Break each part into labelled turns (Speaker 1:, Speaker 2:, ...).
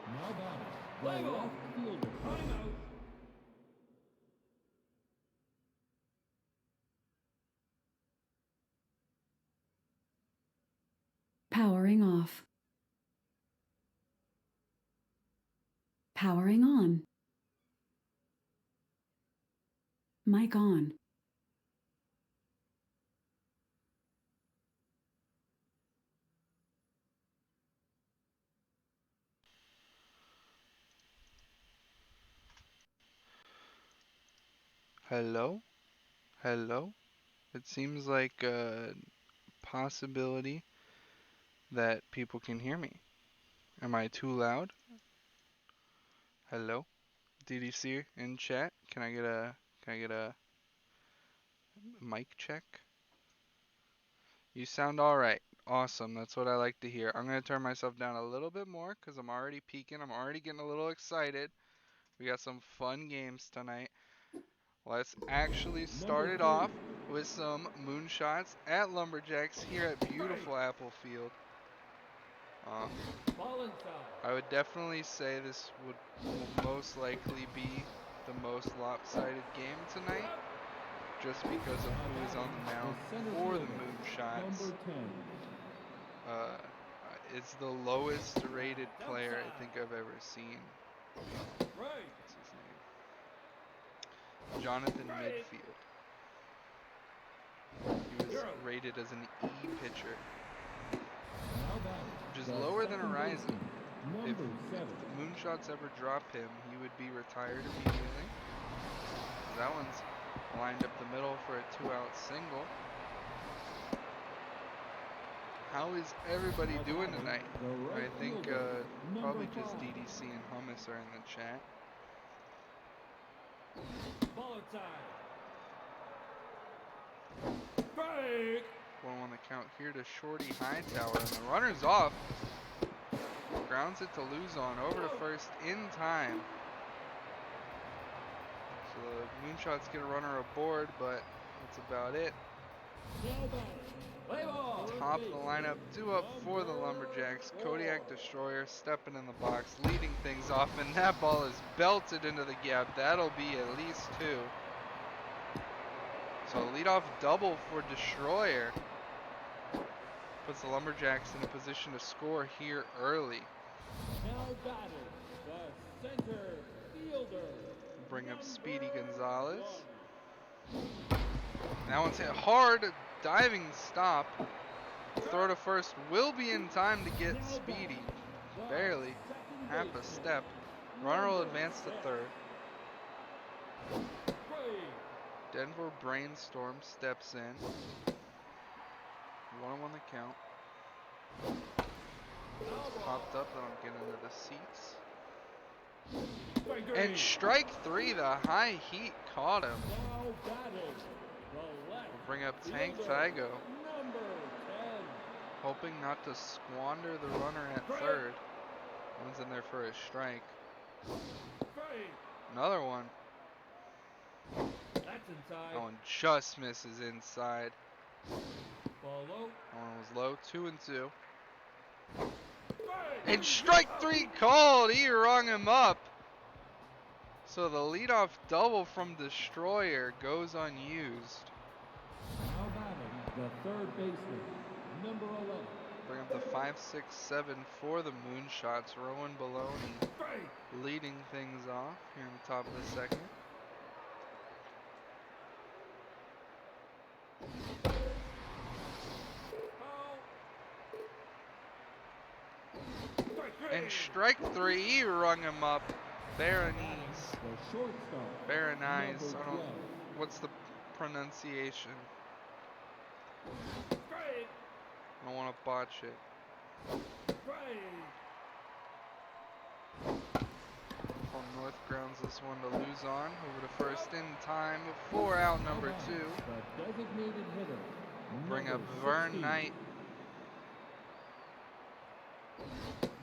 Speaker 1: Now batting, the left fielder. Timeout.
Speaker 2: Powering off. Powering on. Mic on.
Speaker 3: Hello? Hello? It seems like a possibility that people can hear me. Am I too loud? Hello? DDC in chat? Can I get a mic check? You sound alright. Awesome. That's what I like to hear. I'm going to turn myself down a little bit more because I'm already peaking. I'm already getting a little excited. We got some fun games tonight. Let's actually start it off with some moonshots at Lumberjacks here at beautiful Apple Field. I would definitely say this will most likely be the most lopsided game tonight, just because of who is on the mound for the Moonshots. It's the lowest rated player I think I've ever seen. What's his name? Jonathan Midfield. He was rated as an E pitcher, which is lower than a rising. If the Moonshots ever drop him, he would be retired immediately. That one's lined up the middle for a 2-out single. How is everybody doing tonight? I think probably just DDC and Hummus are in the chat. One on the count here to Shorty Hightower, and the runner's off. Grounds it to lose on over to first in time. So the Moonshots get a runner aboard, but that's about it. Top of the lineup, 2 up for the Lumberjacks. Kodiak Destroyer stepping in the box, leading things off, and that ball is belted into the gap. That'll be at least 2. So leadoff double for Destroyer. Puts the Lumberjacks in a position to score here early. Bring up Speedy Gonzalez. That one's hit hard, diving stop. Throw to first will be in time to get Speedy. Barely, half a step. Runner will advance to third. Denver Brainstorm steps in. 1-1 the count. Popped up, that'll get into the seats. And strike 3, the high heat caught him. We'll bring up Tank Tygo. Hoping not to squander the runner at third. One's in there for a strike. Another one. That one just misses inside. That one was low, 2-2. And strike 3 called. He rung him up. So the leadoff double from Destroyer goes unused.
Speaker 1: Now batting, the third baseman, number 11.
Speaker 3: Bring up the 5-6-7 for the Moonshots. Rowan Baloney leading things off here in the top of the second. And strike 3, he rung him up. Berenice. Berenice. I don't know. What's the pronunciation? I don't want to botch it. North grounds this one to lose on. Over to first in time for out number 2. Bring up Vern Knight.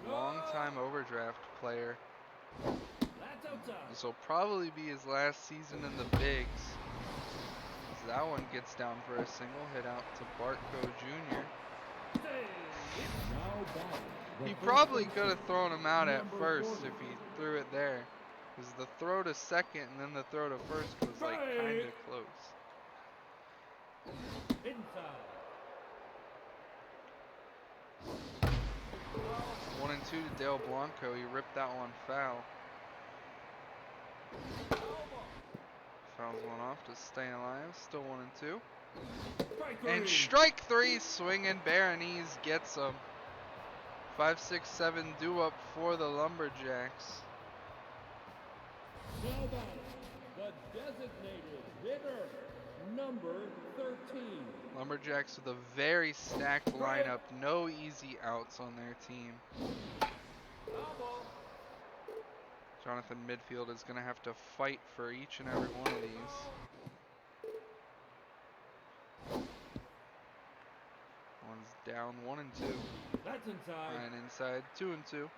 Speaker 3: Long-time overdraft player. This will probably be his last season in the bigs. As that one gets down for a single hit out to Bartco Jr.
Speaker 1: Now batting. The
Speaker 3: He
Speaker 1: first
Speaker 3: probably
Speaker 1: baseman,
Speaker 3: could have thrown him out at
Speaker 1: number
Speaker 3: first
Speaker 1: 40.
Speaker 3: if he threw it there. Because the throw to second and then the throw to first was like kind of
Speaker 1: Strike.
Speaker 3: close.
Speaker 1: Inside.
Speaker 3: 1-2 to Dale Blanco. He ripped that one foul. Fouls one off to stay alive. Still 1-2.
Speaker 1: Strike
Speaker 3: And
Speaker 1: three.
Speaker 3: strike three, swinging Baronese gets him. 5-6-7 due up for the Lumberjacks.
Speaker 1: Now batting. The designated hitter, number 13.
Speaker 3: Lumberjacks with a very stacked lineup. No easy outs on their team.
Speaker 1: Foul ball.
Speaker 3: Jonathan Midfield is going to have to fight for each and every one of these. One's down 1-2.
Speaker 1: That's inside.
Speaker 3: And inside 2-2.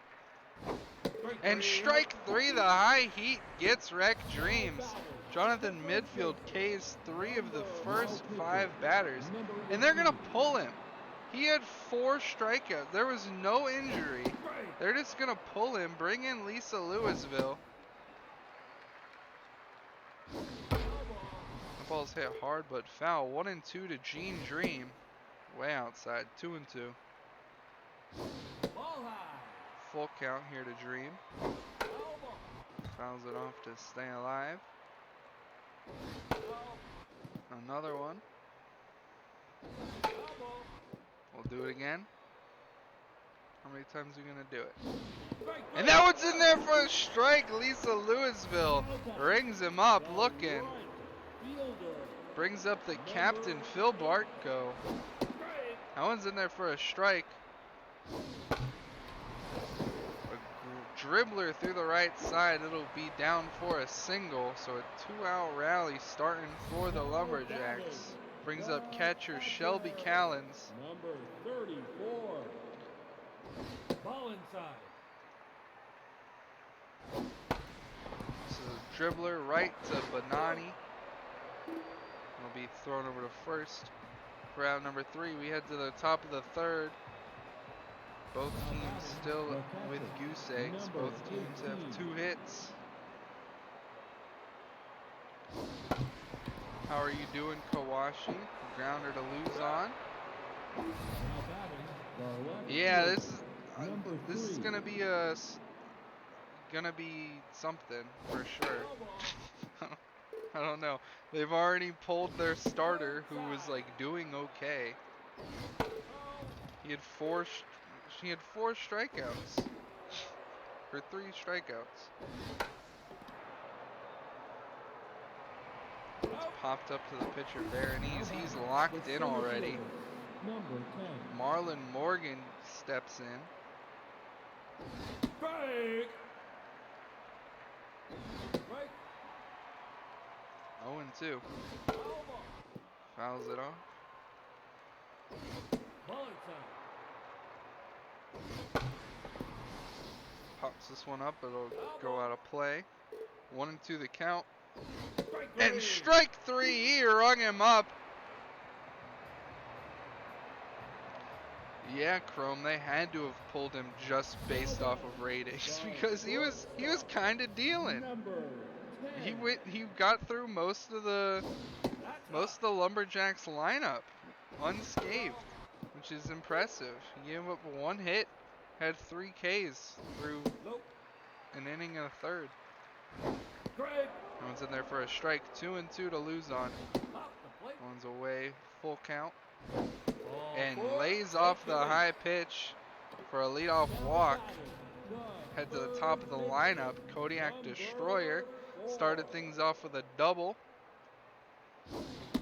Speaker 1: Strike
Speaker 3: And
Speaker 1: three.
Speaker 3: strike three, the high heat gets wrecked dreams. Jonathan Midfield K's 3 of the first 5 batters. And they're going to pull him. He had 4 strikeouts. There was no injury. They're just going to pull him, bring in Lisa Louisville. The ball's hit hard but foul. 1-2 to Gene Dream. Way outside. 2-2.
Speaker 1: Ball high.
Speaker 3: Full count here to Dream.
Speaker 1: Foul ball.
Speaker 3: Fouls it off to stay alive. Another one.
Speaker 1: Foul ball.
Speaker 3: We'll do it again. How many times are we going to do it?
Speaker 1: Strike
Speaker 3: And
Speaker 1: three.
Speaker 3: that one's in there for a strike. Lisa Louisville rings him up looking.
Speaker 1: Right fielder.
Speaker 3: Brings up the captain, Phil Bartko.
Speaker 1: Strike.
Speaker 3: That one's in there for a strike. A dribbler through the right side. It'll be down for a single. So a 2-out rally starting for the Lumberjacks. Brings up catcher Shelby Callens.
Speaker 1: Number 34. Ball inside.
Speaker 3: This is a dribbler right to Bonani. Will be thrown over to first. For out number 3, we head to the top of the third. Both teams still with goose eggs. Both teams have 2 hits. How are you doing, Kawashi? Grounder to lose on.
Speaker 1: Now batting. The left
Speaker 3: Yeah,
Speaker 1: fielder,
Speaker 3: this
Speaker 1: number
Speaker 3: is
Speaker 1: 3.
Speaker 3: gonna be something for sure. I don't know. They've already pulled their starter, who was like doing okay. He had 4 strikeouts, or 3 strikeouts. It's popped up to the pitcher Baronese. He's locked in already.
Speaker 1: Number 10.
Speaker 3: Marlon Morgan steps in.
Speaker 1: Strike. Strike.
Speaker 3: 0-2. Fouls it off.
Speaker 1: Ball inside.
Speaker 3: Pops this one up. It'll go out of play. 1-2 the count.
Speaker 1: Strike
Speaker 3: And
Speaker 1: three.
Speaker 3: strike 3. He rung him up. Yeah, Chrome, they had to have pulled him just based off of ratings because he was kind of dealing.
Speaker 1: Number 10.
Speaker 3: He got through most of the Lumberjacks lineup unscathed, which is impressive. He gave up 1 hit, had 3 Ks through
Speaker 1: Nope.
Speaker 3: an inning and a third.
Speaker 1: Strike.
Speaker 3: One's in there for a strike. 2-2 to lose on.
Speaker 1: Off the plate.
Speaker 3: One's away, full count.
Speaker 1: Ball
Speaker 3: And
Speaker 1: four.
Speaker 3: lays off the high pitch for a leadoff walk.
Speaker 1: The
Speaker 3: Head to the top of the lineup. Kodiak Destroyer started things off with a double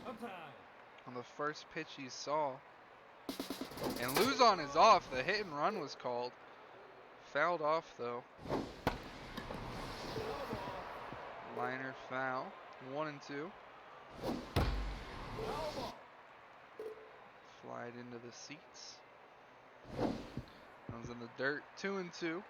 Speaker 1: Upside.
Speaker 3: on the first pitch he saw. And Luzon is off. The hit and run was called. Fouled off though. Liner foul. 1-2. Slide into the seats. Comes in the dirt. 2-2.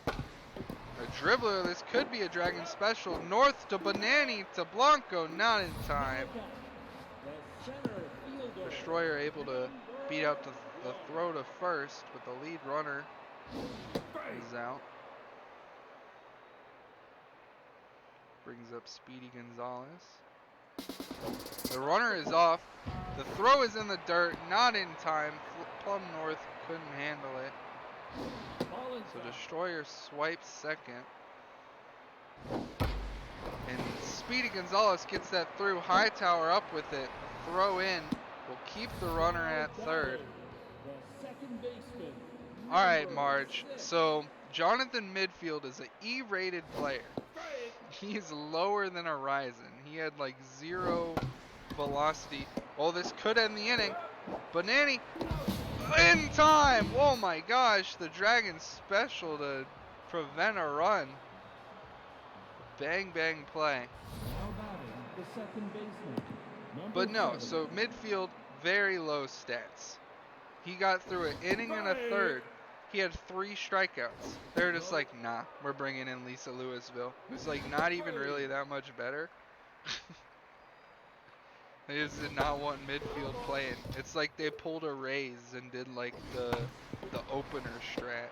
Speaker 3: A dribbler. This could be a Dragon special. North to Bonani to Blanco. Not in time.
Speaker 1: The center fielder.
Speaker 3: Destroyer able to beat out the throw to first, but the lead runner is out. Brings up Speedy Gonzalez. The runner is off. The throw is in the dirt, not in time. Plum North couldn't handle it. So Destroyer swipes second. And Speedy Gonzalez gets that through. Hightower up with it. Throw in. Will keep the runner at third. All right, Marge. So Jonathan Midfield is an E-rated player. He's lower than a Ryzen. He had like 0 velocity. Oh, this could end the inning. Banani in time. Oh my gosh, the Dragon special to prevent a run. Bang bang play. But no, so Midfield, very low stats. He got through an inning and a third. He had 3 strikeouts. They're just like, nah, we're bringing in Lisa Louisville, who's like not even really that much better. They just did not want Midfield playing. It's like they pulled a Rays and did like the opener strat.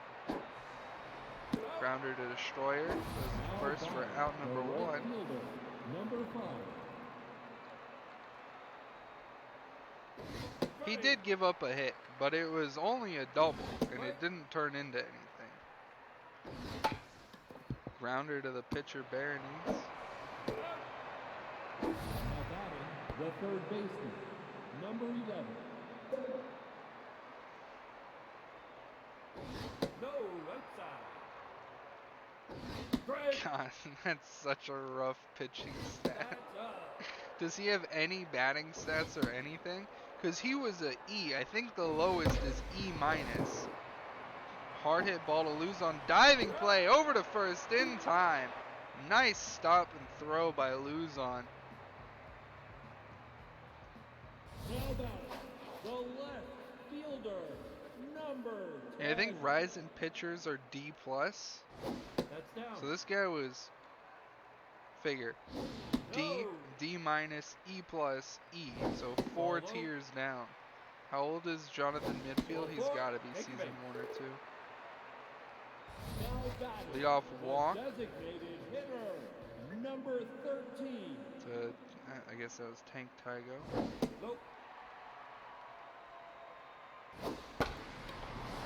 Speaker 3: Grounder to Destroyer. Goes first for out number 1. He did give up a hit, but it was only a double, and it didn't turn into anything. Grounder to the pitcher, Berenice.
Speaker 1: The third baseman, number 11. No, outside.
Speaker 3: God, that's such a rough pitching stat. Does he have any batting stats or anything? Because he was a E. I think the lowest is E-. Hard hit ball to lose on diving play over to first in time. Nice stop and throw by Luzon.
Speaker 1: Now batting, the left fielder, number 10.
Speaker 3: Yeah, I think Ryzen pitchers are D+.
Speaker 1: That's down.
Speaker 3: So this guy was, figure, D, D-, E+, E. So 4 tiers down. How old is Jonathan Midfield? He's got to be season 1 or 2. Lead off walk.
Speaker 1: Designated hitter, number 13.
Speaker 3: To, I guess that was Tank Tygo.
Speaker 1: Nope.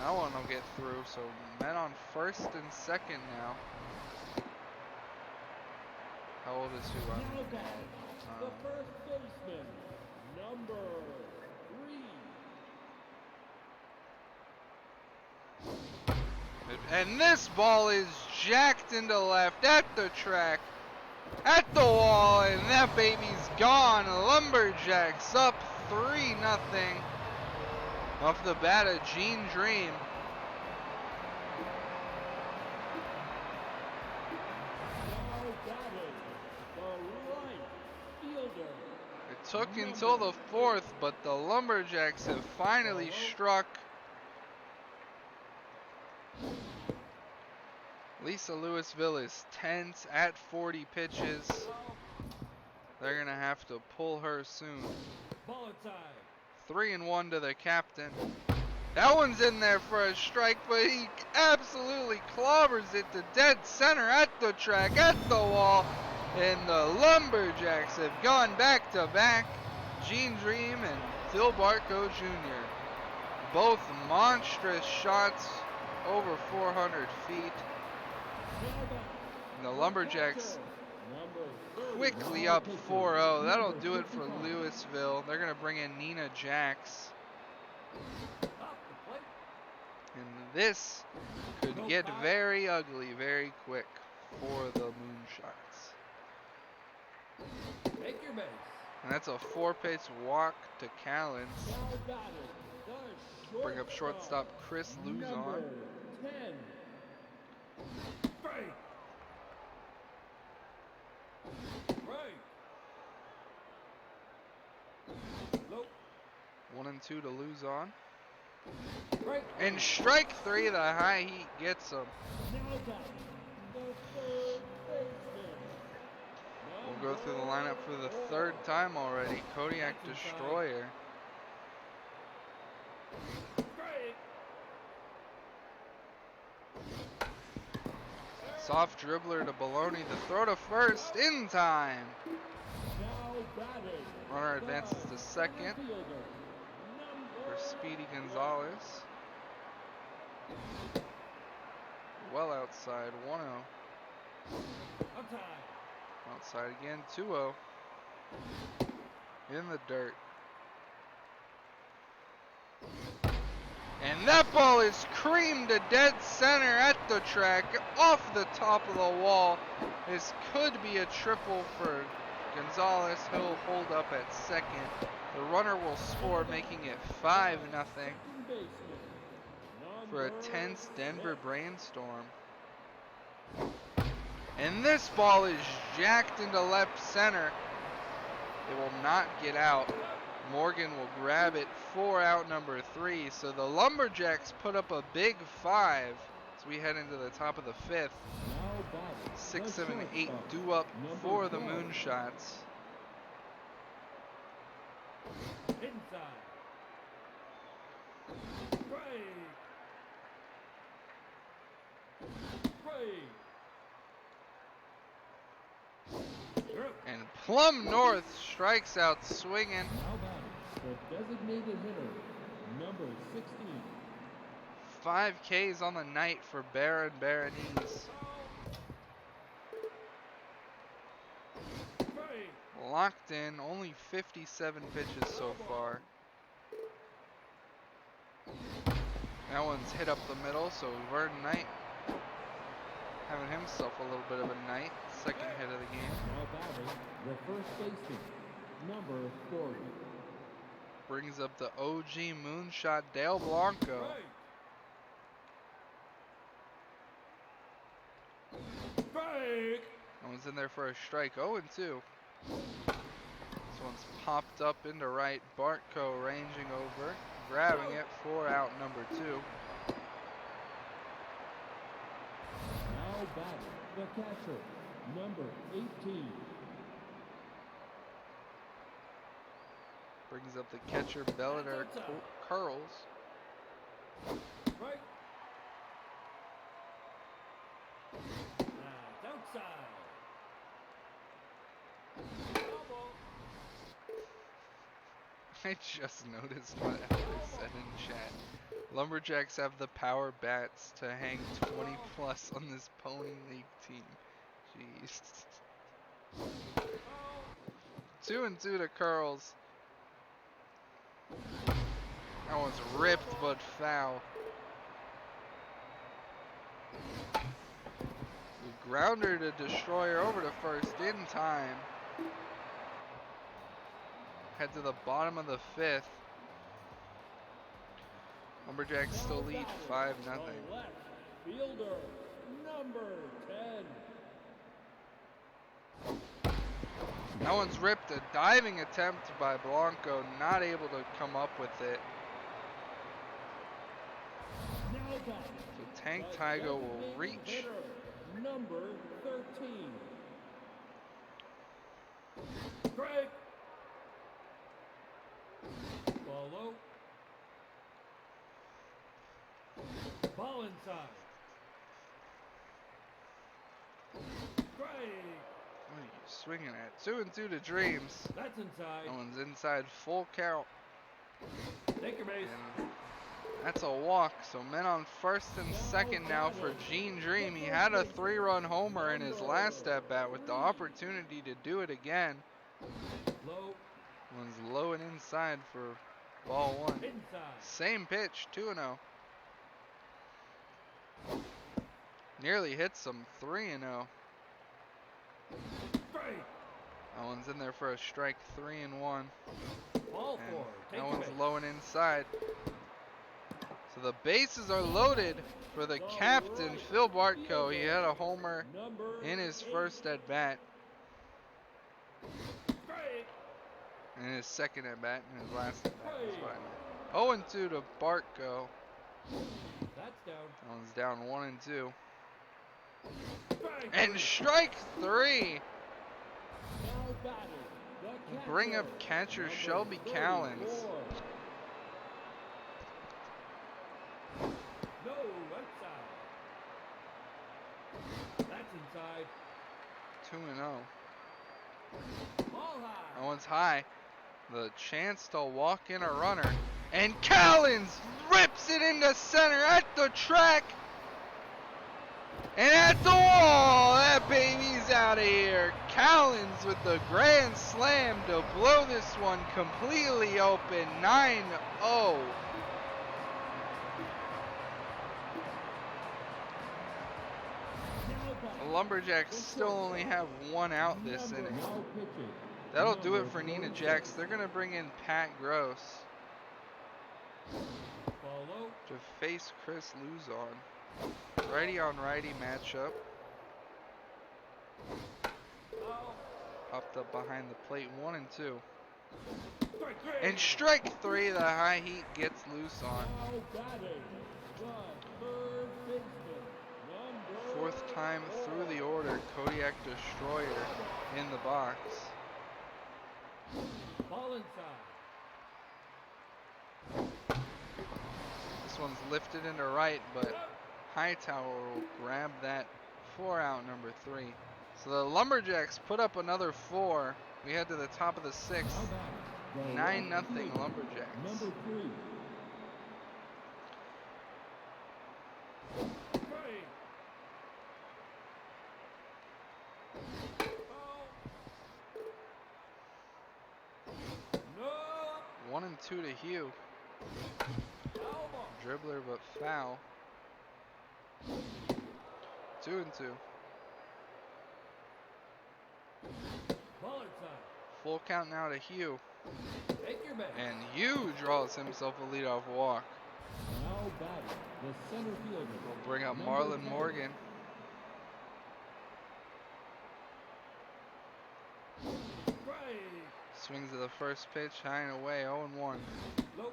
Speaker 3: That one will get through. So men on first and second now. How old is who?
Speaker 1: Now batting, the first baseman, number 3.
Speaker 3: And this ball is jacked into left at the track, at the wall, and that baby's gone. Lumberjacks up 3-0 off the bat of Gene Dream.
Speaker 1: Now batting, the right fielder.
Speaker 3: It took until the 4th, but the Lumberjacks have finally struck. Lisa Louisville is tense at 40 pitches. They're going to have to pull her soon.
Speaker 1: Ball inside.
Speaker 3: 3-1 to the captain. That one's in there for a strike, but he absolutely clobbers it to dead center at the track, at the wall. And the Lumberjacks have gone back to back. Gene Dream and Phil Barco Jr. Both monstrous shots over 400 feet. And the Lumberjacks quickly up 4-0. That'll do it for Louisville. They're going to bring in Nina Jax. And this could get very ugly very quick for the Moonshots.
Speaker 1: Take your base.
Speaker 3: And that's a 4-pace walk to Callens.
Speaker 1: Now batting, the
Speaker 3: Bring up shortstop Chris Luzon.
Speaker 1: number 10. Break. Break. Nope.
Speaker 3: 1-2 to Luzon.
Speaker 1: Break.
Speaker 3: And strike 3, the high heat gets him.
Speaker 1: Now batting, the third baseman.
Speaker 3: We'll go through the lineup for the 3rd time already. Kodiak Destroyer. Soft dribbler to Baloney. The throw to first in time.
Speaker 1: Now batting.
Speaker 3: Runner advances to second
Speaker 1: Fielder.
Speaker 3: for Speedy Gonzalez. Well outside, 1-0. Outside again, 2-0. In the dirt. And that ball is creamed to dead center at the track, off the top of the wall. This could be a triple for Gonzalez. He'll hold up at second. The runner will score, making it 5-0 for a tense Denver brainstorm. And this ball is jacked into left center. It will not get out. Morgan will grab it for out number 3. So the Lumberjacks put up a big 5 as we head into the top of the 5th. 6, 7, 8 due up for the Moonshots.
Speaker 1: Inside. Break.
Speaker 3: And Plum North strikes out swinging.
Speaker 1: Now batting, the designated hitter, number 16.
Speaker 3: 5 Ks on the night for Baron Baronese. Locked in, only 57 pitches so far. That one's hit up the middle, so Vern Knight having himself a little bit of a night. Second hit of the game.
Speaker 1: Now batting, the first baseman, number 40.
Speaker 3: Brings up the OG moonshot Dale Blanco.
Speaker 1: Break.
Speaker 3: That one's in there for a strike. 0-2. This one's popped up into right. Bartko ranging over, grabbing it for out number 2.
Speaker 1: Now batting, the catcher, number 18.
Speaker 3: Brings up the catcher Bellator curls.
Speaker 1: Right. That's outside.
Speaker 3: I just noticed what Alex said in chat. Lumberjacks have the power bats to hang 20 plus on this Pony League team. Jeez. 2-2 to curls. That one's ripped but foul. The grounder to Destroyer over to first in time. Head to the bottom of the 5th. Lumberjacks still lead 5-0.
Speaker 1: The left fielder, number 10.
Speaker 3: That one's ripped. A diving attempt by Blanco, not able to come up with it.
Speaker 1: Now batting,
Speaker 3: So Tank Tygo will reach.
Speaker 1: hitter, number 13. Break. Ball low. Ball inside. Break.
Speaker 3: What are you swinging at? 2-2 to Dreams.
Speaker 1: That's inside.
Speaker 3: That one's inside, full count.
Speaker 1: Take your base.
Speaker 3: And that's a walk. So men on first and second now for Gene Dream. He had a 3-run homer in his last at bat with the opportunity to do it again.
Speaker 1: Low.
Speaker 3: One's low and inside for ball 1.
Speaker 1: Inside.
Speaker 3: Same pitch, 2-0. Nearly hits him, 3-0.
Speaker 1: Break.
Speaker 3: That one's in there for a strike, 3-1.
Speaker 1: Ball
Speaker 3: And
Speaker 1: 4. Take
Speaker 3: that
Speaker 1: your
Speaker 3: one's
Speaker 1: base.
Speaker 3: low and inside. So the bases are loaded for the captain, Phil Bartko. He had a homer
Speaker 1: Number
Speaker 3: in his
Speaker 1: 8.
Speaker 3: first at bat,
Speaker 1: Break.
Speaker 3: and his second at bat, and his last at bat. That's what I meant. 0-2 to Bartko.
Speaker 1: That's down.
Speaker 3: That one's down 1-2.
Speaker 1: Break.
Speaker 3: And strike 3.
Speaker 1: Now batting, the
Speaker 3: Bring up
Speaker 1: catcher,
Speaker 3: catcher Shelby Callens.
Speaker 1: 34. inside.
Speaker 3: 2-0.
Speaker 1: Ball high.
Speaker 3: That one's high. The chance to walk in a runner. And Callens rips it into center at the track. And at the wall. That baby's out of here. Callens with the grand slam to blow this one completely open. 9-0. The Lumberjacks still only have one out this inning.
Speaker 1: Now pitching.
Speaker 3: That'll do it for Nina Jacks. They're going to bring in Pat Gross
Speaker 1: Follow.
Speaker 3: to face Chris Luzon. Righty on righty matchup. Popped up behind the plate, 1-2.
Speaker 1: Strike three.
Speaker 3: And strike 3, the high heat gets Luzon.
Speaker 1: Now batting. The third baseman. Number
Speaker 3: 4th time through the order, Kodiak Destroyer in the box.
Speaker 1: Ball inside.
Speaker 3: This one's lifted into right, but Hightower will grab that 4-out number 3. So the Lumberjacks put up another 4. We head to the top of the 6th.
Speaker 1: Now batting. The
Speaker 3: 9-0
Speaker 1: left
Speaker 3: Lumberjacks.
Speaker 1: Number 3. Strike. Ball. No.
Speaker 3: 1-2 to Hugh.
Speaker 1: Foul ball.
Speaker 3: Dribbler but foul. 2-2.
Speaker 1: Ball inside.
Speaker 3: Full count now to Hugh.
Speaker 1: Take your bet.
Speaker 3: And Hugh draws himself a leadoff walk.
Speaker 1: Now batting. The center fielder.
Speaker 3: We'll bring up
Speaker 1: Number
Speaker 3: Marlon
Speaker 1: 10.
Speaker 3: Morgan.
Speaker 1: Strike.
Speaker 3: Swings at the first pitch, high and away, 0-1.
Speaker 1: Low.
Speaker 3: Low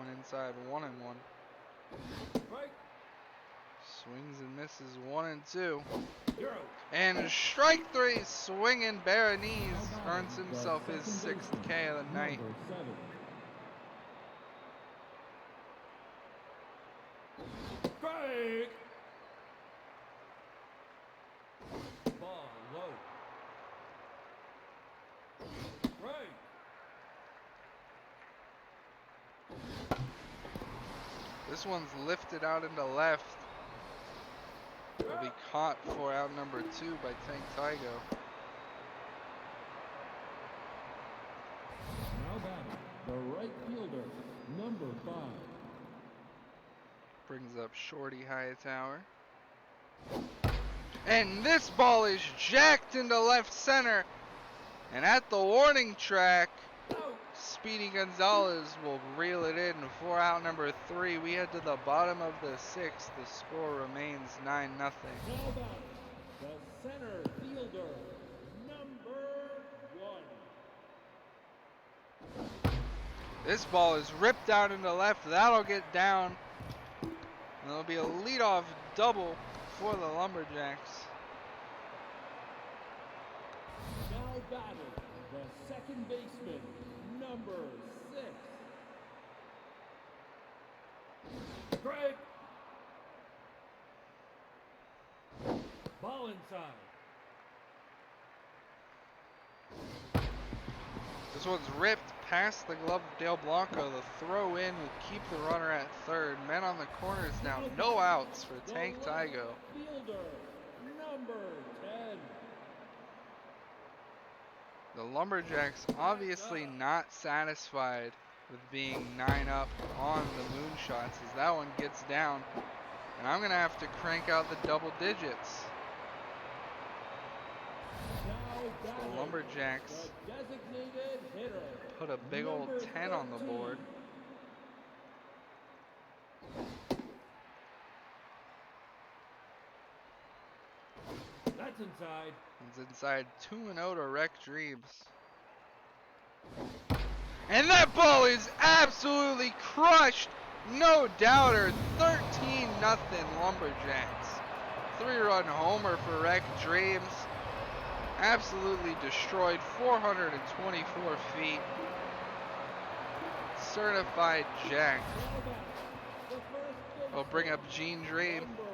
Speaker 3: and inside, 1-1.
Speaker 1: Strike.
Speaker 3: Swings and misses, 1-2.
Speaker 1: You're out.
Speaker 3: And strike 3, swinging Berenice earns himself his 6th K of the night.
Speaker 1: Number 7. Strike. Ball low. Strike.
Speaker 3: This one's lifted out into left. Will be caught for out number 2 by Tank Tygo.
Speaker 1: Now batting. The right fielder. Number 5.
Speaker 3: Brings up Shorty Hightower. And this ball is jacked into left center. And at the warning track,
Speaker 1: Out.
Speaker 3: Speedy Gonzalez will reel it in for out number 3. We head to the bottom of the 6th. The score remains 9-0.
Speaker 1: Now batting. The center fielder. Number 1.
Speaker 3: This ball is ripped out into left. That'll get down. And there'll be a leadoff double for the Lumberjacks.
Speaker 1: Now batting. The second baseman. Number 6. Strike. Ball inside.
Speaker 3: This one's ripped past the glove of Dale Blanco. The throw in will keep the runner at third. Men on the corners now. No outs for Tank Tygo.
Speaker 1: Fielder. Number 10.
Speaker 3: The Lumberjacks obviously not satisfied with being 9-up on the moonshots as that one gets down. And I'm going to have to crank out the double digits.
Speaker 1: Now
Speaker 3: The
Speaker 1: batting.
Speaker 3: Lumberjacks
Speaker 1: The designated hitter.
Speaker 3: put a big old
Speaker 1: Number
Speaker 3: 10 on the
Speaker 1: 13.
Speaker 3: board.
Speaker 1: That's inside.
Speaker 3: It's inside 2-0 to Wreck Dreams. And that ball is absolutely crushed. No doubter. 13-0 Lumberjacks. 3-run homer for Wreck Dreams. Absolutely destroyed. 424 feet. Certified jacked.
Speaker 1: Now batting. The first
Speaker 3: We'll bring up Gene Dream.
Speaker 1: Number 3.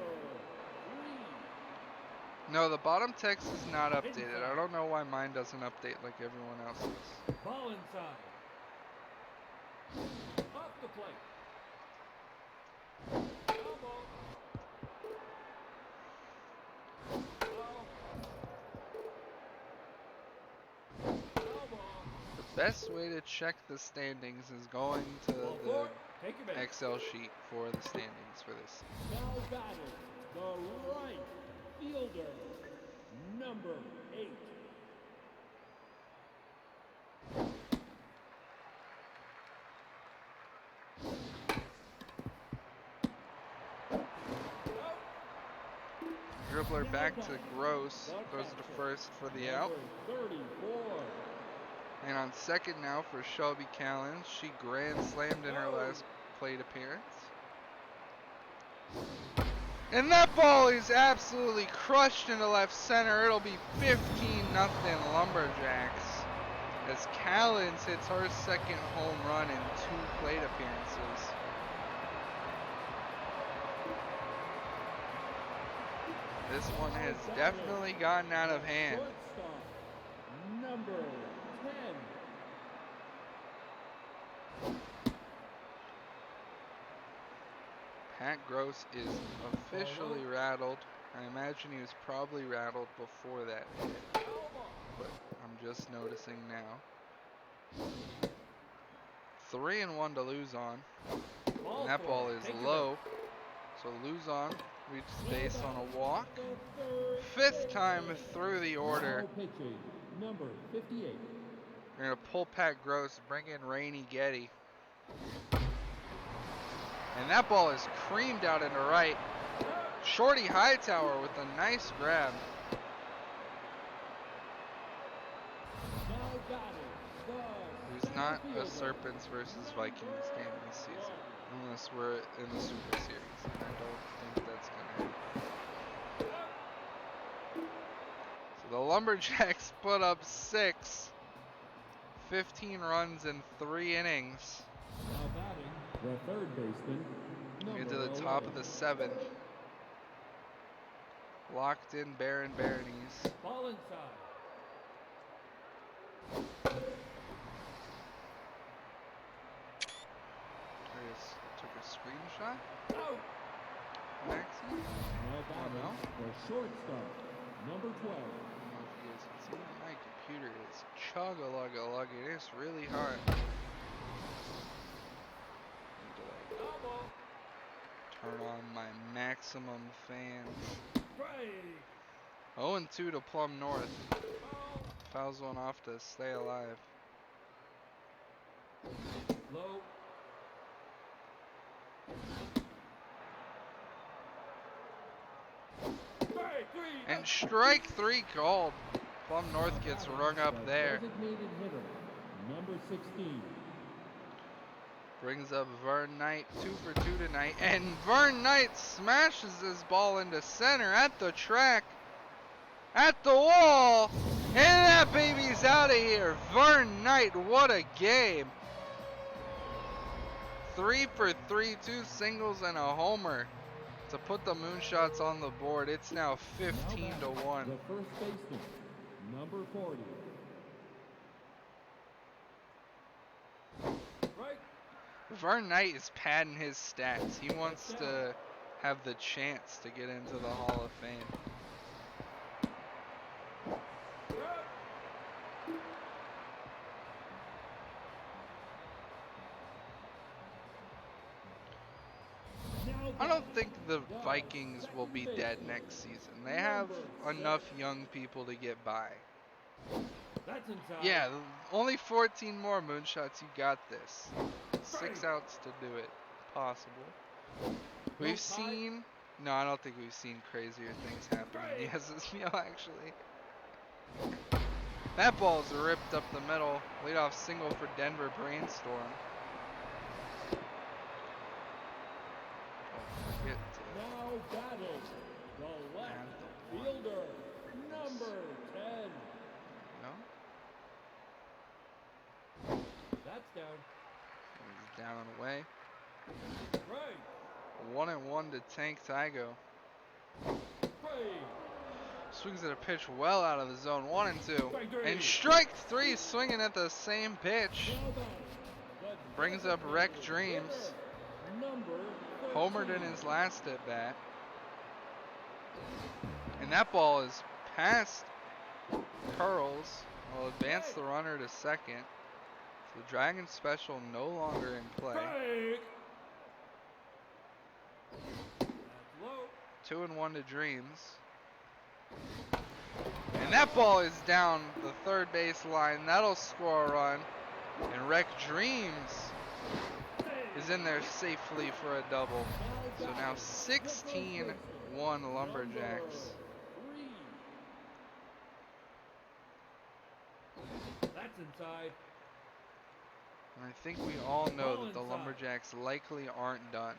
Speaker 3: No, the bottom text is not updated. I don't know why mine doesn't update like everyone else's.
Speaker 1: Ball inside. Off the plate. Foul ball. Foul. Foul ball.
Speaker 3: The best way to check the standings is going to
Speaker 1: Ball
Speaker 3: the
Speaker 1: four. Take your base.
Speaker 3: Excel sheet for the standings for this.
Speaker 1: Now batting the right fielder, number 8.
Speaker 3: Dribbler back to Gross, throws it to first for the out.
Speaker 1: Number 34.
Speaker 3: And on second now for Shelby Callens. She grand slammed in her last plate appearance. And that ball is absolutely crushed into left center. It'll be 15-0 Lumberjacks as Callens hits her second home run in 2 plate appearances. This one has definitely gotten out of hand.
Speaker 1: Shortstop, number 10.
Speaker 3: Pat Gross is officially rattled. I imagine he was probably rattled before that hit, but I'm just noticing now. 3-1 to lose on. And that ball is low. So lose on reaches base on a walk. 5th time through the order.
Speaker 1: Now pitching, number 58.
Speaker 3: We're going to pull Pat Gross, bring in Rainey Getty. And that ball is creamed out into right. Shorty Hightower with a nice grab.
Speaker 1: Now batting
Speaker 3: There's not a Serpents versus Vikings game this season. Unless we're in the Super Series. And I don't think that's going to happen. So the Lumberjacks put up 6. 15 runs in 3 innings.
Speaker 1: Now batting the third baseman,
Speaker 3: We get
Speaker 1: number
Speaker 3: to the top
Speaker 1: 11.
Speaker 3: of the 7th. Locked in Baron Baronies.
Speaker 1: Ball inside.
Speaker 3: I just took a screenshot.
Speaker 1: Out.
Speaker 3: An accident.
Speaker 1: Now batting
Speaker 3: no.
Speaker 1: the shortstop, number 12.
Speaker 3: I don't know if you guys can see that. My computer is chug-a-lug-a-lugging. It's really hard. Need to like
Speaker 1: Foul ball.
Speaker 3: turn on my maximum fans.
Speaker 1: Break.
Speaker 3: 0-2 to Plum North.
Speaker 1: Foul.
Speaker 3: Fouls one off to stay alive.
Speaker 1: Low. Strike 3.
Speaker 3: And strike 3 called. Plum North gets rung up
Speaker 1: The
Speaker 3: there.
Speaker 1: designated hitter, number 16.
Speaker 3: Brings up Vern Knight, 2 for 2 tonight. And Vern Knight smashes this ball into center at the track. At the wall. And that baby's out of here. Vern Knight, what a game. 3 for 3, 2 singles and a homer to put the Moonshots on the board. It's now 15 to 1.
Speaker 1: The first baseman, number 40. Right.
Speaker 3: Vern Knight is padding his stats. He wants to have the chance to get into the Hall of Fame. I don't think the Vikings will be dead next season. They have enough young people to get by.
Speaker 1: That's inside.
Speaker 3: Yeah, only 14 more Moonshots. You got this. 6 outs to do it. Possible. We've seen... No, I don't think we've seen crazier things happen in the SSBL, actually. That ball's ripped up the middle. Leadoff single for Denver Brainstorm.
Speaker 1: Now batting the left fielder, number 10.
Speaker 3: No?
Speaker 1: That's down.
Speaker 3: He's down and away.
Speaker 1: Right.
Speaker 3: 1-1 to Tank Tygo.
Speaker 1: Right.
Speaker 3: swings at a pitch well out of the zone. 1 and 2.
Speaker 1: Strike three.
Speaker 3: And strike 3, swinging at the same pitch.
Speaker 1: Now batting, the
Speaker 3: Brings up
Speaker 1: designated
Speaker 3: Wreck Dreams.
Speaker 1: hitter, number 13.
Speaker 3: Homered in his last at bat. And that ball is past Curls. Will advance the runner to second. So the Dragon Special no longer in play.
Speaker 1: Strike. That's low.
Speaker 3: 2-1 to Dreams. And that ball is down the third base line. That'll score a run. And Wreck Dreams is in there safely for a double. So now 16-1 Lumberjacks.
Speaker 1: That's inside.
Speaker 3: And I think we all know that the Lumberjacks likely aren't done.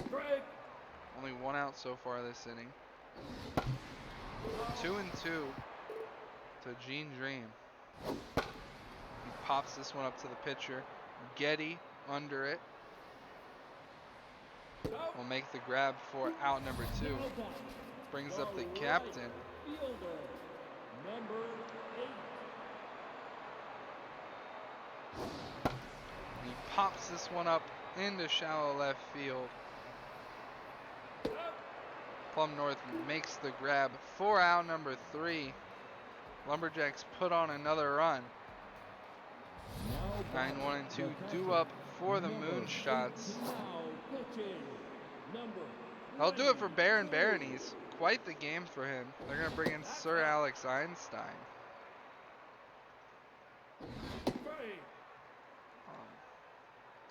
Speaker 1: Strike.
Speaker 3: Only 1 out so far this inning. 2 and 2 to Gene Dream. He pops this one up to the pitcher. Getty under it. Will make the grab for out number 2. Brings up the captain.
Speaker 1: Fielder, number 8.
Speaker 3: He pops this one up into shallow left field. Plum North makes the grab for out number 3. Lumberjacks put on another run. 9-1 and 2 due up for the Moonshots. I'll do it for Baron Baronies. Quite the game for him. They're going to bring in Sir Alex Einstein.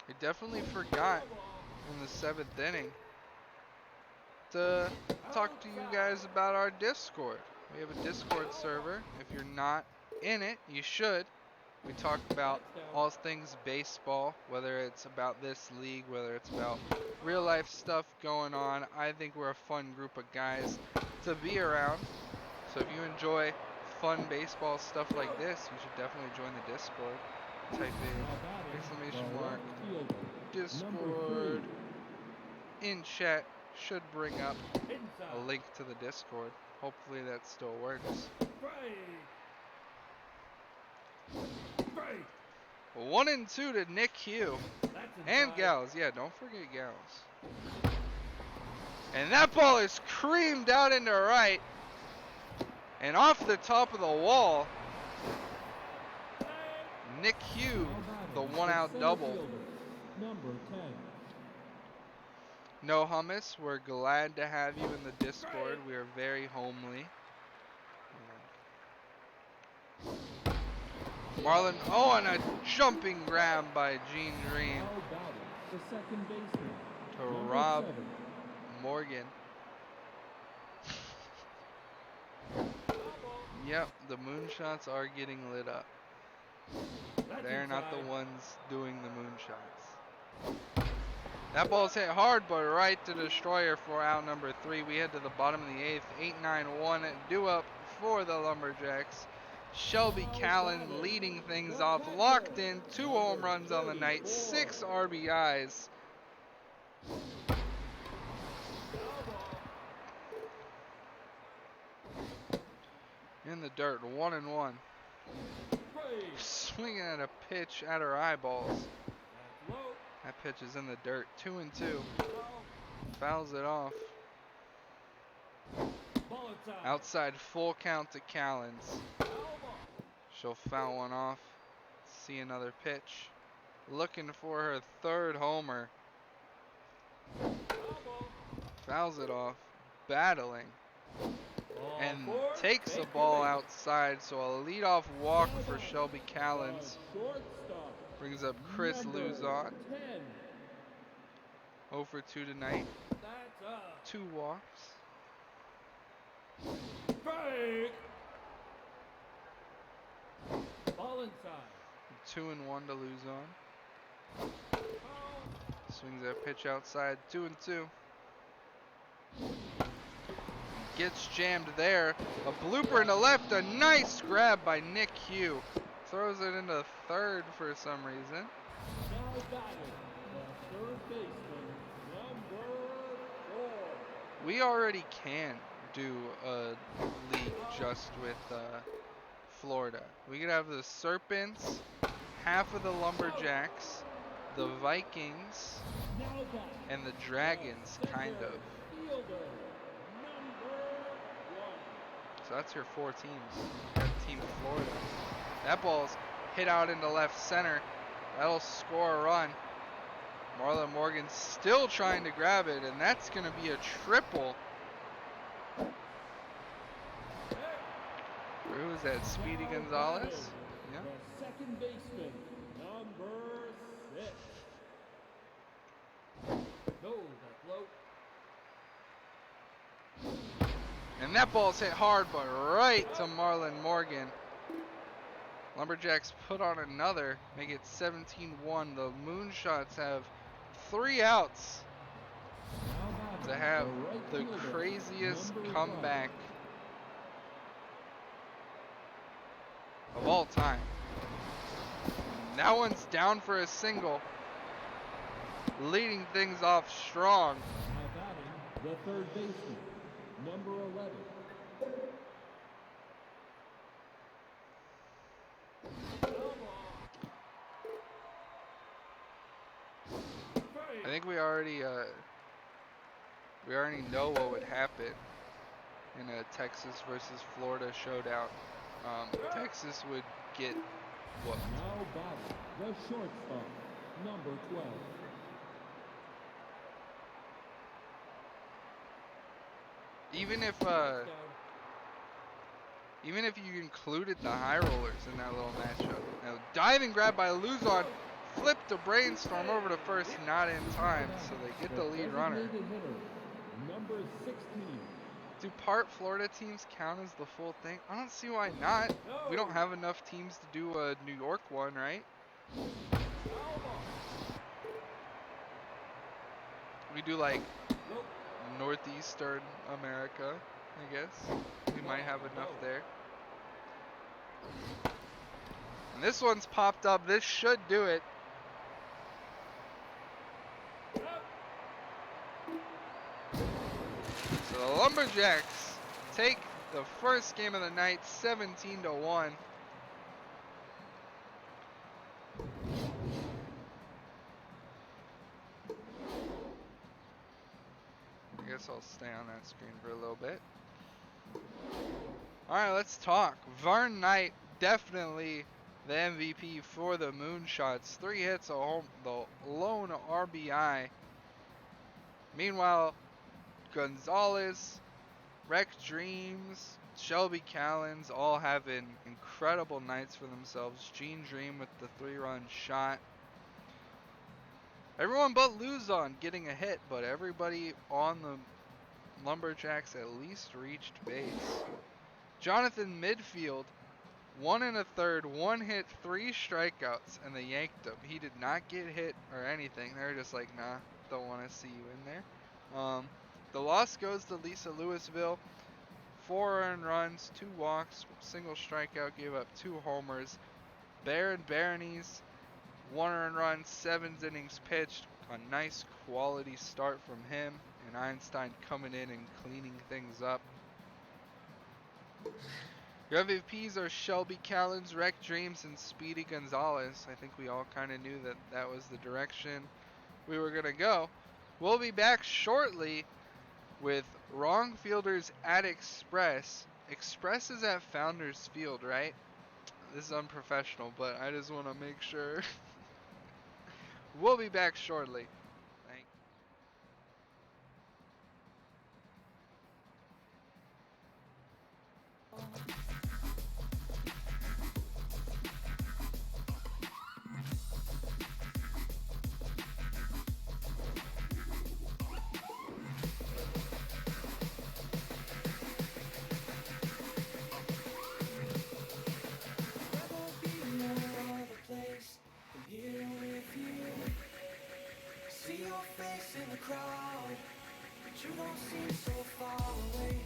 Speaker 3: I definitely forgot in the 7th inning to talk to you guys about our Discord. We have a Discord server. If you're not in it, you should. We talk about all things baseball, whether it's about this league, whether it's about real life stuff going on. I think we're a fun group of guys to be around. So if you enjoy fun baseball stuff like this, you should definitely join the Discord. Type in exclamation mark Discord in chat. Should bring up a link to the Discord. Hopefully that still works. 1 and 2 to Nick Hugh. And Gals. Yeah, don't forget Gals. And that ball is creamed out into right. And off the top of the wall, Nick Hugh, the 1-out double.
Speaker 1: Number 10.
Speaker 3: No Hummus, we're glad to have you in the Discord. We are very homely. Marlon, oh, and a jumping grab by Gene Dream
Speaker 1: The second baseman.
Speaker 3: to
Speaker 1: Number
Speaker 3: Rob
Speaker 1: 7.
Speaker 3: Morgan. Yep, the Moonshots are getting lit up. They're not the ones doing the moonshots. That ball's hit hard, but right to Destroyer for out number 3. We head to the bottom of the 8th. 8-9-1 due up for the Lumberjacks. Shelby Callan leading things off. Locked in. 2 home runs on the night. 6 RBIs. In the dirt. 1-1. Swinging at a pitch at her eyeballs. That pitch is in the dirt. 2-2. Fouls it off. Outside, full count to Callens. She'll foul one off. See another pitch. Looking for her 3rd homer. Fouls it off. Battling. And takes the ball outside. So a leadoff walk for Shelby Callens. Brings up Chris Luzon. 0 for 2 tonight. 2 walks. 2-1 to Luzon. Swings that pitch outside. 2-2. Gets jammed there. A blooper in the left. A nice grab by Nick Hugh. Throws it into 3rd for some reason. We already can do a league just with Florida. We could have the Serpents, half of the Lumberjacks, the Vikings,
Speaker 1: Now back.
Speaker 3: and the Dragons, kind of.
Speaker 1: Fielder, number 1.
Speaker 3: So that's your 4 teams. You got Team Florida. That ball's hit out into left center. That'll score a run. Marlon Morgan still trying to grab it, and that's going to be a triple. Who is that? Speedy Gonzalez? Yeah.
Speaker 1: The second baseman, number 6. No, that float.
Speaker 3: And that ball's hit hard, but right to Marlon Morgan. Lumberjacks put on another, make it 17-1. The Moonshots have 3 outs to have the craziest comeback of all time. That one's down for a single, leading things off strong.
Speaker 1: Now batting, the third baseman, number 11.
Speaker 3: I think we already know what would happen in a Texas versus Florida showdown. Texas would get whooped.
Speaker 1: Now batting, the shortstop, number 12.
Speaker 3: Even if you included the high rollers in that little matchup. Now diving grab by Luzon, flipped a brainstorm over to first, not in time, so they get the lead runner.
Speaker 1: Designated hitter, number 16.
Speaker 3: Do part Florida teams count as the full thing? I don't see why not. We don't have enough teams to do a New York one, right? We do like Northeastern America, I guess. We might have enough there. And this one's popped up. This should do it. So the Lumberjacks take the first game of the night, 17-1. I guess I'll stay on that screen for a little bit. All right, let's talk. Vern Knight, definitely the MVP for the Moonshots. 3 hits, a home, the lone RBI. Meanwhile, Gonzalez, Wreck Dreams, Shelby Callens all having incredible nights for themselves. Gene Dream with the 3-run shot. Everyone but Luzon getting a hit, but everybody on the Lumberjacks at least reached base. Jonathan Midfield, 1 1/3, 1 hit, 3 strikeouts, and they yanked him. He did not get hit or anything. They were just like, nah, don't want to see you in there. The loss goes to Lisa Louisville. 4 earned runs, 2 walks, single strikeout, gave up 2 homers. Baron Baronies, 1 earned run, 7 innings pitched. A nice quality start from him. And Einstein coming in and cleaning things up. Your MVPs are Shelby Callens, Wreck Dreams, and Speedy Gonzalez. I think we all kind of knew that that was the direction we were going to go. We'll be back shortly with Wrong Fielders at Express. Express is at Founders Field, right? This is unprofessional, but I just want to make sure. We'll be back shortly. Thank
Speaker 4: See your face in the crowd, but you don't seem so far away.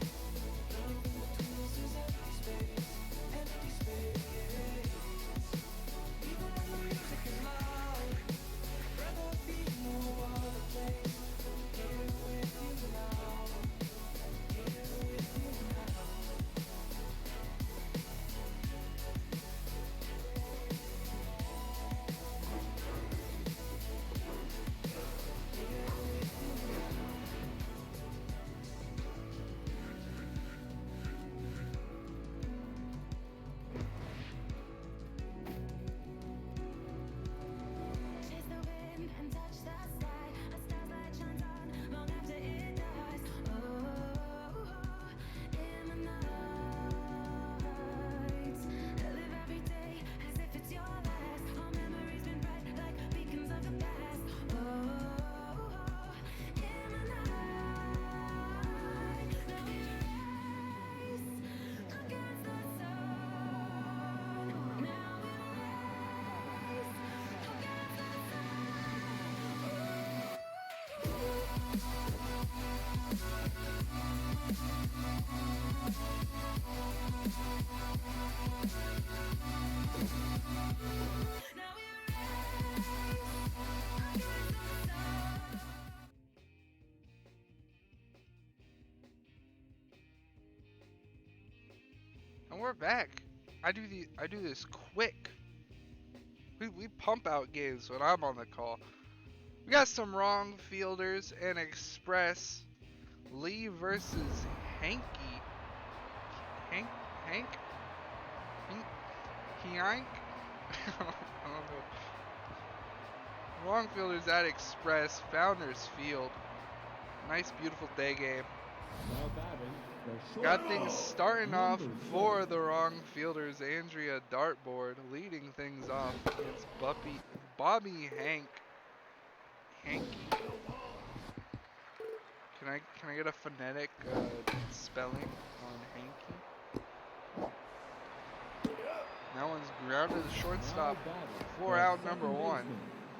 Speaker 4: Nothing between us is empty space, empty space. Even when the music is loud, I'd rather be no other place. Here with you now, here with you
Speaker 3: And we're back. I do this quick. We pump out games when I'm on the call. We got some wrong fielders and Express. Lee versus Hanky. Hank? Hank? I don't know. Wrong fielders at Express. Founders Field. Nice, beautiful day game.
Speaker 1: Now batting the
Speaker 3: Got
Speaker 1: short
Speaker 3: things starting off for the wrong fielders. Andrea Dartboard leading things off against Bobby Hanky. Can I get a phonetic spelling on Hanky? That one's grounded to shortstop.
Speaker 1: Now batting
Speaker 3: 4
Speaker 1: the
Speaker 3: out,
Speaker 1: second
Speaker 3: number 1.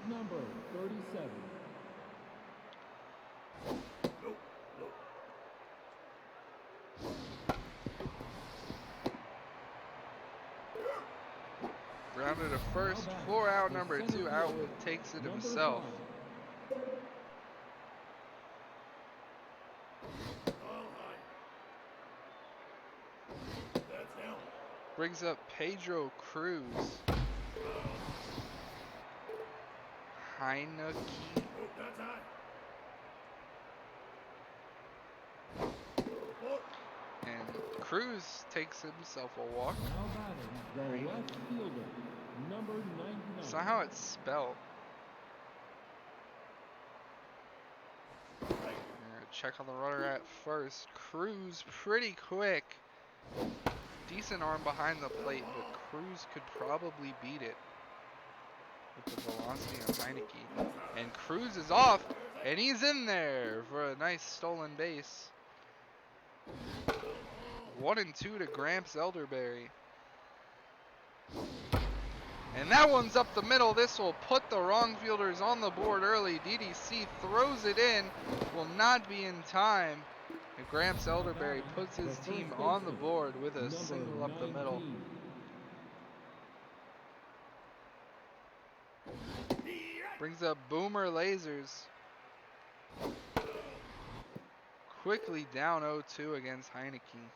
Speaker 1: baseman, number 37.
Speaker 3: Grounded to first. 4 out, number 2. Outwood takes it himself. Brings up Pedro Cruz. Heineke. And Cruz takes himself a walk.
Speaker 1: Now batting the left fielder, number 99.
Speaker 3: That's not how it's spelled. Check on the runner at first. Cruz pretty quick. Decent arm behind the plate, but Cruz could probably beat it with the velocity on Heineke. And Cruz is off, and he's in there for a nice stolen base. 1-2 to Gramps Elderberry. And that one's up the middle. This will put the wrong fielders on the board early. DDC throws it in. Will not be in time. And Gramps Elderberry puts his team on the board with a single up the middle. Brings up Boomer Lasers. Quickly down 0-2 against Heineke.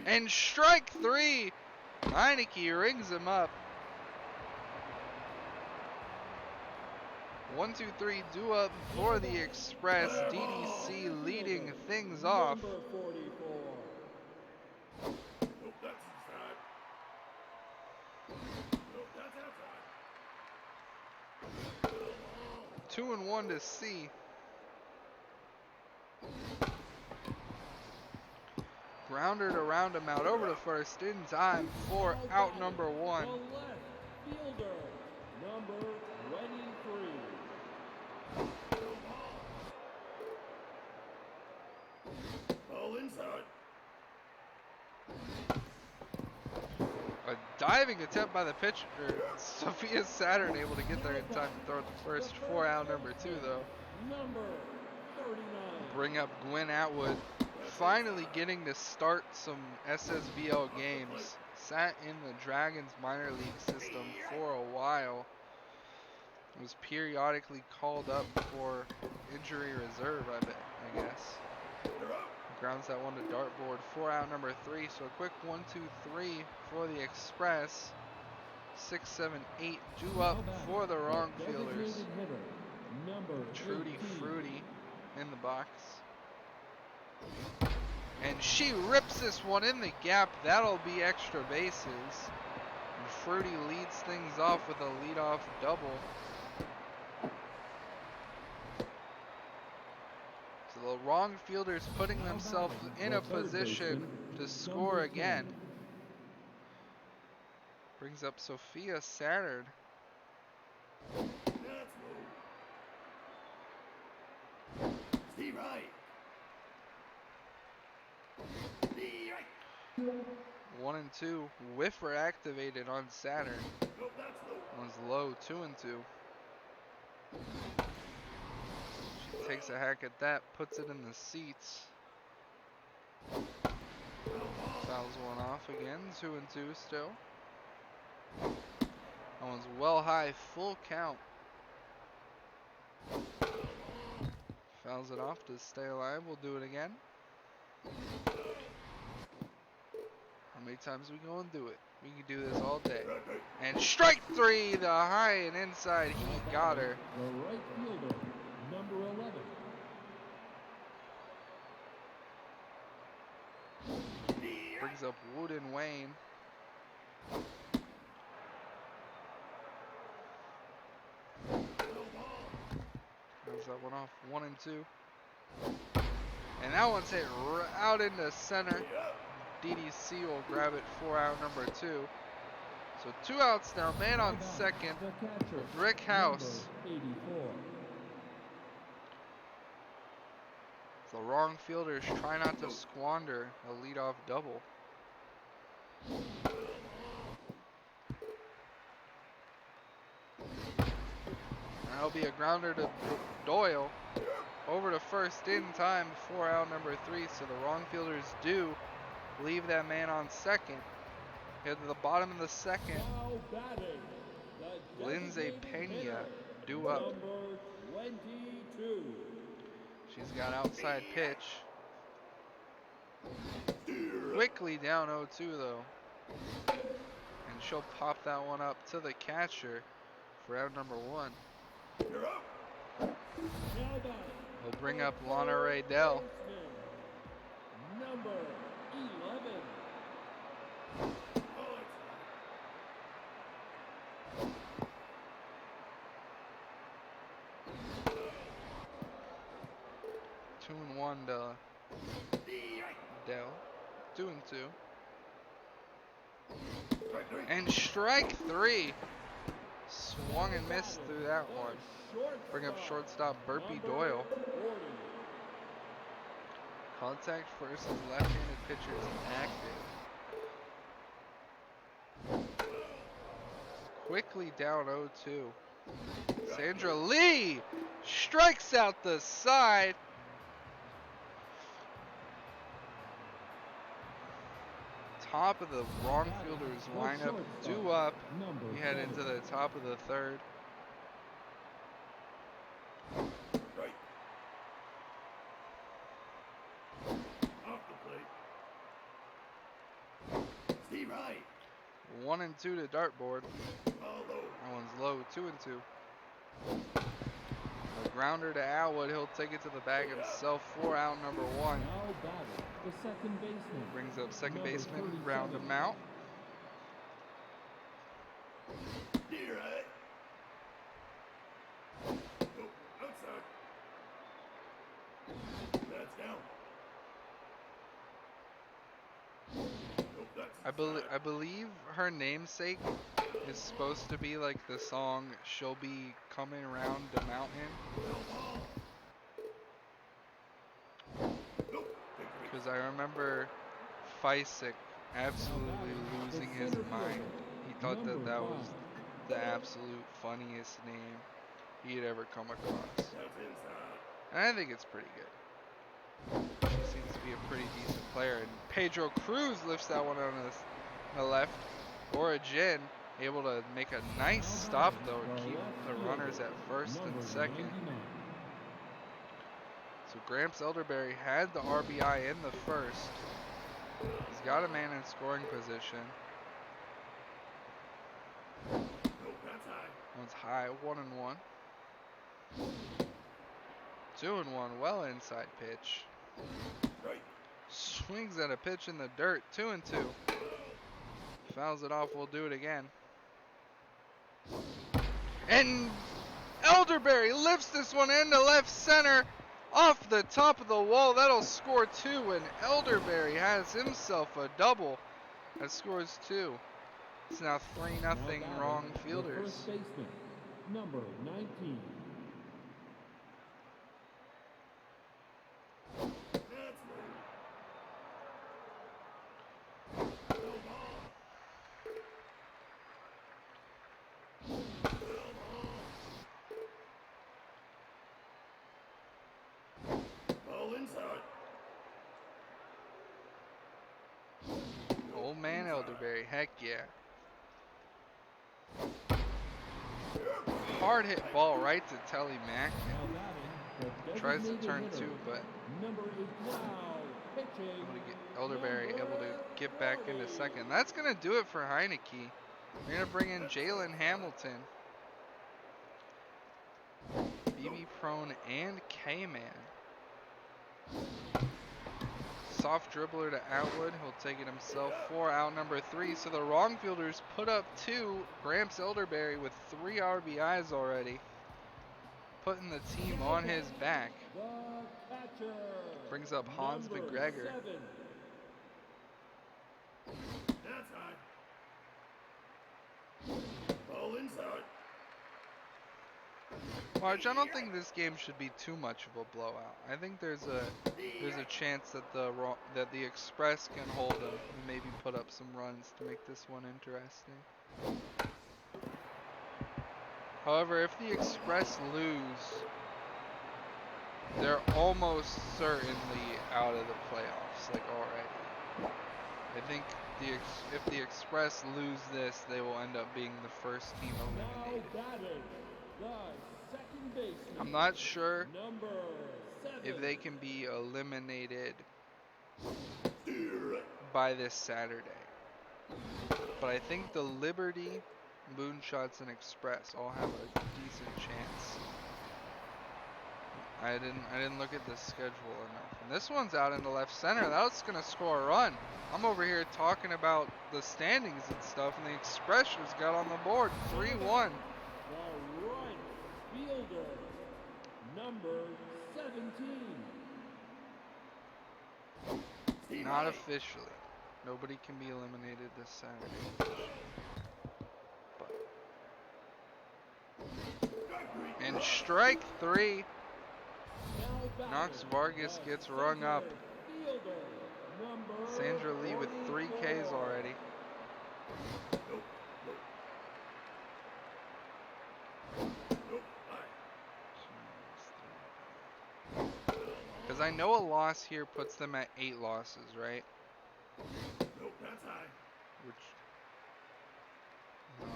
Speaker 3: And strike 3! Heineke rings him up. 1, 2, 3 due up for the Express. DDC leading things off.
Speaker 1: Number 44.
Speaker 3: 2-1 to C. Grounder to round him out over to first in time for out number 1.
Speaker 1: The left fielder, number 23.
Speaker 5: Ball inside.
Speaker 3: A diving attempt by the pitcher. Sophia Saturn able to get there in time to throw the first 4 out number 2 though.
Speaker 1: Number 39.
Speaker 3: Bring up Gwen Atwood. Finally getting to start some SSBL games. Sat in the Dragons minor league system for a while. Was periodically called up for injury reserve, I guess. Grounds that one to dartboard. 4 out number 3. So a quick 1, 2, 3 for the Express. 6, 7, 8 due up for the wrong fielders.
Speaker 1: Designated hitter, number
Speaker 3: Trudy
Speaker 1: 18.
Speaker 3: Fruity in the box. And she rips this one in the gap. That'll be extra bases. And Fruity leads things off with a leadoff double. So the wrong fielders putting themselves in a position to score again. Brings up Sophia Saturn.
Speaker 5: Steve right.
Speaker 3: 1 and 2. Whiffer activated on Saturn. One's low. 2 and 2. She takes a hack at that, puts it in the seats. Fouls one off again. 2 and 2 still. That one's well high, full count. Fouls it off to stay alive. We'll do it again. How many times we gonna do it? We can do this all day. And strike three, the high and inside. He got her.
Speaker 1: The right fielder, number 11.
Speaker 3: Brings up Wood and Wayne. Throws that one off, 1 and 2. And that one's hit out into center. DDC will grab it for out number 2. So 2 outs now, man on second.
Speaker 1: The catcher,
Speaker 3: Brick house.
Speaker 1: number 84.
Speaker 3: The wrong fielders try not to squander a leadoff double. That'll be a grounder to Doyle. Over to first in time before out number 3. So the wrong fielders do leave that man on second. Head to the bottom of the second.
Speaker 1: Now batting, the
Speaker 3: Lindsay
Speaker 1: designated
Speaker 3: Pena
Speaker 1: hitter,
Speaker 3: due up.
Speaker 1: number 22.
Speaker 3: She's got outside pitch. Quickly down 0-2 though. And she'll pop that one up to the catcher for out number 1.
Speaker 5: You're up.
Speaker 1: Now batting,
Speaker 3: We'll bring up Lana Ray Dell.
Speaker 1: number 11.
Speaker 5: Ball inside.
Speaker 3: 2-1 to Dell. 2-2.
Speaker 5: Strike three.
Speaker 3: And strike 3. Swung and missed through that one. Bring up shortstop Burpee Doyle.
Speaker 1: 40.
Speaker 3: Contact versus left-handed pitchers active. Quickly down 0-2. Sandra Lee strikes out the side. Top of the wrong fielders lineup due up.
Speaker 1: Number
Speaker 3: We head into the top of the third.
Speaker 5: Right. Off the plate. Steve Wright.
Speaker 3: 1 and 2 to dartboard.
Speaker 5: Ball low.
Speaker 3: That one's low, 2 and 2. A grounder to Alwood. He'll take it to the bag himself for out number 1.
Speaker 1: Now batting, the second baseman.
Speaker 3: Brings up second
Speaker 1: Number
Speaker 3: baseman,
Speaker 1: 37.
Speaker 3: round him out.
Speaker 5: Deer right. Oh, outside. That's down. Nope, that's
Speaker 3: I believe her namesake is supposed to be like the song "She'll Be Coming Around the Mountain,"
Speaker 5: Nope. Victory.
Speaker 3: because I remember Fysick absolutely losing his mind. He thought that that was the absolute funniest name he had ever come across.
Speaker 5: That's inside.
Speaker 3: And I think it's pretty good. She seems to be a pretty decent player. And Pedro Cruz lifts that one on the left. Origin able to make a nice stop though and keep the runners at first and
Speaker 1: Number
Speaker 3: second.
Speaker 1: 99.
Speaker 3: So Gramps Elderberry had the RBI in the first. He's got a man in scoring position.
Speaker 5: Nope, that's high.
Speaker 3: One's high, 1-1. 2-1, well inside pitch.
Speaker 5: Right.
Speaker 3: Swings at a pitch in the dirt, 2-2. Fouls it off, we'll do it again. And Elderberry lifts this one into left center off the top of the wall. That'll score 2, and Elderberry has himself a double that scores 2. It's now 3-0
Speaker 1: Now batting,
Speaker 3: wrong
Speaker 1: the
Speaker 3: fielders.
Speaker 1: first baseman, number 19.
Speaker 5: That's low. No ball. Ball inside.
Speaker 3: Old man Elderberry, heck yeah. Hard hit ball right to Telly Mack.
Speaker 1: Now batting, the
Speaker 3: Tries to
Speaker 1: designated
Speaker 3: turn
Speaker 1: hitter,
Speaker 3: 2, but
Speaker 1: number 8. Wow, Pitching.
Speaker 3: Able to get Elderberry able to get back into
Speaker 1: 40.
Speaker 3: second. That's gonna do it for Heineke. We're gonna bring in Jalen Hamilton, BB Prone, and K-Man. Soft dribbler to Outwood. He'll take it himself for out number 3. So the wrong fielders put up 2. Gramps Elderberry with 3 RBIs already, putting the team on his back.
Speaker 1: The catcher.
Speaker 3: Brings up Hans
Speaker 1: Number
Speaker 3: McGregor.
Speaker 1: 7.
Speaker 5: That's high. Ball inside.
Speaker 3: Marge, I don't think this game should be too much of a blowout. I think there's a chance that the Express can hold them and maybe put up some runs to make this one interesting. However, if the Express lose, they're almost certainly out of the playoffs, like already. I think if the Express lose this, they will end up being the first team
Speaker 1: Now
Speaker 3: eliminated.
Speaker 1: batting. The second baseman.
Speaker 3: I'm not sure
Speaker 1: Number 7.
Speaker 3: if they can be eliminated by this Saturday. But I think the Liberty, Moonshots, and Express all have a decent chance. I didn't look at the schedule enough. And this one's out into left center. That's gonna score a run. I'm over here talking about the standings and stuff, and the Express just got on the board. 3-1.
Speaker 1: The right fielder. Number 17.
Speaker 3: Not officially. Nobody can be eliminated this Saturday. But. And strike 3.
Speaker 1: Now batting.
Speaker 3: Knox Vargas
Speaker 1: The
Speaker 3: gets rung up.
Speaker 1: center fielder. Number
Speaker 3: Sandra Lee with 3 Ks
Speaker 1: 24.
Speaker 3: already.
Speaker 5: Nope. High.
Speaker 3: Because I know a loss here puts them at 8 losses, right?
Speaker 5: Nope, that's high.
Speaker 3: Which, no,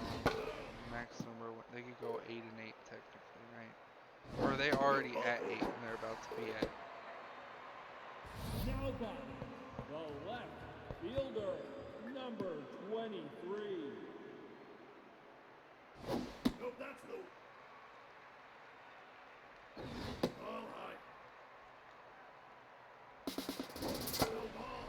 Speaker 3: max number, they could go 8-8 technically, right? Or are they already at 8 and they're about to be at?
Speaker 1: Now batting. The left fielder. Number 23.
Speaker 5: Nope, that's low. All high. No ball.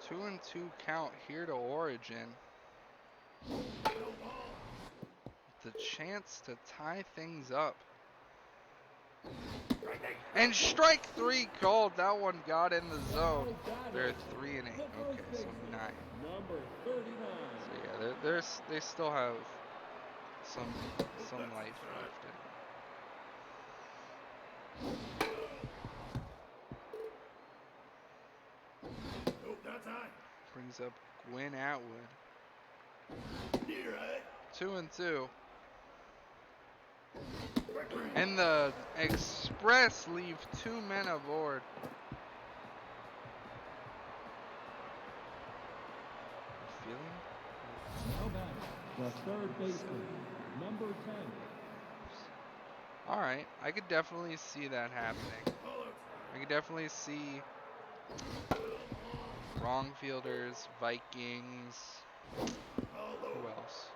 Speaker 3: 2-2 count here to Origin. The chance to tie things up. And strike 3 called. That one got in the zone. They're 3-8. Okay, so 9.
Speaker 1: Number 39.
Speaker 3: So yeah, they still have some life left in them.
Speaker 5: Nope, that's high.
Speaker 3: Brings up Gwyn Atwood.
Speaker 5: Near high.
Speaker 3: 2-2. And the Express leave 2 men aboard. Feeling?
Speaker 1: Now batting. The third baseman. Number 10.
Speaker 3: Alright, I could definitely see that happening.
Speaker 5: All outside.
Speaker 3: I could definitely see wrong fielders, Vikings.
Speaker 5: All low.
Speaker 3: Who else?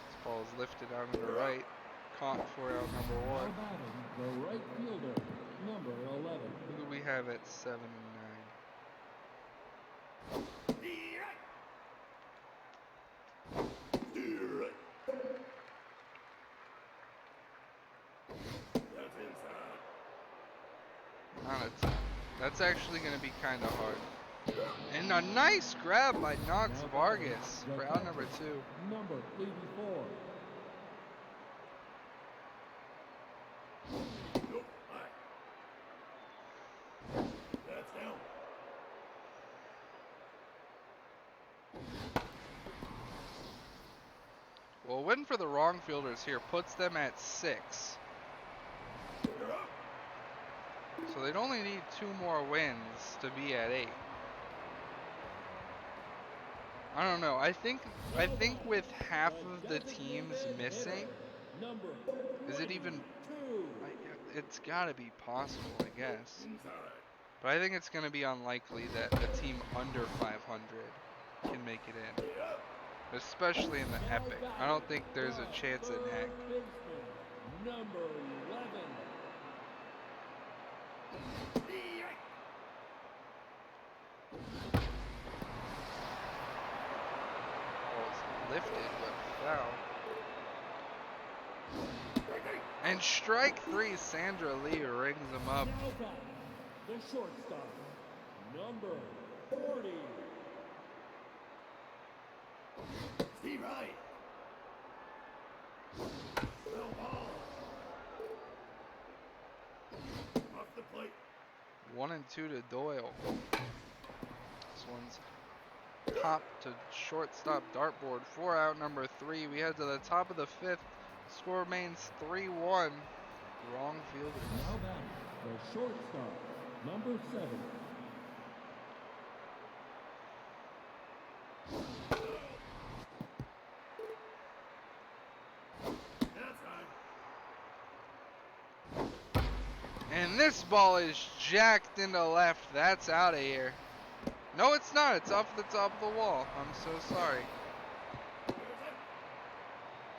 Speaker 3: This ball is lifted out on the right. Caught for out number
Speaker 1: Now
Speaker 3: 1.
Speaker 1: batting. The right fielder. Number 11.
Speaker 3: Who do we have at 7 and 9?
Speaker 5: Near right. Near right. That's inside.
Speaker 3: Not a ton. That's actually going to be kind of hard. And a nice grab by Knox
Speaker 1: Now
Speaker 3: Vargas
Speaker 1: batting.
Speaker 3: for
Speaker 1: The
Speaker 3: out number 2.
Speaker 1: Number 84.
Speaker 5: Nope, high. That's down.
Speaker 3: Well, a win for the wrong fielders here puts them at 6.
Speaker 5: You're up.
Speaker 3: So they'd only need 2 more wins to be at 8. I don't know. I think with half of the teams missing,
Speaker 1: Number
Speaker 3: is it even?
Speaker 1: 42.
Speaker 3: It's got to be possible, I guess.
Speaker 5: Inside.
Speaker 3: But I think it's going to be unlikely that a team under 500 can make it in,
Speaker 5: Yep.
Speaker 3: especially in the epic. I don't think there's a chance in heck.
Speaker 1: Third baseman, number 11.
Speaker 3: Ball's lifted, but foul. And strike three, Sandra Lee rings him up.
Speaker 1: Now back, the shortstop, number 40.
Speaker 5: Steve Wright. No ball. Off the plate.
Speaker 3: 1-2 to Doyle. This one's popped to shortstop dartboard. 4 out, number 3. We head to the top of the 5th. Score remains 3-1. Wrong fielders.
Speaker 1: Now back, the shortstop, number 7.
Speaker 5: Outside.
Speaker 3: And this ball is jacked into left. That's out of here. No, it's not. It's off the top of the wall. I'm so sorry.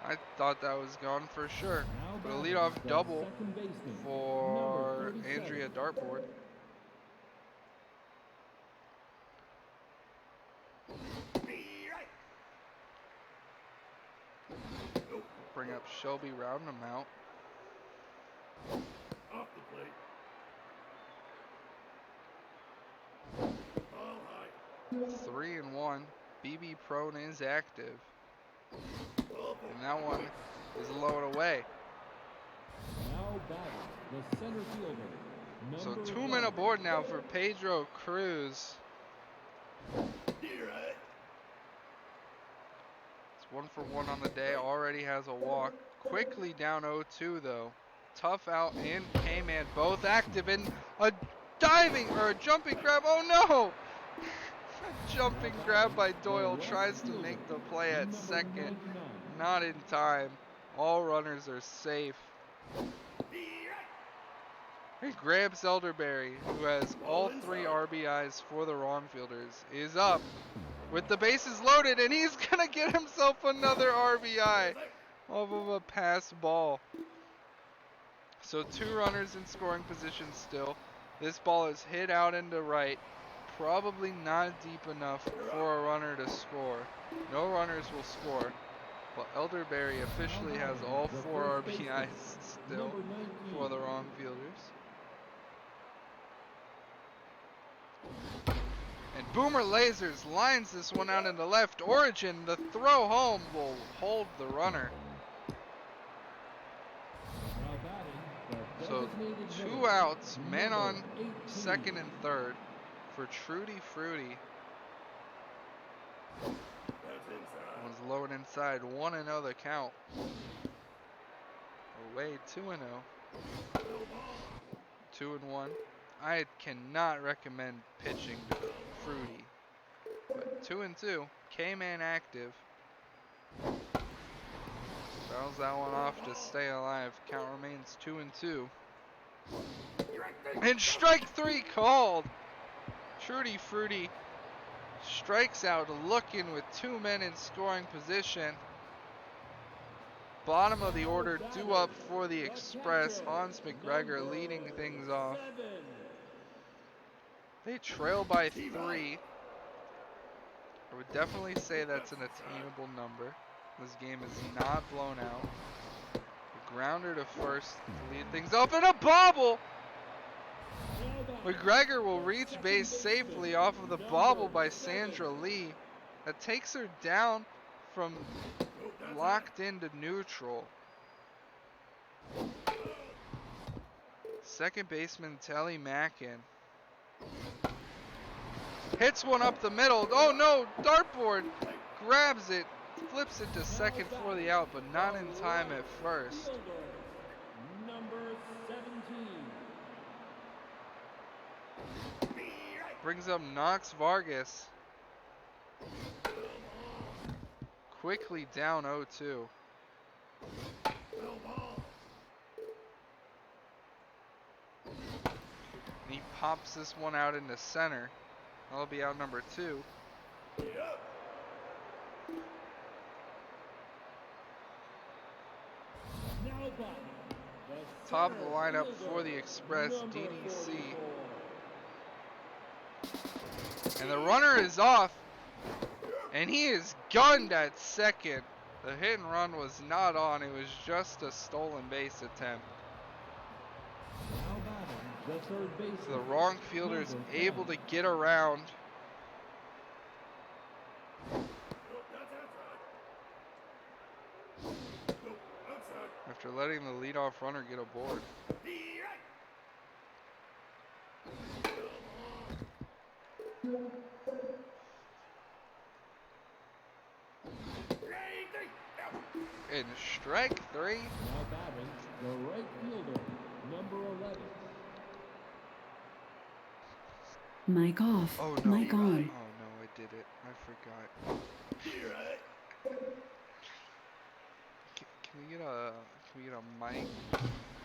Speaker 3: I thought that was gone for sure.
Speaker 1: Now
Speaker 3: But a
Speaker 1: back,
Speaker 3: leadoff
Speaker 1: the
Speaker 3: double
Speaker 1: second baseman,
Speaker 3: for
Speaker 1: number 37.
Speaker 3: Andrea Dartboard. Bring up Shelby Roundamount.
Speaker 5: Off the plate. Ball high.
Speaker 3: 3-1. BB Prone is active.
Speaker 5: Ball
Speaker 3: And that one is low and away.
Speaker 1: Now batting, the center fielder,
Speaker 3: So
Speaker 1: number
Speaker 3: 2 men
Speaker 1: 1.
Speaker 3: aboard now for Pedro Cruz.
Speaker 5: You're right.
Speaker 3: It's 1 for 1 on the day. Already has a walk. Quickly down 0-2 though. Tough out and K-Man both active in a diving or a jumping grab. Oh no! Jumping grab by Doyle. Tries to make the play at second. Not in time. All runners are safe. And grabs Elderberry, who has all 3 RBIs for the wrong fielders, is up with the bases loaded, and he's gonna get himself another RBI off of a pass ball. So 2 runners in scoring position still. This ball is hit out into right. Probably not deep enough for a runner to score. No runners will score. But Elderberry officially has all 4 RBIs still for the wrong fielders. And Boomer Lasers lines this one out into left. Origin, the throw home will hold the runner.
Speaker 1: Now batting, the
Speaker 3: So
Speaker 1: designated
Speaker 3: 2
Speaker 1: hitter,
Speaker 3: outs, men on
Speaker 1: number 18.
Speaker 3: second and third for Trudy Fruity.
Speaker 5: That's inside.
Speaker 3: One's low and inside. 1-0 the count. Away 2-0. 2-1. I cannot recommend pitching to Fruity. But 2-2. K-Man active. Fouls that one off to stay alive. Count remains 2-2. And strike 3 called. Trudy Fruity strikes out looking with 2 men in scoring position. Bottom of the order due up for the Express. Hans McGregor leading things off.
Speaker 1: 7.
Speaker 3: They trail by 3. I would definitely say that's an attainable number. This game is not blown out. A grounder to first to lead things up, and a bobble! McGregor will reach base safely off of the bobble by Sandra Lee. That takes her down from locked into neutral. Second baseman Telly Mackin hits one up the middle. Oh no, dartboard grabs it, flips it to second for the out, but not in time at first.
Speaker 1: Number 17.
Speaker 3: Brings up Knox Vargas. quickly down 0-2.
Speaker 5: Foul ball.
Speaker 3: He pops this one out into center. That'll be out number 2.
Speaker 5: Yep.
Speaker 1: Now batting, the
Speaker 3: Top of the
Speaker 1: center
Speaker 3: lineup
Speaker 1: fielder,
Speaker 3: for the Express,
Speaker 1: number
Speaker 3: DDC.
Speaker 1: 44.
Speaker 3: And the runner is off. And he is gunned at second. The hit and run was not on. It was just a stolen base attempt.
Speaker 1: Now batting, the third baseman.
Speaker 3: So the wrong fielder is
Speaker 1: number
Speaker 3: able
Speaker 1: 10.
Speaker 3: to get around.
Speaker 5: Nope, that's outside. Nope, outside.
Speaker 3: After letting the leadoff runner get aboard.
Speaker 5: Be right. Strike three. Out.
Speaker 3: And strike 3.
Speaker 1: Now batting, the right fielder, number 11.
Speaker 2: Mic off.
Speaker 3: Oh no.
Speaker 2: Mic
Speaker 3: Oh
Speaker 2: on.
Speaker 3: no, I did it. I forgot.
Speaker 5: Be right.
Speaker 3: Can we get a mic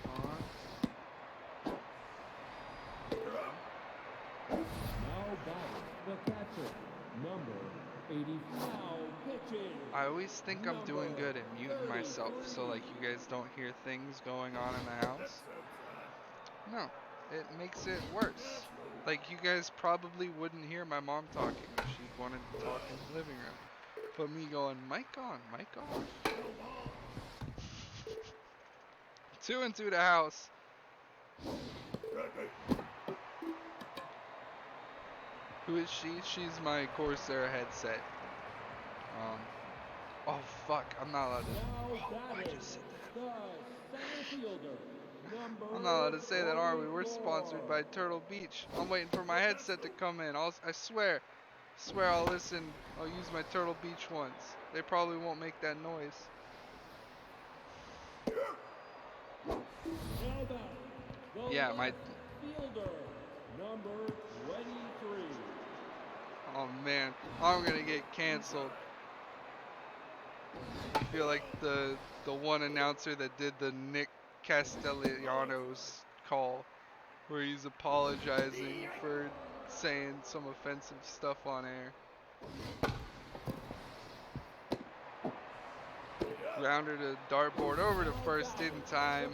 Speaker 3: on?
Speaker 1: Now batting, the catcher, number 80. Foul pitching.
Speaker 3: I always think I'm doing good at muting myself so like you guys don't hear things going on in the house.
Speaker 5: That's outside.
Speaker 3: No, it makes it worse. Like you guys probably wouldn't hear my mom talking if she wanted to talk in the living room. But me going, mic on, mic on.
Speaker 5: Foul ball.
Speaker 3: 2-2 to house.
Speaker 5: Strike three.
Speaker 3: Who is she? She's my Corsair headset. Oh fuck, I'm not allowed to.
Speaker 1: Now
Speaker 3: Oh, I
Speaker 1: batting,
Speaker 3: just said that.
Speaker 1: the center fielder, number
Speaker 3: I'm not allowed to say that, are we? We're
Speaker 1: 44.
Speaker 3: sponsored by Turtle Beach. I'm waiting for my headset to come in. I swear I'll listen. I'll use my Turtle Beach ones. They probably won't make that noise.
Speaker 1: Now batting, the
Speaker 3: Yeah, my.
Speaker 1: left fielder, number 23.
Speaker 3: Oh man, I'm gonna get canceled. I feel like the one announcer that did the Nick Castellanos call, where he's apologizing for saying some offensive stuff on air. Rounded a dartboard over to first in time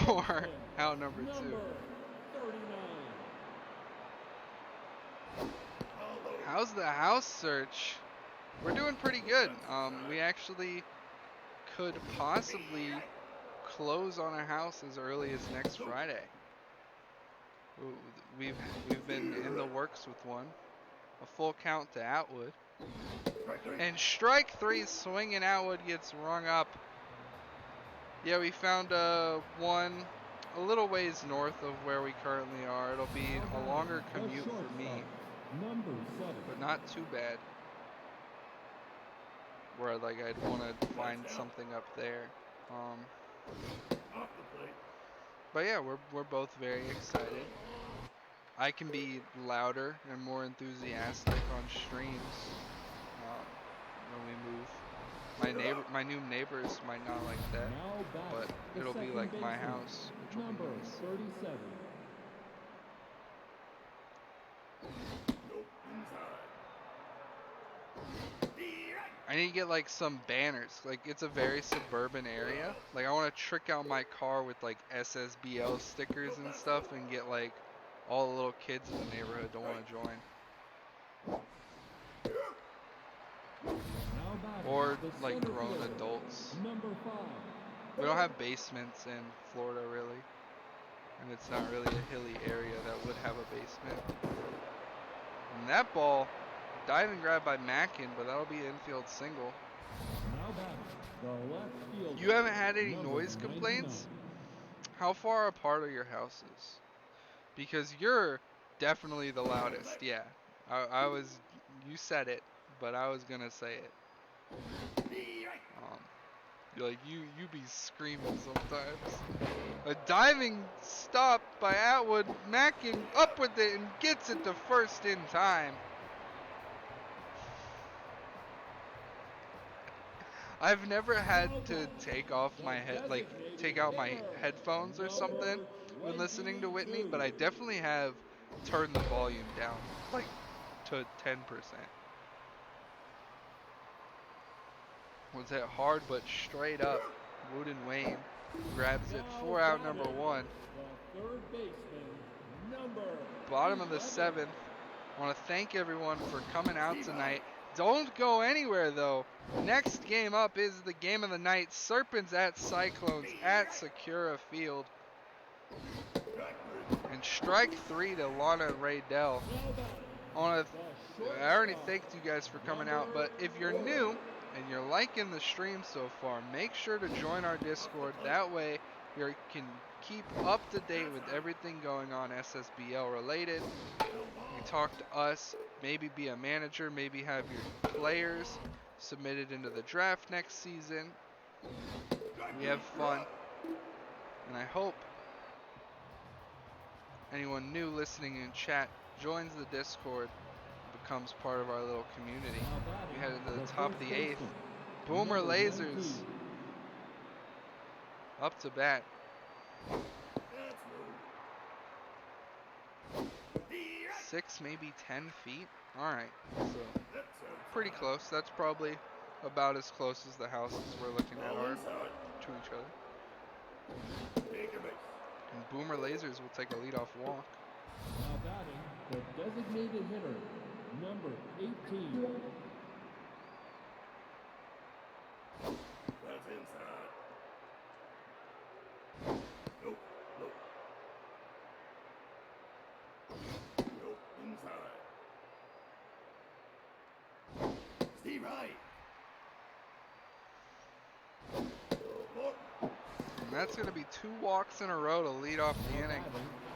Speaker 3: for out number 2.
Speaker 1: Number 39.
Speaker 3: How's the house search? We're doing pretty good. We actually could possibly close on a house as early as next Friday. We've been in the works with one. A full count to Atwood.
Speaker 5: Strike three.
Speaker 3: And strike 3, swinging Atwood gets rung up. Yeah, we found one a little ways north of where we currently are. It'll be a longer commute for me,
Speaker 1: Number 7.
Speaker 3: but not too bad. Where like I'd want to find something up there.
Speaker 5: Off the plate.
Speaker 3: But yeah, we're both very excited. I can be louder and more enthusiastic on streams when we move. My new neighbors might not like that,
Speaker 1: Now
Speaker 3: but
Speaker 1: batting, the
Speaker 3: it'll be
Speaker 1: second
Speaker 3: like my
Speaker 1: baseman,
Speaker 3: house, which will
Speaker 1: number
Speaker 3: be nice.
Speaker 1: 37.
Speaker 5: Nope, inside. Be right.
Speaker 3: I need to get like some banners. Like it's a very suburban area. Like I want to trick out my car with like SSBL stickers and stuff and get like all the little kids in the neighborhood to want to join.
Speaker 1: Now batting,
Speaker 3: Or
Speaker 1: the
Speaker 3: like
Speaker 1: center
Speaker 3: grown
Speaker 1: fielder,
Speaker 3: adults.
Speaker 1: Number 5.
Speaker 3: We don't have basements in Florida really. And it's not really a hilly area that would have a basement. And that ball, diving grab by Mackin, but that'll be an infield single.
Speaker 1: Now batting, the left fielder.
Speaker 3: You haven't had any
Speaker 1: number
Speaker 3: noise
Speaker 1: 99.
Speaker 3: complaints? How far apart are your houses? Because you're definitely the loudest, yeah. I was, you said it, but I was gonna say it.
Speaker 5: Be right.
Speaker 3: You be screaming sometimes. A diving stop by Atwood, Mackin up with it and gets it to first in time. I've never had to take off my take out my headphones or something when listening to Whitney, but I definitely have turned the volume down, like, to 10%. Was it hard but straight up? Wooden Wayne grabs it. 4 out, number 1.
Speaker 1: The third baseman, number
Speaker 3: Bottom of the
Speaker 1: 11.
Speaker 3: 7th. I want to thank everyone for coming out tonight. Don't go anywhere, though. Next game up is the game of the night. Serpents at Cyclones at Secura Field. And strike 3 to Lana and Raydell. I already thanked you guys for coming out, but if you're new and you're liking the stream so far, make sure to join our Discord. That way you can keep up to date with everything going on SSBL related. You can talk to us, maybe be a manager, maybe have your players submitted into the draft next season. We have fun, and I hope anyone new listening in chat joins the Discord, becomes part of our little community. We headed to the top of the 8th. Boomer Lasers up to bat. 6, maybe 10 feet. Alright, so pretty close. That's probably about as close as the houses we're looking at are to each other. And Boomer Lasers will take a leadoff walk.
Speaker 1: Now batting, the designated hitter, number 18.
Speaker 5: That's inside. Nope, nope. Nope, inside. Steve Wright. Look.
Speaker 3: And that's going to be 2 walks in a row to lead off the inning.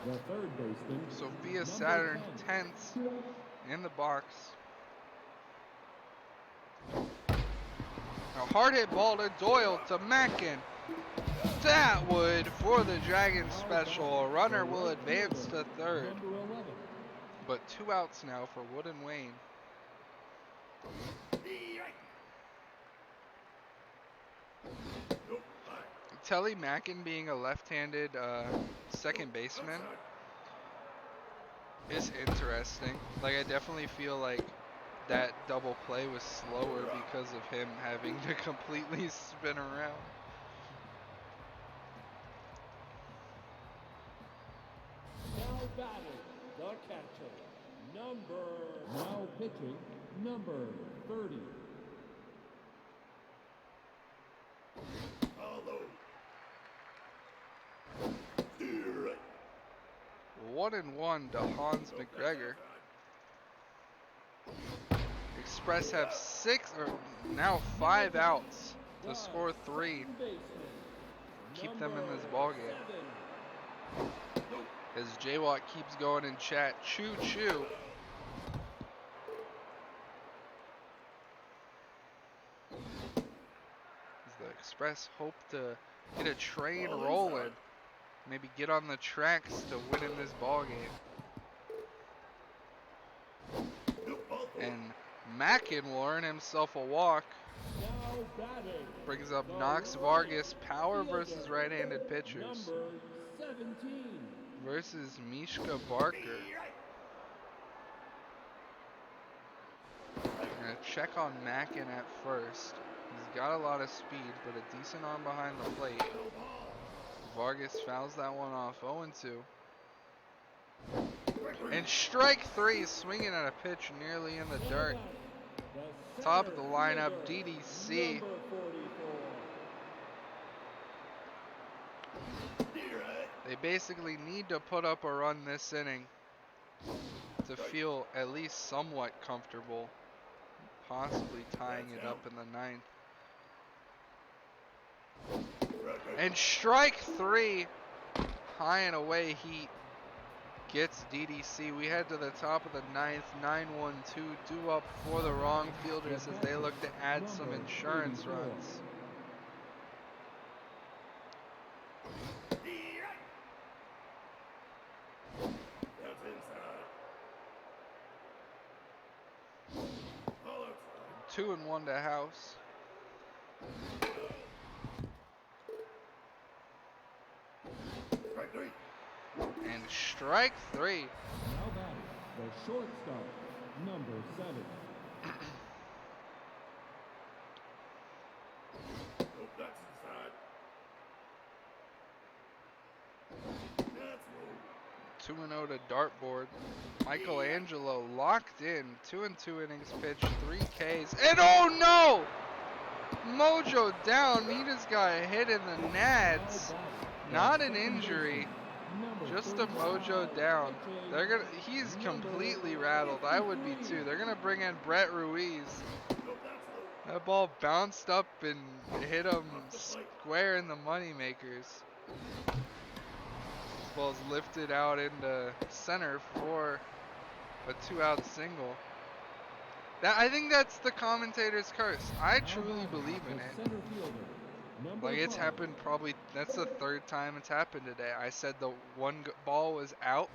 Speaker 1: The third baseman,
Speaker 3: Sophia Saturn, 10th in the box. A hard hit ball to Doyle to Mackin. That would for the Dragons special. A runner will advance to third.
Speaker 1: number 11.
Speaker 3: But 2 outs now for Wood and Wayne.
Speaker 5: Nope, fine.
Speaker 3: Telly Mackin being a left-handed second baseman is interesting. Like, I definitely feel like that double play was slower because of him having to completely spin around.
Speaker 1: Now batting, the catcher, now pitching, number 30.
Speaker 5: Although. Steve Wright.
Speaker 3: 1-1 to Hans McGregor. Express have 6 or now 5 outs to score 3. Keep them in this ball game. As J-Watt keeps going in chat, choo choo. As the Express hope to get a train rolling, maybe get on the tracks to win in this ball game. And Mackin will earn himself a walk.
Speaker 1: Now batting,
Speaker 3: Brings up Knox Vargas, power versus right-handed pitchers.
Speaker 1: number 17.
Speaker 3: Versus Mishka Barker. I'm going to check on Mackin at first. He's got a lot of speed, but a decent arm behind the plate. Vargas fouls that one off, 0-2. And strike 3, swinging at a pitch nearly in the dirt. Top of the lineup, DDC.
Speaker 1: Number 44.
Speaker 3: They basically need to put up a run this inning to feel at least somewhat comfortable, possibly tying it up in the 9th. And strike 3, high and away heat, gets DDC. We head to the top of the 9th, 9-1-2, due up for the wrong fielders as they look to add some insurance runs.
Speaker 5: That's inside. All outside.
Speaker 3: 2-1 to House.
Speaker 5: Strike three.
Speaker 3: And strike 3.
Speaker 1: Now batting, the shortstop, number 7.
Speaker 5: Nope, that's inside. That's low.
Speaker 3: 2-0 to dartboard. Michelangelo locked in. 2-2 innings pitched, 3 Ks. And oh no! Mojo down. He just got hit in the nads. Not an injury, just a mojo down. He's completely rattled. I would be too. They're gonna bring in Brett Ruiz. That ball bounced up and hit him square in the moneymakers. This ball's lifted out into center for a 2-out single. I think that's the commentator's curse. I truly believe in it. Like, it's happened probably, that's the 3rd time it's happened today. I said the one ball was out,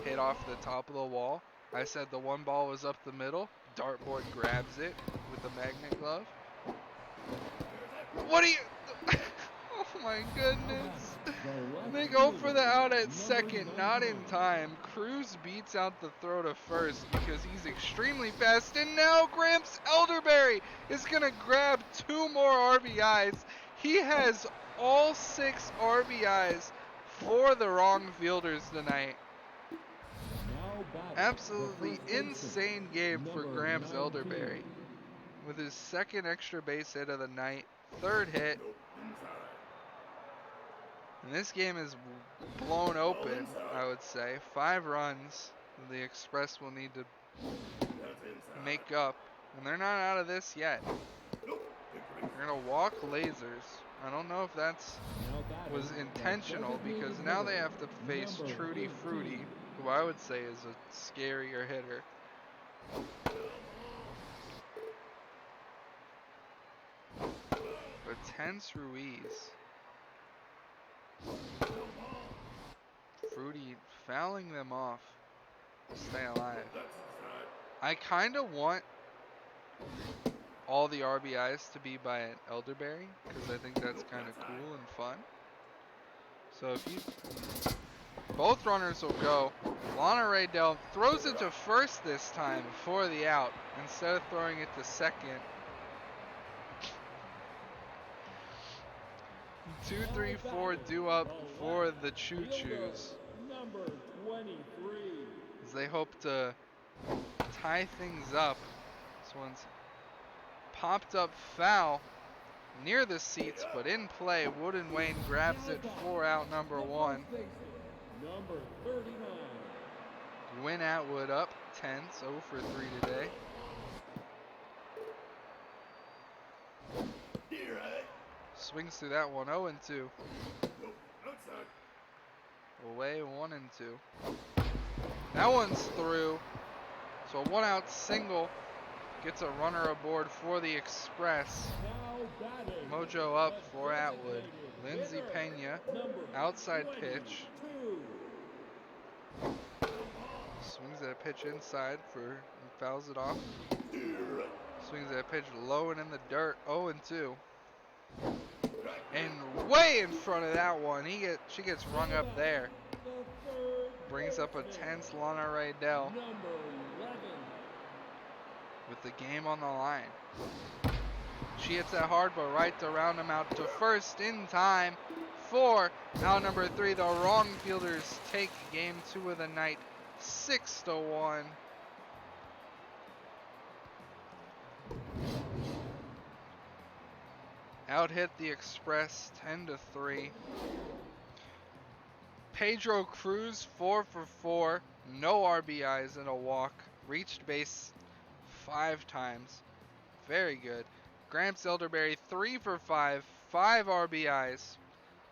Speaker 3: hit off the top of the wall. I said the one ball was up the middle, dartboard grabs it with the magnet glove. What are you, oh my goodness. They go for the out at second, not in time. Cruz beats out the throw to first because he's extremely fast. And now Gramps Elderberry is going to grab 2 more RBIs. He has all 6 RBIs for the wrong fielders tonight. Absolutely insane game for Gramps Elderberry. With his 2nd extra base hit of the night, 3rd hit. And this game is blown open, I would say. 5 runs the Express will need to make up. And they're not out of this yet. They're going to walk Lasers. I don't know if that's was intentional because now they have to face Trudy Fruity, who I would say is a scarier hitter. But Tense Ruiz. Fruity fouling them off to stay alive. I kind of want all the RBIs to be by an Elderberry because I think that's kind of cool and fun. So if you, both runners will go. Lana Raydell throws it to first this time for the out instead of throwing it to second. 2, 3, 4 due up for the Choo Choos
Speaker 1: Number 23.
Speaker 3: as they hope to tie things up. This one's popped up foul near the seats, but in play. Wooden Wayne grabs it for out number 1.
Speaker 1: Number 39.
Speaker 3: Win Atwood up 10, 0 for 3 today. Swings through that one, 0 and 2. Away 1 and 2. That one's through. So a 1-out single gets a runner aboard for the Express. Mojo up for Atwood. Lindsey Pena, outside pitch. Swings at a pitch inside and fouls it off. Swings at a pitch low and in the dirt, 0 and 2. And way in front of that one, she gets rung up there. Brings up a tense Lana Raydell with the game on the line. She hits that hard, but right to round him out to first in time for out number 3. The wrong fielders take game 2 of the night, 6-1. Out hit the Express 10-3. Pedro Cruz 4 for 4, no RBIs and a walk. Reached base 5 times. Very good. Gramps Elderberry 3 for 5, 5 RBIs.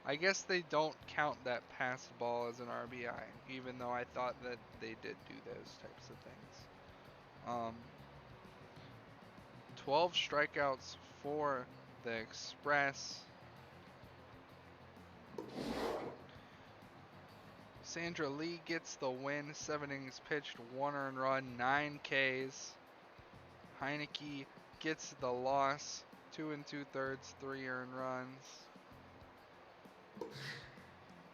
Speaker 3: I guess they don't count that pass ball as an RBI, even though I thought that they did do those types of things. 12 strikeouts for the Express. Sandra Lee gets the win, 7 innings pitched, 1 earned run, 9 Ks. Heineke gets the loss, 2 2/3, 3 earned runs.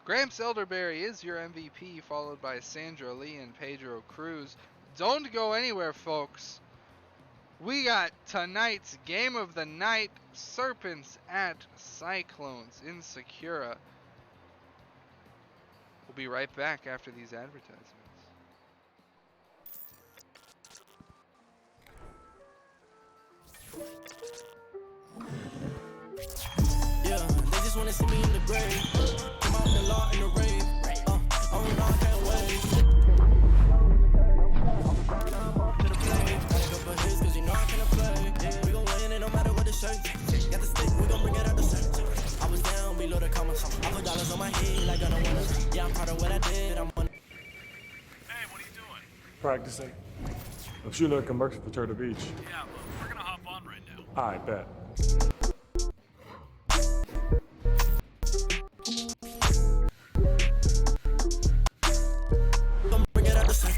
Speaker 3: Gramps Elderberry is your MVP, followed by Sandra Lee and Pedro Cruz. Don't go anywhere, folks. We got tonight's game of the night, Serpents at Cyclones in Secura. We'll be right back after these advertisements.
Speaker 4: Yeah, they just wanna see me in the grave. Come out the law in the rave. Oh no, I can't wait. I'm off to the play. Gotta go for his, cause you know I can't play. Yeah, we gon' win it no matter what the shirt. Got the stick, we gon' bring it out the shirt. I was down below the commas. I put dollars on my head like I don't wanna. Yeah, I'm proud of what I did. I'm on.
Speaker 6: Hey, what are you doing?
Speaker 5: Practicing. I'm shooting a commercial for Turtle Beach.
Speaker 6: Yeah, but we're gonna hop on right now.
Speaker 5: I bet.
Speaker 4: Gon' bring it out the shirt.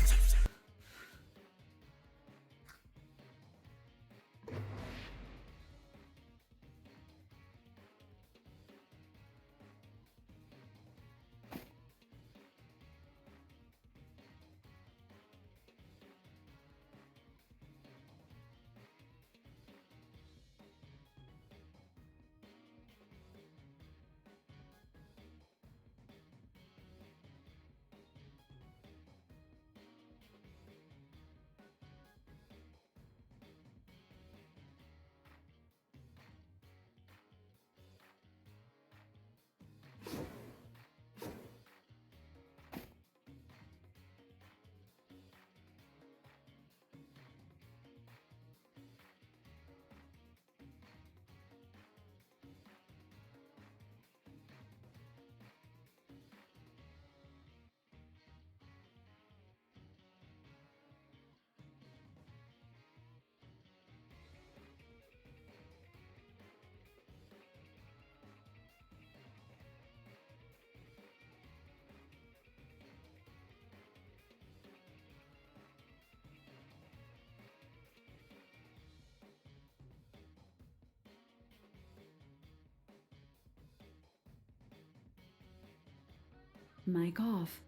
Speaker 2: Mic off.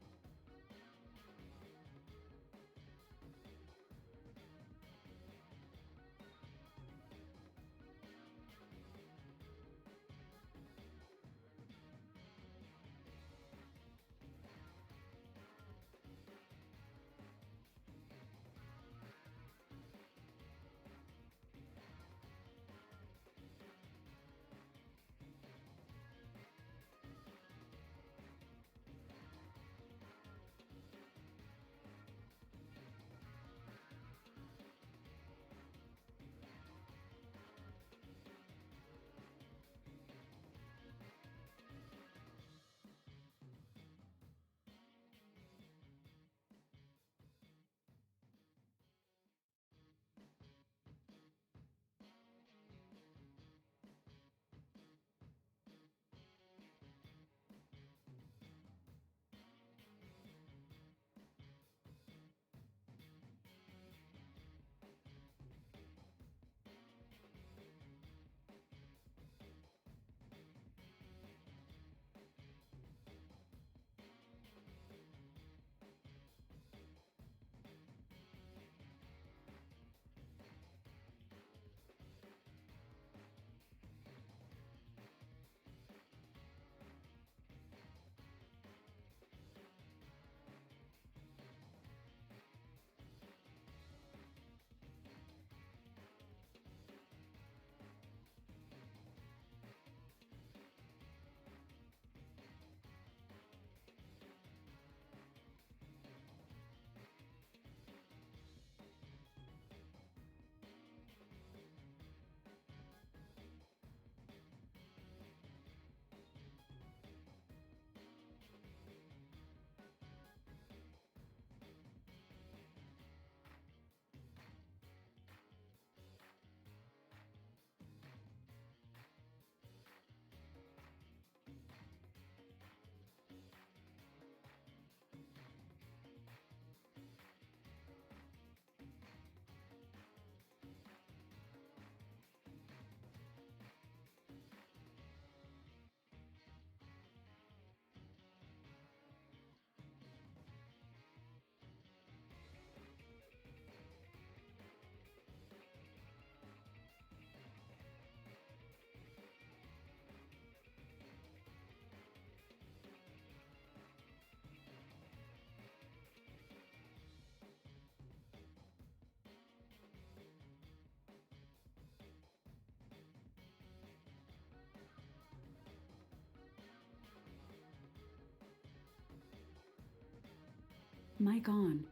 Speaker 2: Mic on.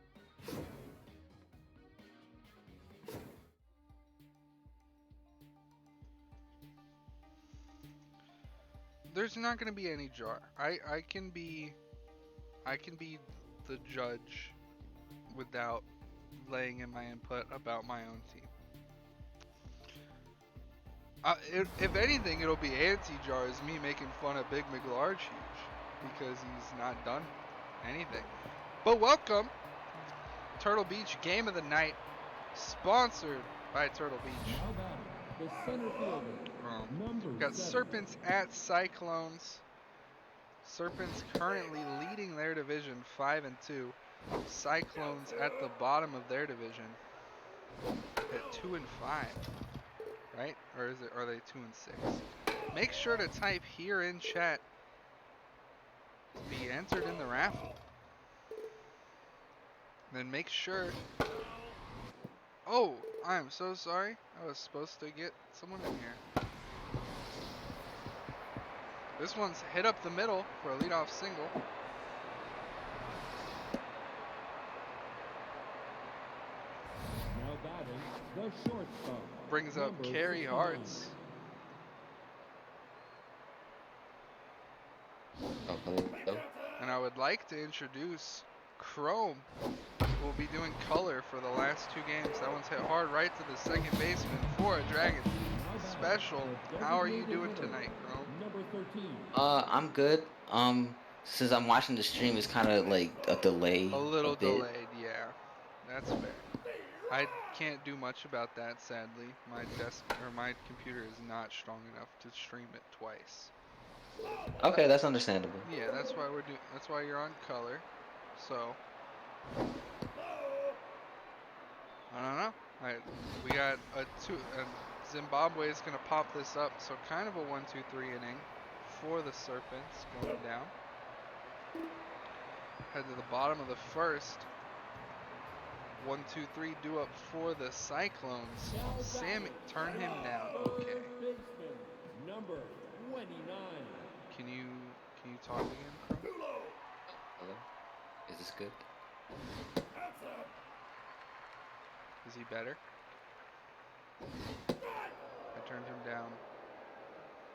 Speaker 3: There's not gonna be any jar. I can be the judge without laying in my input about my own team. If anything, it'll be anti-jars, me making fun of Big McLarge Huge because he's not done anything. But welcome, Turtle Beach Game of the Night, sponsored by Turtle Beach.
Speaker 1: Now batting, the center fielder, number
Speaker 3: Got
Speaker 1: 7.
Speaker 3: Serpents at Cyclones. Serpents currently leading their division 5-2. Cyclones at the bottom of their division at 2-5. Right? Or are they 2-6? Make sure to type here in chat to be entered in the raffle. Then make sure. Oh, I'm so sorry. I was supposed to get someone in here. This one's hit up the middle for a leadoff single.
Speaker 1: Now batting, the shortstop.
Speaker 3: Brings up
Speaker 1: number
Speaker 3: Carey
Speaker 1: 69.
Speaker 3: Hartz.
Speaker 7: Oh, hello.
Speaker 3: And I would like to introduce Chrome, who will be doing color for the last 2 games. That one's hit hard right to the second baseman for a Dragon special. How are you doing tonight, Chrome?
Speaker 1: Number 13.
Speaker 7: I'm good. Since I'm watching the stream, it's kind of like a delay.
Speaker 3: A little
Speaker 7: bit.
Speaker 3: delayed, yeah. That's fair. I can't do much about that, sadly. My my computer is not strong enough to stream it twice.
Speaker 7: Okay, that's understandable.
Speaker 3: Yeah, that's why you're on color. So I don't know. We got Zimbabwe is gonna pop this up, so kind of a 1-2-3 inning for the Serpents going down. Head to the bottom of the first. 1-2-3 due up for the Cyclones. Sammy, turn him down. Okay.
Speaker 1: Baseman, number 29.
Speaker 3: Can you talk again, Chrome?
Speaker 7: Hello? Is this good?
Speaker 3: Is he better? I turned him down.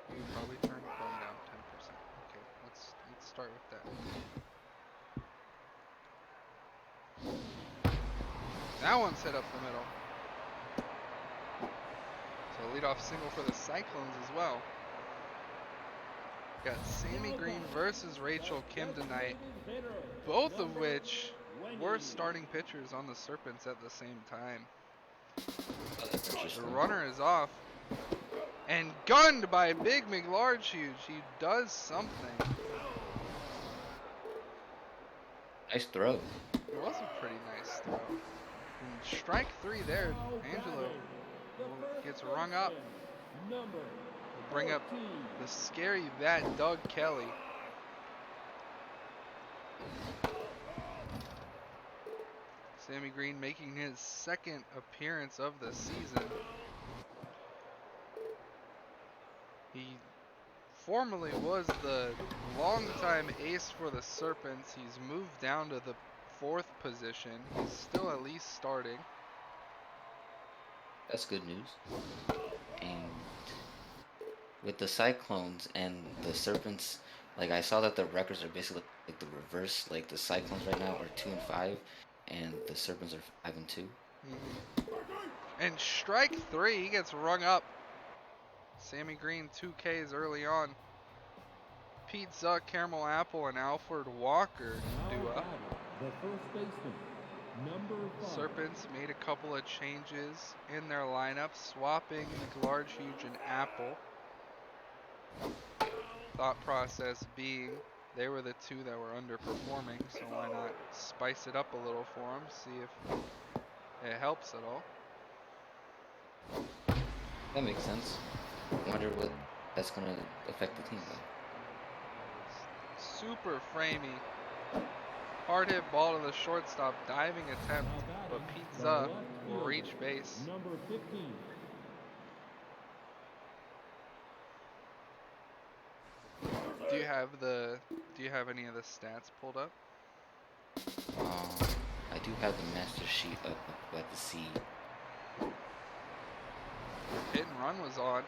Speaker 3: You probably turned Chrome down 10%. Okay, let's start with that. That one's hit up the middle. So leadoff single for the Cyclones as well. Got Sammy Green versus Rachel Kim tonight, both of which were starting pitchers on the Serpents at the same time.
Speaker 7: Oh, that's
Speaker 3: The
Speaker 7: interesting.
Speaker 3: runner is off and gunned by Big McLarge Huge. He does something.
Speaker 7: Nice throw.
Speaker 3: It was a pretty nice throw. And strike 3 there. Angelo gets rung up.
Speaker 1: Number
Speaker 3: Bring up the scary bat Doug Kelly. Sammy Green making his second appearance of the season. He formerly was the longtime ace for the Serpents. He's moved down to the 4th position. He's still at least starting.
Speaker 7: That's good news. And with the Cyclones and the Serpents, like I saw that the records are basically like the reverse. Like the Cyclones right now are 2-5, and the Serpents are 5-2.
Speaker 3: And strike 3, he gets rung up. Sammy Green 2 Ks early on. Pete Zuck, Caramel Apple, and Alfred Walker do up.
Speaker 1: the first baseman, number 5.
Speaker 3: Serpents made a couple of changes in their lineup, swapping McLarge, Huge, and Apple. Thought process being they were the 2 that were underperforming, so why not spice it up a little for them, see if it helps at all.
Speaker 7: That makes sense. Wonder what that's gonna affect the team though.
Speaker 3: Super framey. Hard hit ball to the shortstop, diving attempt, but Pizza will reach base.
Speaker 1: Number 15.
Speaker 3: Do you have any of the stats pulled up?
Speaker 7: Um, do have the master sheet up at the C.
Speaker 3: Hit and run was on.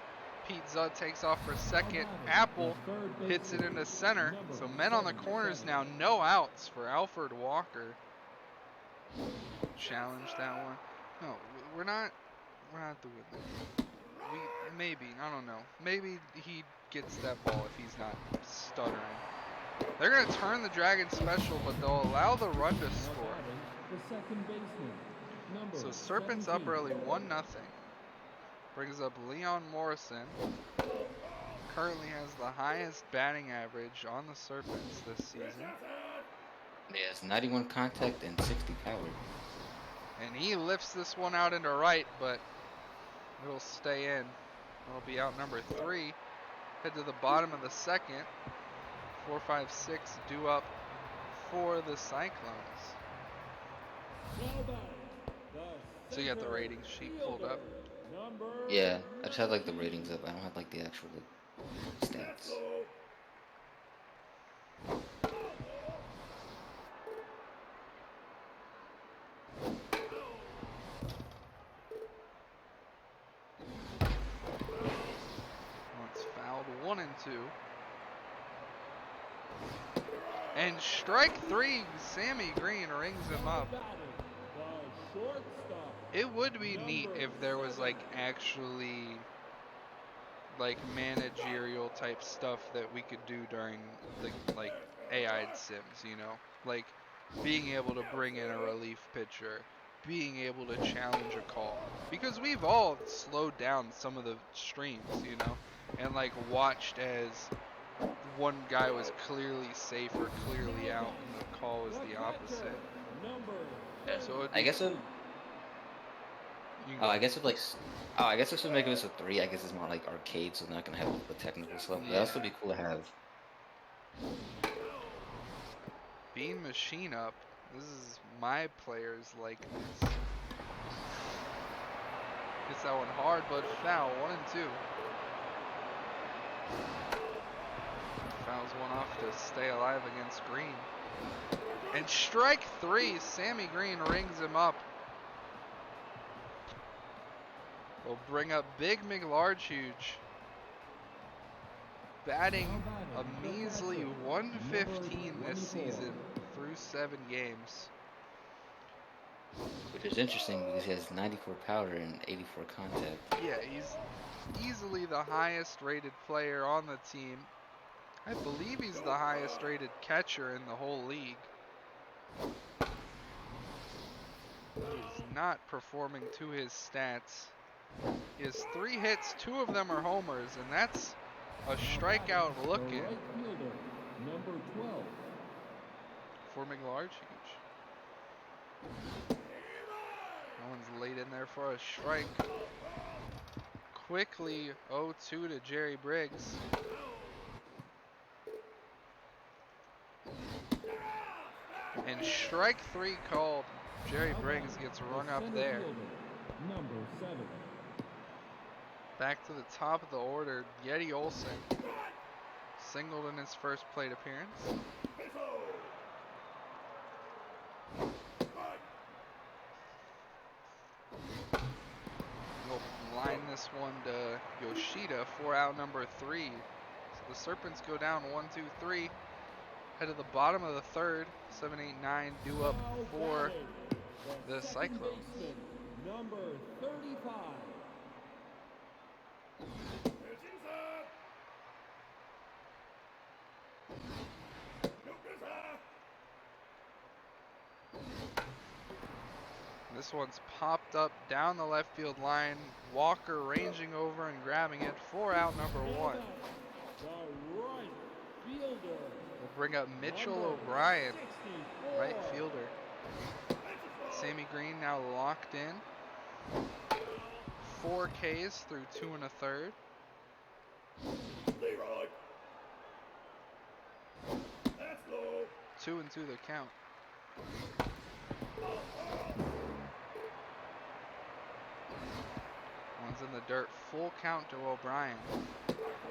Speaker 3: Pizza takes off for second. Apple hits it into center. So men on the corners now, no outs for Alfred Walker. Challenge that one. No, we're not doing this. Maybe, I don't know. Maybe he gets that ball if he's not stuttering. They're going to turn the Dragon special, but they'll allow the run to score.
Speaker 1: The second baseman,
Speaker 3: So
Speaker 1: number
Speaker 3: Serpents up
Speaker 1: 17.
Speaker 3: early, 1-0. Brings up Leon Morrison. Currently has the highest batting average on the Serpents this season.
Speaker 7: Yes, 91 contact and 60 power.
Speaker 3: And he lifts this one out into right, but it'll stay in. It'll be out number 3. Head to the bottom of the second. 4, 5, 6 due up for the Cyclones. So you got the ratings sheet pulled up.
Speaker 7: Yeah, I just had like the ratings up. I don't have like the actual like, stats.
Speaker 3: Once fouled, 1 and 2. And strike 3, Sammy Green rings him up. It would be neat if there was like actually like managerial type stuff that we could do during the like AI'd sims, you know? Like being able to bring in a relief pitcher, being able to challenge a call. Because we've all slowed down some of the streams, you know? And like watched as one guy was clearly safe or clearly out and the call was the opposite. So
Speaker 7: I guess it. I guess if we make this a 3, I guess it's more like arcade, so they're not gonna have all the technical stuff. But that'll still be cool to have.
Speaker 3: Bean Machine up. This is my player's likeness. Hits that one hard, but foul. 1 and 2. Fouls one off to stay alive against Green. And strike 3. Sammy Green rings him up. We'll bring up Big McLarge-Huge. Batting a measly 115 this season through 7 games.
Speaker 7: Which is interesting because he has 94 power and 84 contact.
Speaker 3: Yeah, he's easily the highest rated player on the team. I believe he's the highest rated catcher in the whole league. He's not performing to his stats. He has 3 hits, 2 of them are homers, and that's a strikeout looking
Speaker 1: Number 12.
Speaker 3: for McLarge-Huge. That one's laid in there for a strike. Quickly 0-2 to Jerry Briggs. And strike 3 called. Jerry Briggs gets rung up there.
Speaker 1: Number 7.
Speaker 3: Back to the top of the order, Yeti Olsen. Singled in his first plate appearance. We'll line this one to Yoshida for out number 3. So the Serpents go down 1, 2, 3. Head to the bottom of the third. 7, 8, 9 due up for the Cyclones.
Speaker 1: Number 35.
Speaker 3: This one's popped up down the left field line. Walker ranging over and grabbing it for out number 1.
Speaker 1: The right fielder.
Speaker 3: We'll bring up Mitchell O'Brien, right fielder. Sammy Green now locked in. 4 Ks through 2 1/3. Two and 2 the count. One's in the dirt. Full count to O'Brien.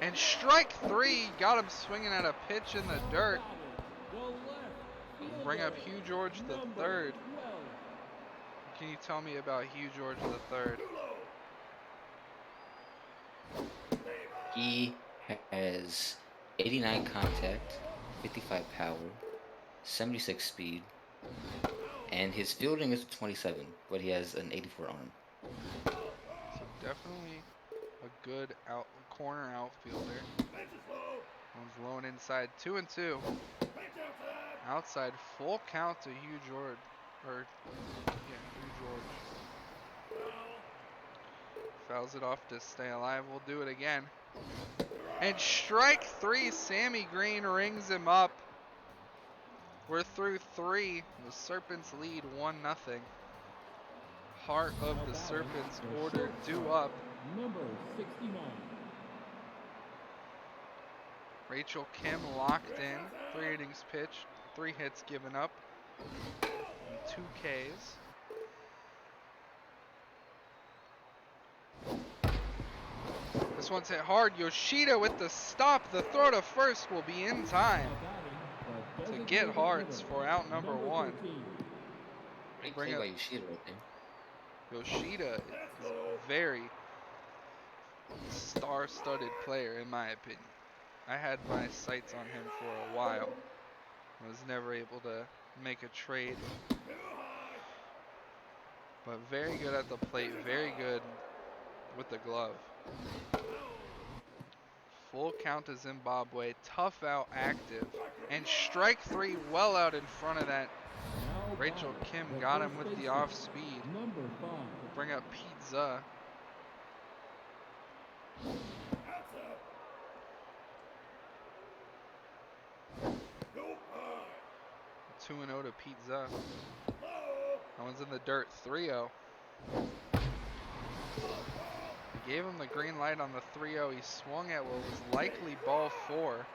Speaker 3: And strike 3. Got him swinging at a pitch in the dirt. Bring up Hugh George the third. can you tell me about Hugh George III?
Speaker 7: He has 89 contact, 55 power, 76 speed, and his fielding is 27, but he has an 84 arm.
Speaker 3: So definitely a good corner outfielder. One's low and inside, 2-2. Outside, full count to Hugh George. Hugh George. Fouls it off to stay alive. We'll do it again. And strike 3, Sammy Green rings him up. We're through 3. The Serpents lead 1-0. Heart of the Serpents ordered due up.
Speaker 1: Number 69.
Speaker 3: Rachel Kim locked in. 3 innings pitched, 3 hits given up, and 2 Ks. This one's hit hard. Yoshida with the stop. The throw to first will be in time to get Hearts for out number 1.
Speaker 7: Great
Speaker 3: Bring
Speaker 7: play
Speaker 3: up
Speaker 7: by Yoshida right there.
Speaker 3: Yoshida is a very star-studded player in my opinion. I had my sights on him for a while. I was never able to make a trade. But very good at the plate, very good with the glove. Full count to Zimbabwe, tough out, active. And strike 3 well out in front of that. Rachel Kim got him with the off speed.
Speaker 1: Number 5.
Speaker 3: We'll bring up Pizza. 2-0 to Pizza. That one's in the dirt, 3-0. Gave him the green light on the 3-0. He swung at what was likely ball 4.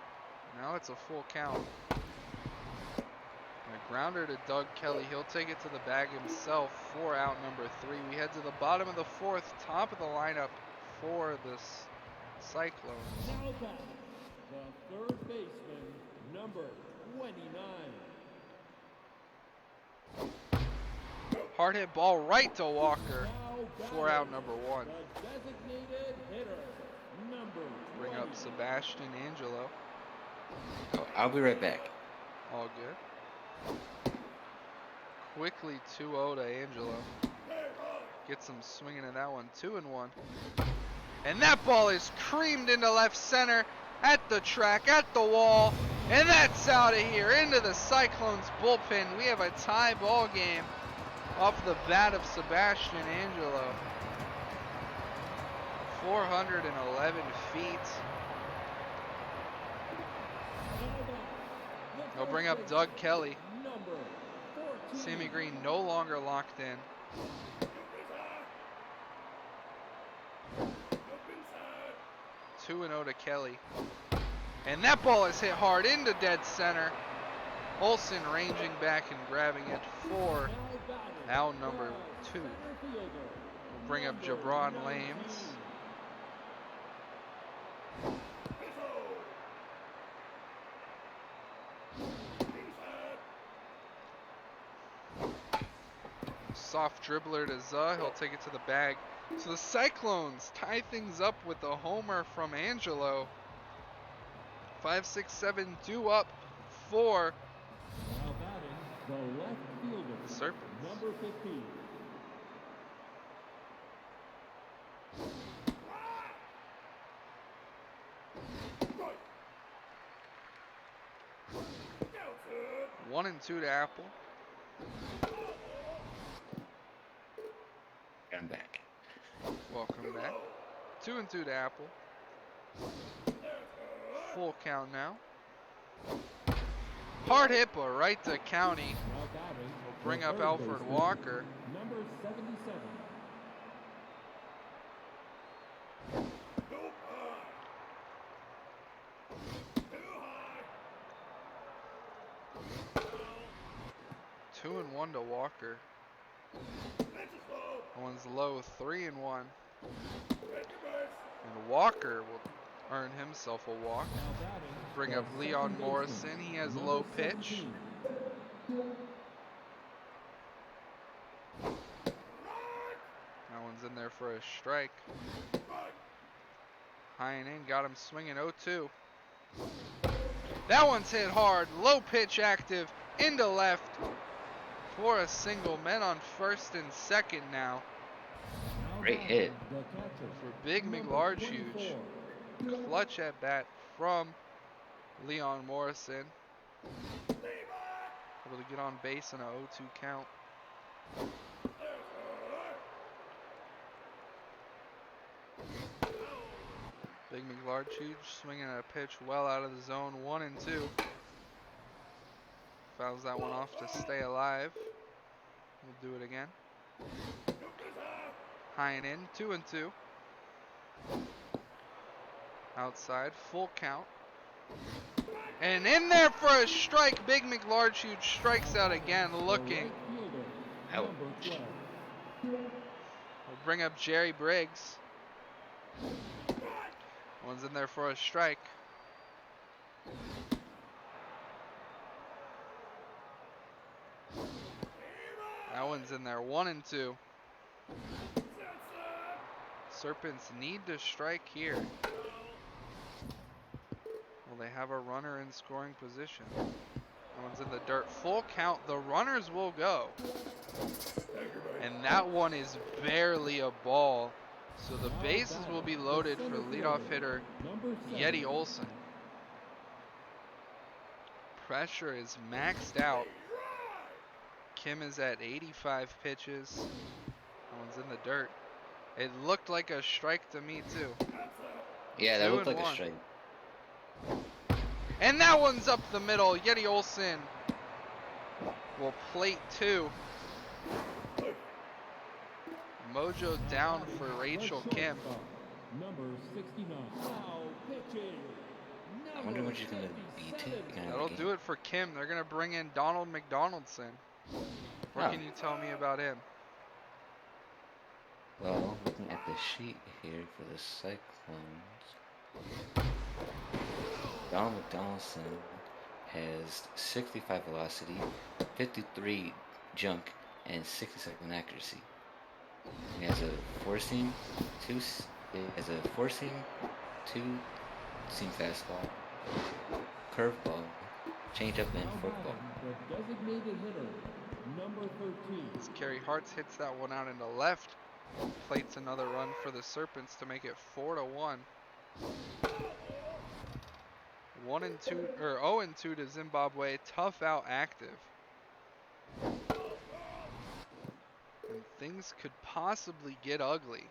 Speaker 3: Now it's a full count. And a grounder to Doug Kelly. He'll take it to the bag himself for out number 3. We head to the bottom of the 4th, top of the lineup for this Cyclones.
Speaker 1: Now back, the third baseman, number 29.
Speaker 3: Hard hit ball right to Walker for out number 1.
Speaker 1: The designated hitter, number
Speaker 3: Bring
Speaker 1: 20.
Speaker 3: up Sebastian Angelo.
Speaker 7: Oh, I'll be right back.
Speaker 3: All good. Quickly 2-0 to Angelo. Gets him swinging in that one. 2-1. And that ball is creamed into left center at the track, at the wall. And that's out of here into the Cyclones bullpen. We have a tie ball game off the bat of Sebastian Angelo. 411 feet. They'll bring up Doug Kelly.
Speaker 1: Number 14.
Speaker 3: Sammy Green no longer locked in. Two and 0 to Kelly. And that ball is hit hard into dead center. Olsen ranging back and grabbing it for out number 2. We'll bring up Jabron Lames. Soft dribbler to Zuh. He'll take it to the bag. So the Cyclones tie things up with a homer from Angelo. 5-6-7 due up for
Speaker 1: Now batting, the left fielder,
Speaker 3: the Serpents.
Speaker 1: number 15.
Speaker 3: One and 2 to Apple.
Speaker 7: I'm back.
Speaker 3: Welcome back. 2 and 2 to Apple. Full count now. Hard hit, but right to County.
Speaker 1: Now batting,
Speaker 3: We'll bring
Speaker 1: the
Speaker 3: up
Speaker 1: third
Speaker 3: Alfred
Speaker 1: baseman,
Speaker 3: Walker.
Speaker 1: Number 77.
Speaker 3: Two and 1 to Walker. One's low, 3 and 1. And Walker will earn himself a walk.
Speaker 1: Now batting,
Speaker 3: Bring
Speaker 1: the
Speaker 3: up Leon
Speaker 1: second
Speaker 3: Morrison.
Speaker 1: baseman,
Speaker 3: He has
Speaker 1: number
Speaker 3: low pitch.
Speaker 1: 17.
Speaker 3: One's in there for a strike. High and in, got him swinging 0-2. That one's hit hard, low pitch active, into left for a single. Men on first and second now.
Speaker 7: Great hit.
Speaker 1: The catcher,
Speaker 3: For Big
Speaker 1: number
Speaker 3: McLarge
Speaker 1: 24.
Speaker 3: huge. Clutch at bat from Leon Morrison. Able to get on base in a 0-2 count. Big McLarge huge swinging at a pitch well out of the zone. 1-2. Fouls that one off to stay alive. We'll do it again. High and in. 2-2. Outside. Full count. And in there for a strike. Big McLarge huge strikes out again. Looking.
Speaker 7: Ouch.
Speaker 3: We'll bring up Jerry Briggs. One's in there for a strike. That one's in there. 1-2. Serpents need to strike here. Well, they have a runner in scoring position. That one's in the dirt. Full count. The runners will go. And that one is barely a ball. So the bases will be loaded for leadoff hitter Yeti Olson. Pressure is maxed out. Kim is at 85 pitches. That one's in the dirt. It looked like a strike to me too.
Speaker 7: Yeah, that looked like
Speaker 3: 2-1.
Speaker 7: a strike.
Speaker 3: And that one's up the middle. Yeti Olson will plate 2. Mojo down for Rachel Kim.
Speaker 1: Number 69. Now pitching.
Speaker 7: I wonder what she's gonna be taking.
Speaker 3: That'll do it for Kim. They're gonna bring in Donald McDonaldson. What
Speaker 7: Oh.
Speaker 3: can you tell me about him?
Speaker 7: Well, looking at the sheet here for the Cyclones, Donald McDonaldson has 65 velocity, 53 junk, and 67 accuracy. He has a four-seam, two-seam fastball, curveball, changeup, and forkball.
Speaker 1: The designated hitter. Number 13.
Speaker 3: As Kerry Hartz hits that one out into left. Plates another run for the Serpents to make it 4-1. 0-2 to Zimbabwe. Tough out active. And things could possibly get ugly.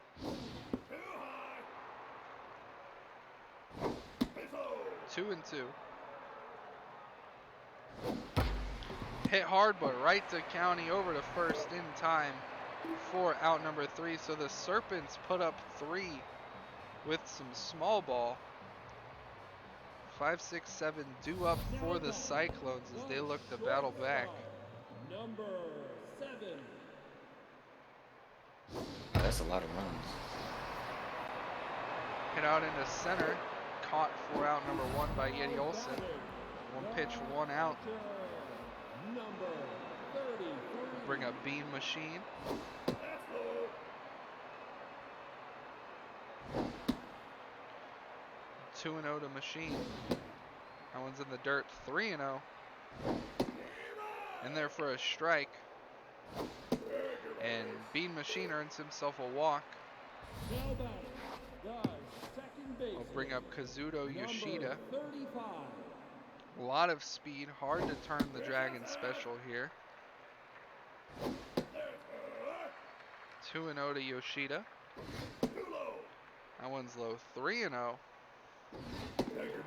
Speaker 3: Two and two. Hit hard, but right to County, over to first in time for out number 3. So the Serpents put up 3 with some small ball. 5, 6, 7 due up for the Cyclones as they look to battle back.
Speaker 1: Number 7.
Speaker 7: That's a lot of runs.
Speaker 3: Hit out into center. Caught for out number 1 by Yeti Olson. 1 pitch, 1 out.
Speaker 1: Number 30.
Speaker 3: Bring up Bean Machine. Two and 0 to Machine. That one's in the dirt. 3-0. In there for a strike. And Bean Machine earns himself a walk.
Speaker 1: Now batting, the second base.
Speaker 3: I'll bring up Kazuto Yoshida.
Speaker 1: Number 35.
Speaker 3: A lot of speed. Hard to turn the Dragon special here. 2-0 to Yoshida. That one's low. 3-0.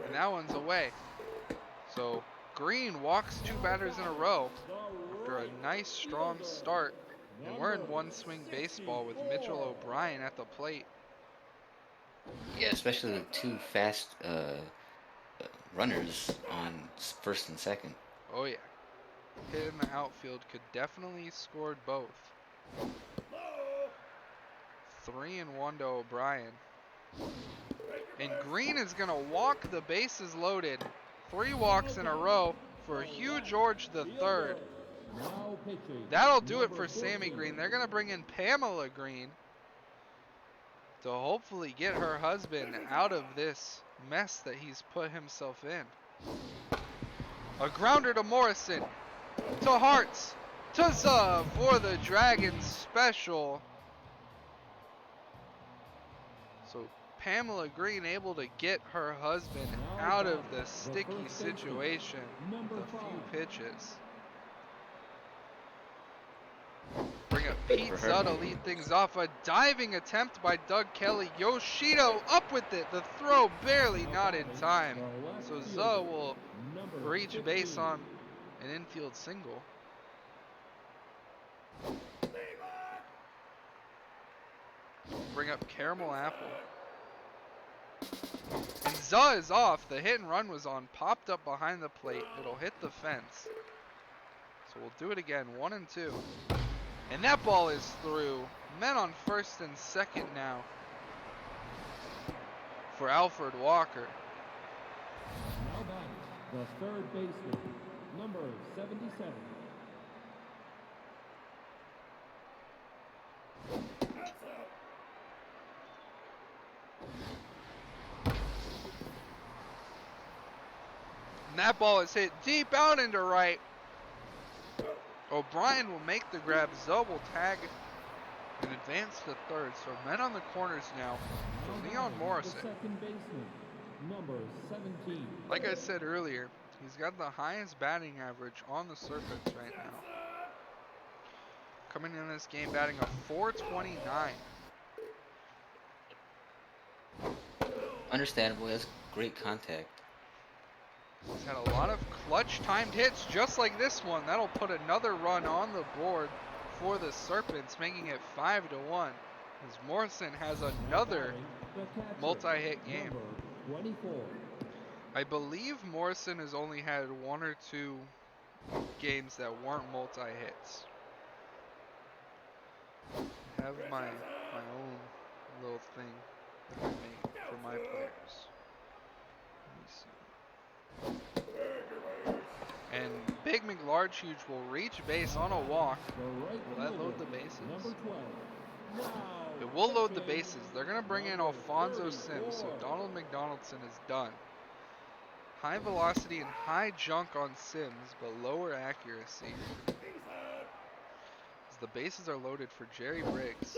Speaker 3: And that one's away. So Green walks 2 batters in a row after a nice strong start. And we're in one swing baseball with Mitchell O'Brien at the plate.
Speaker 7: Yeah, especially the 2 fast runners on first and second.
Speaker 3: Oh yeah. Hit in the outfield could definitely scored both. 3-1 to O'Brien. And Green is going to walk the bases loaded. 3 walks in a row for Hugh George III.
Speaker 1: Now pitching.
Speaker 3: That'll do it for Sammy Green. They're going to bring in Pamela Green. to hopefully get her husband out of this mess that he's put himself in. A grounder to Morrison, to Hearts, to Zuh for the Dragons special. So Pamela Green able to get her husband out of the sticky situation with a few pitches. Bring up Pete Zuh to lead things off. A diving attempt by Doug Kelly. Yoshito up with it. The throw barely not in time. So Zuh will reach base on an infield single. Bring up Caramel Apple. And Zuh is off. The hit and run was on. Popped up behind the plate. It'll hit the fence. So we'll do it again. 1-2. And that ball is through. Men on first and second now for Alfred Walker.
Speaker 1: Now batting, the third baseman, number 77.
Speaker 3: And that ball is hit deep out into right. O'Brien will make the grab. Zuh will tag and advance to third. So men on the corners now for Leon Morrison.
Speaker 1: The second baseman, number 17.
Speaker 3: Like I said earlier, he's got the highest batting average on the Serpents right now. Coming in this game batting a 429.
Speaker 7: Understandable. That's great contact.
Speaker 3: He's had a lot of clutch timed hits just like this one. That'll put another run on the board for the Serpents, making it 5-1. As Morrison has another multi-hit game.
Speaker 1: Number 24.
Speaker 3: I believe Morrison has only had one or two games that weren't multi-hits. I have my own little thing that I make for my players. And Big McLarge-Huge will reach base on a walk. Will that load the bases?
Speaker 1: Number 12. Now,
Speaker 3: It will load the bases. They're going to bring in Alfonso Sims, so Donald McDonaldson is done. High velocity and high junk on Sims, but lower accuracy. As the bases are loaded for Jerry Briggs.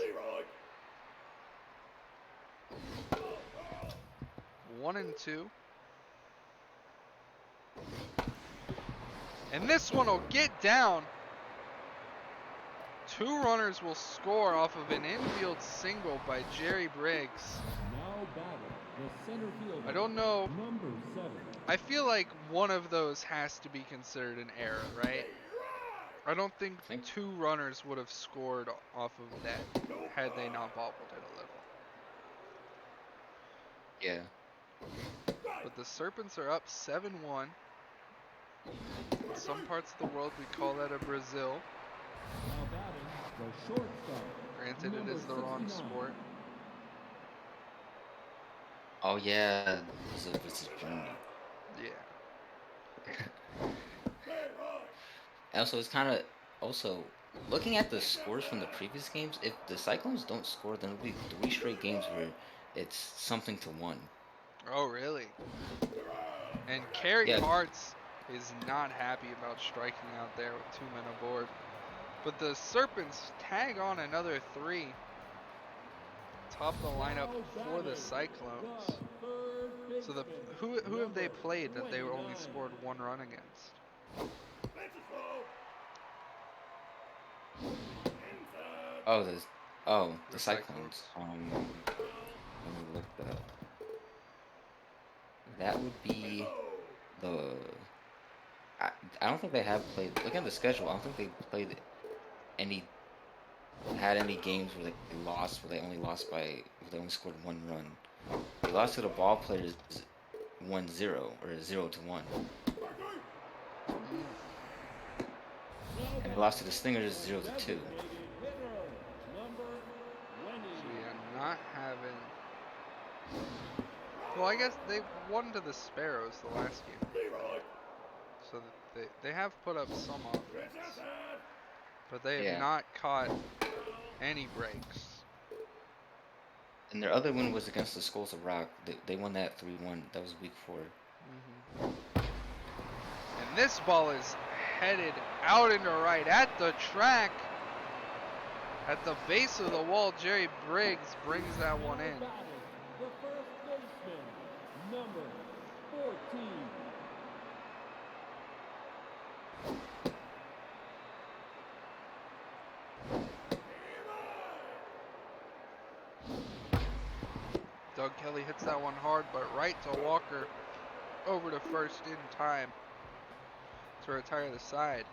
Speaker 3: 1-2. And this one will get down. Two runners will score off of an infield single by Jerry Briggs.
Speaker 1: now batting, the center fielder.
Speaker 3: I don't know.
Speaker 1: Number 7.
Speaker 3: I feel like one of those has to be considered an error, right? I don't think two runners would have scored off of that had they not bobbled it a little.
Speaker 7: Yeah.
Speaker 3: But the Serpents are up 7-1. In some parts of the world we call that a Brazil.
Speaker 1: Now batting, the shortstop.
Speaker 3: Granted, it
Speaker 1: Number
Speaker 3: is the wrong
Speaker 1: 69.
Speaker 3: sport.
Speaker 7: Oh yeah. Brazil versus Germany.
Speaker 3: Yeah.
Speaker 7: Also, it's kind of also looking at the scores from the previous games. If the Cyclones don't score, then it'll be 3 straight games where it's something to 1.
Speaker 3: Oh, really? And Kerry
Speaker 7: Yeah.
Speaker 3: Hartz is not happy about striking out there with 2 men aboard. But the Serpents tag on another 3. Top of the lineup for the Cyclones. So who have they played that they only scored 1 run against?
Speaker 7: Oh, the Cyclones. Let me look that up. That would be the. I don't think they have played. Look at the schedule. I don't think they played had any games where they lost, where they only lost by, where they only scored 1 run. They lost to the Ball Players 1-0 or 0-1, and they lost to the Stingers 0-2.
Speaker 1: Number 20.
Speaker 3: So yeah, not having. Well, I guess they won to the Sparrows the last game. So they have put up some offense. But they have not caught any breaks.
Speaker 7: And their other win was against the Skulls of Rock. They won that 3-1. That was week 4.
Speaker 3: And this ball is headed out into right at the track. At the base of the wall, Jerry Briggs brings that one in.
Speaker 1: The first baseman, number 14.
Speaker 3: Doug Kelly hits that one hard, but right to Walker, over to first in time to retire the side.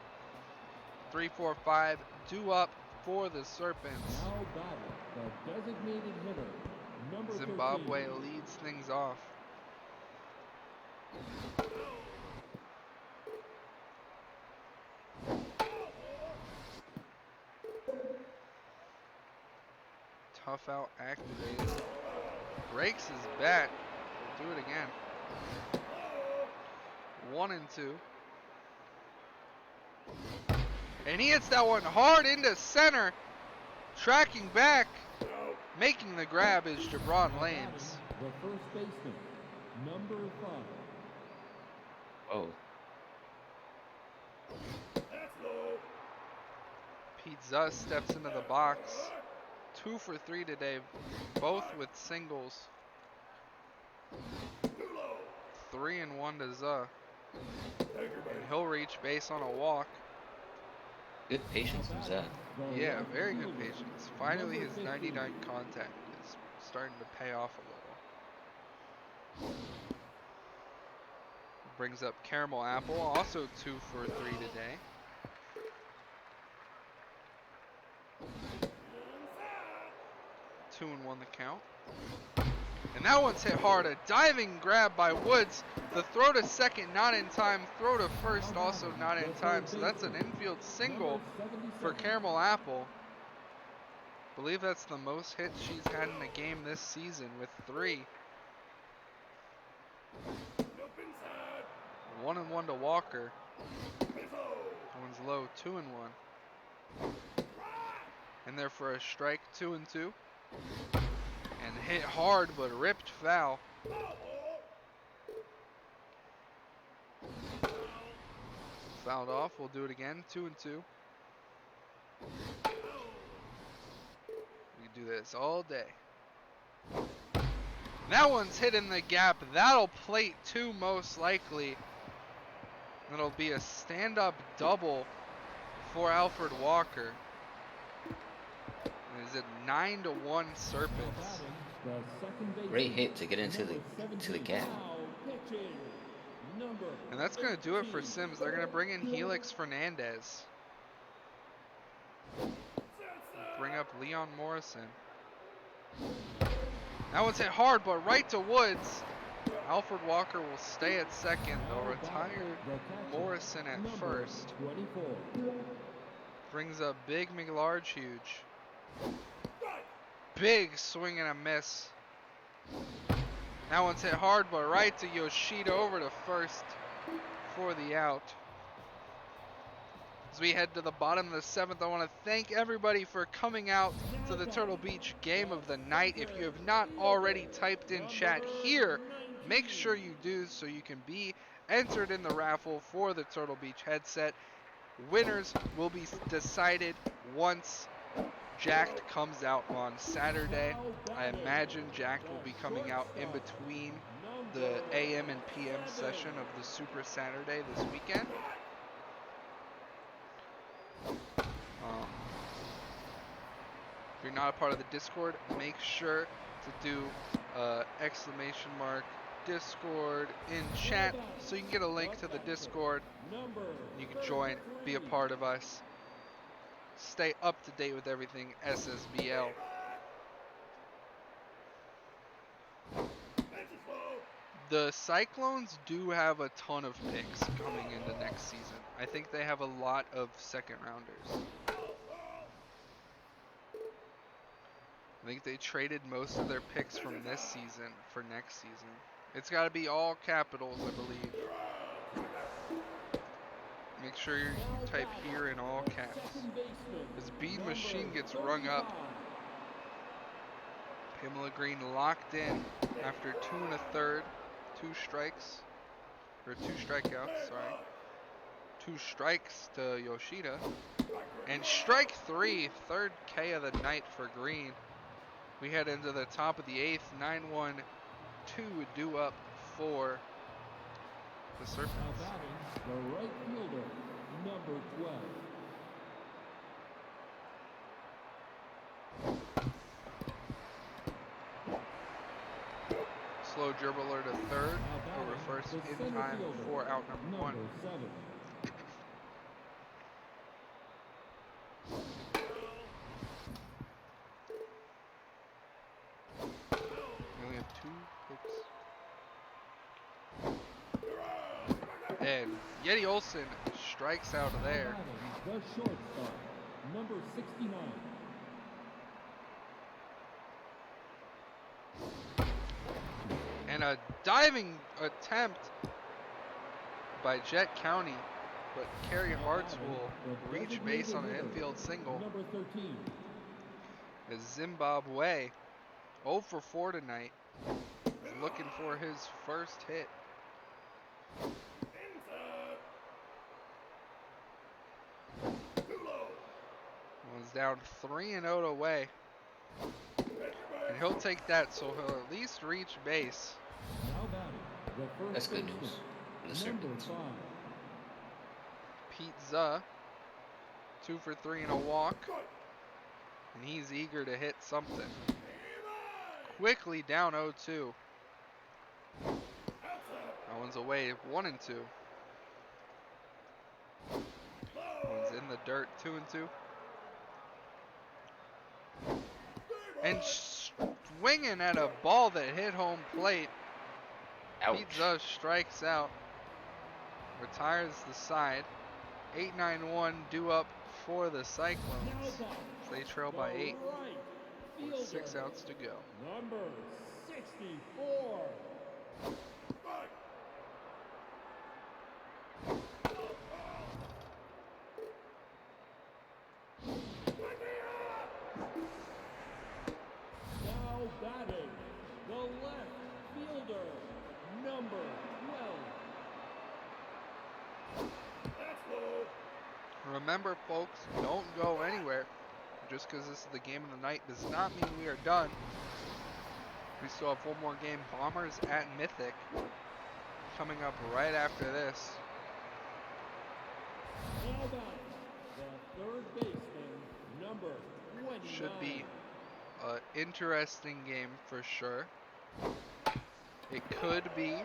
Speaker 3: 3-4-5, 2 up for the Serpents.
Speaker 1: Now batting the designated hitter, number
Speaker 3: Zimbabwe
Speaker 1: 13.
Speaker 3: leads things off. Tough out activated. Breaks his bat. We'll do it again. 1-2. And he hits that one hard into center. Tracking back. Making the grab is Jabron Lanes.
Speaker 1: The first baseman, number 5.
Speaker 7: Oh.
Speaker 3: Pete Zuss steps into the box. 2 for 3 today, both with singles. 3-1 to Zuh. And he'll reach base on a walk.
Speaker 7: Good patience from Zed.
Speaker 3: Yeah, very good patience. Finally, his 99 contact is starting to pay off a little. Brings up Caramel Apple, also 2 for 3 today. Two and 1 the count. And that one's hit hard. A diving grab by Woods. The throw to second not in time. Throw to first also not in time. So that's an infield single for Caramel Apple. Believe that's the most hits she's had in a game this season with 3. 1-1 to Walker. That one's low. 2-1. And there for a strike. 2-2. And hit hard, but ripped foul. Fouled off. We'll do it again. 2-2. We can do this all day. That one's hit in the gap. That'll plate 2 most likely. That'll be a stand-up double for Alfred Walker. Is it 9-1 Serpents?
Speaker 7: Great hit to get into the gap.
Speaker 3: And that's going to do it for Sims. They're going to bring in Helix Fernandez. Bring up Leon Morrison. That one's hit hard, but right to Woods. Alfred Walker will stay at second. They'll retire Morrison at first. Brings up Big McLarge Huge. Big swing and a miss. That one's hit hard, but right to Yoshida over to first for the out. As we head to the bottom of the 7th, I want to thank everybody for coming out to the Turtle Beach game of the night. If you have not already typed in chat here, make sure you do so you can be entered in the raffle for the Turtle Beach headset. Winners will be decided once Jacked comes out on Saturday. I imagine Jacked will be coming out in between the AM and PM session of the Super Saturday this weekend. If you're not a part of the Discord, make sure to do exclamation mark Discord in chat so you can get a link to the Discord. You can join, be a part of us. Stay up to date with everything SSBL. The Cyclones do have a ton of picks coming into next season. I think they have a lot of second rounders. I think they traded most of their picks from this season for next season. It's got to be all capitals, I believe. Make sure you type here in all caps. As Bean Machine gets rung up. Pamela Green locked in after 2 1/3, 2 strikes, or 2 strikeouts, sorry. 2 strikes to Yoshida. And strike 3, third K of the night for Green. We head into the top of the 8th, 9-1, 2 due up for the Serpents.
Speaker 1: Now batting, the right fielder, number 12.
Speaker 3: Slow dribbler to third,
Speaker 1: Now
Speaker 3: over
Speaker 1: batting,
Speaker 3: first
Speaker 1: the
Speaker 3: in
Speaker 1: center
Speaker 3: time
Speaker 1: fielder,
Speaker 3: for out number 1.
Speaker 1: number 7.
Speaker 3: We only have 2 hits. And Yeti Olsen strikes out of there.
Speaker 1: Now batting, the shortstop, number 69.
Speaker 3: And a diving attempt by Jet County, but Kerry Hartz will reach base on an infield single.
Speaker 1: Number 13.
Speaker 3: As Zimbabwe, 0 for 4 tonight, is looking for his first hit. One's down 3-0 away. And he'll take that, so he'll at least reach base.
Speaker 1: Now batting, the first
Speaker 7: That's good
Speaker 1: baseman,
Speaker 7: news for the
Speaker 1: number
Speaker 7: Serpents.
Speaker 1: 5.
Speaker 3: Pete Zuh, 2 for 3 and a walk. And he's eager to hit something. Quickly down 0-2. That one's away, 1-2. One's in the dirt, 2-2. And swinging at a ball that hit home plate.
Speaker 7: Ouch.
Speaker 3: Pete Zuh strikes out. Retires the side. 8-9-1 due up for the Cyclones. They trail by 8 with 6 outs to go.
Speaker 1: Number 64. Now batting, the left fielder, number 12.
Speaker 3: Remember, folks, don't go anywhere. Just because this is the game of the night does not mean we are done. We still have one more game, Bombers at Mythic, coming up right after this.
Speaker 1: Now batting, the third baseman, number 29.
Speaker 3: Should be an interesting game for sure. It could be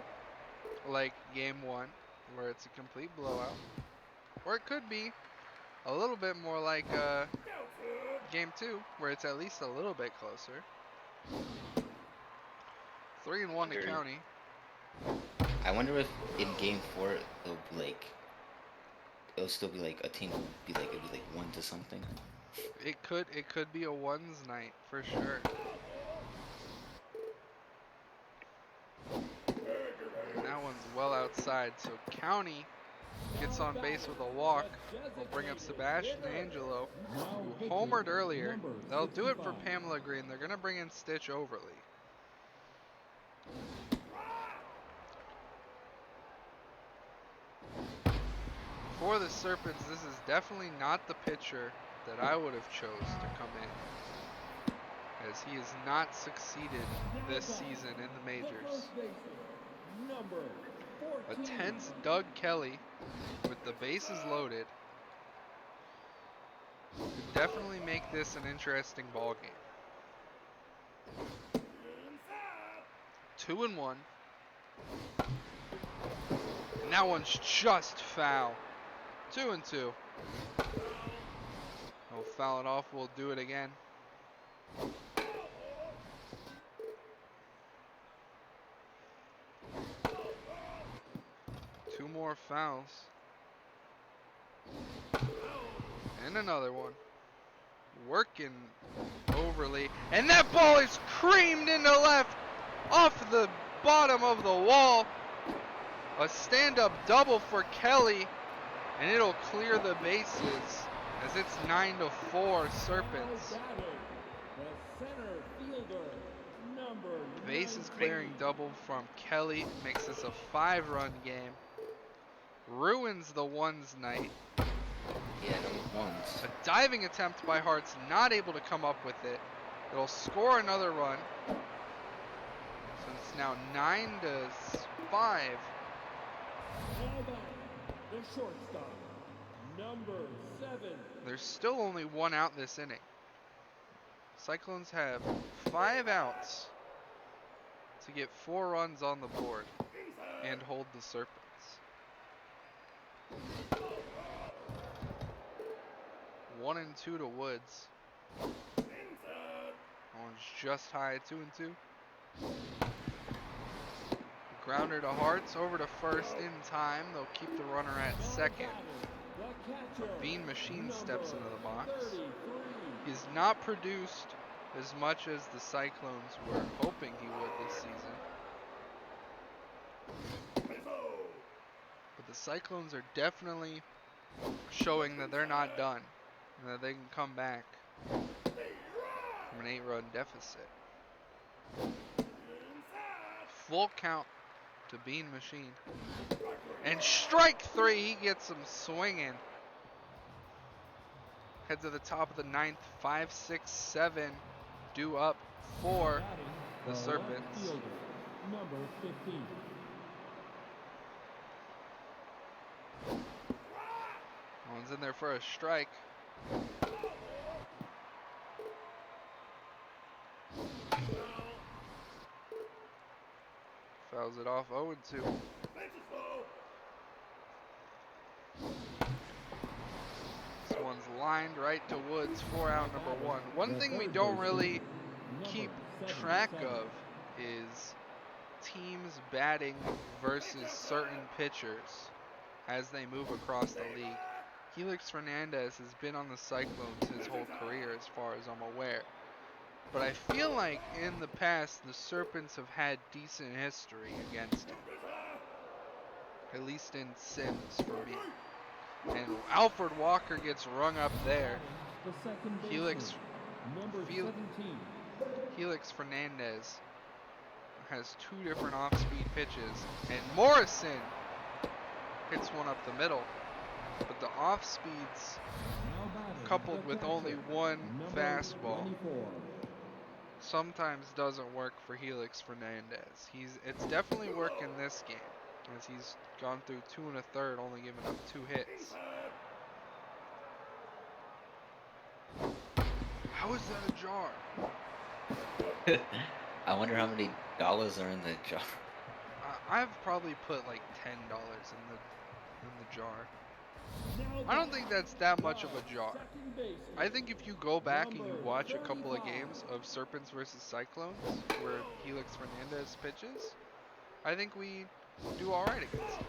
Speaker 3: like game 1, where it's a complete blowout. Or it could be a little bit more like game 2, where it's at least a little bit closer. 3-1 to County.
Speaker 7: I wonder if in game 4 it'll still be like a team will be like it'll be like 1 to something.
Speaker 3: It could be a ones night for sure. And that one's well outside, so County gets on base with a walk. Will bring up Sebastian Angelo, who homered earlier. They'll do it for Pamela Green. They're gonna bring in Stitch Overly. For the Serpents, this is definitely not the pitcher that I would have chose to come in, as he has not succeeded this season in the majors.
Speaker 1: Number
Speaker 3: A
Speaker 1: 14.
Speaker 3: tense Doug Kelly with the bases loaded could definitely make this an interesting ball game. 2-1. And that one's just foul. 2-2. He'll foul it off. We'll do it again. Two more fouls. And another one. Working Overly. And that ball is creamed into left off the bottom of the wall. A stand-up double for Kelly. And it'll clear the bases as it's 9-4 Serpents.
Speaker 1: Now batting, the center fielder,
Speaker 3: bases clearing double from Kelly makes this a 5-run game. Ruins the ones night.
Speaker 7: Yeah, number ones.
Speaker 3: A diving attempt by Hart's not able to come up with it. It'll score another run. So it's now 9-5.
Speaker 1: Now back, the shortstop, number 7.
Speaker 3: There's still only 1 out this inning. Cyclones have 5 outs to get 4 runs on the board and hold the Serpents. One and 2 to Woods. One's just high, 2-2. Grounder to Hearts, over to first in time. They'll keep the runner at second. Bean Machine steps into the box. He's not produced as much as the Cyclones were hoping he would this season. But the Cyclones are definitely showing that they're not done and that they can come back from an 8-run deficit. Full count to Bean Machine. And strike 3, he gets him swinging. Head to the top of the 9th, 5, 6, 7, due up for the Serpents.
Speaker 1: Number 15.
Speaker 3: One's in there for a strike. Fouls it off 0-2. This one's lined right to Woods, 4 out, number 1. One thing we don't really keep track of is teams batting versus certain pitchers as they move across the league. Helix Fernandez has been on the Cyclones his whole career as far as I'm aware. But I feel like in the past the Serpents have had decent history against him. At least in Sims for me. And Alfred Walker gets rung up there.
Speaker 1: The second
Speaker 3: Helix,
Speaker 1: number
Speaker 3: Fel-
Speaker 1: 17.
Speaker 3: Helix Fernandez has 2 different off-speed pitches. And Morrison hits one up the middle. But the off-speeds,
Speaker 1: Now batting,
Speaker 3: coupled
Speaker 1: the
Speaker 3: with
Speaker 1: catcher,
Speaker 3: only 1
Speaker 1: number
Speaker 3: fastball,
Speaker 1: 24.
Speaker 3: sometimes doesn't work for Helix Fernandez. It's definitely worked in this game, as he's gone through 2 1/3, only giving up 2 hits. How is that a jar?
Speaker 7: I wonder how many dollars are in the jar.
Speaker 3: I've probably put like $10 in the jar.
Speaker 1: Now
Speaker 3: I don't think that's that much of a jar.
Speaker 1: second baseman,
Speaker 3: I think if you go back and you watch a couple of games of Serpents versus Cyclones, where Helix Fernandez pitches, I think we do all right against him.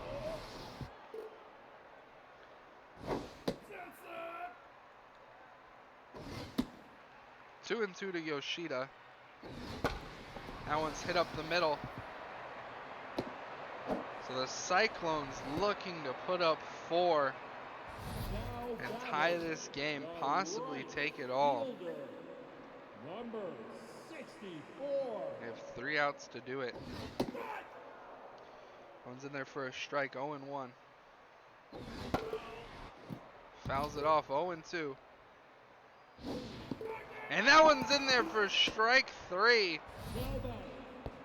Speaker 3: 2-2 to Yoshida. That one's hit up the middle. So the Cyclones looking to put up 4
Speaker 1: now
Speaker 3: and tie this game, possibly take it all.
Speaker 1: fielder, number 64.
Speaker 3: They have 3 outs to do it. One's in there for a strike, 0-1. Fouls it off, 0-2. And that one's in there for strike 3.
Speaker 1: Now batting,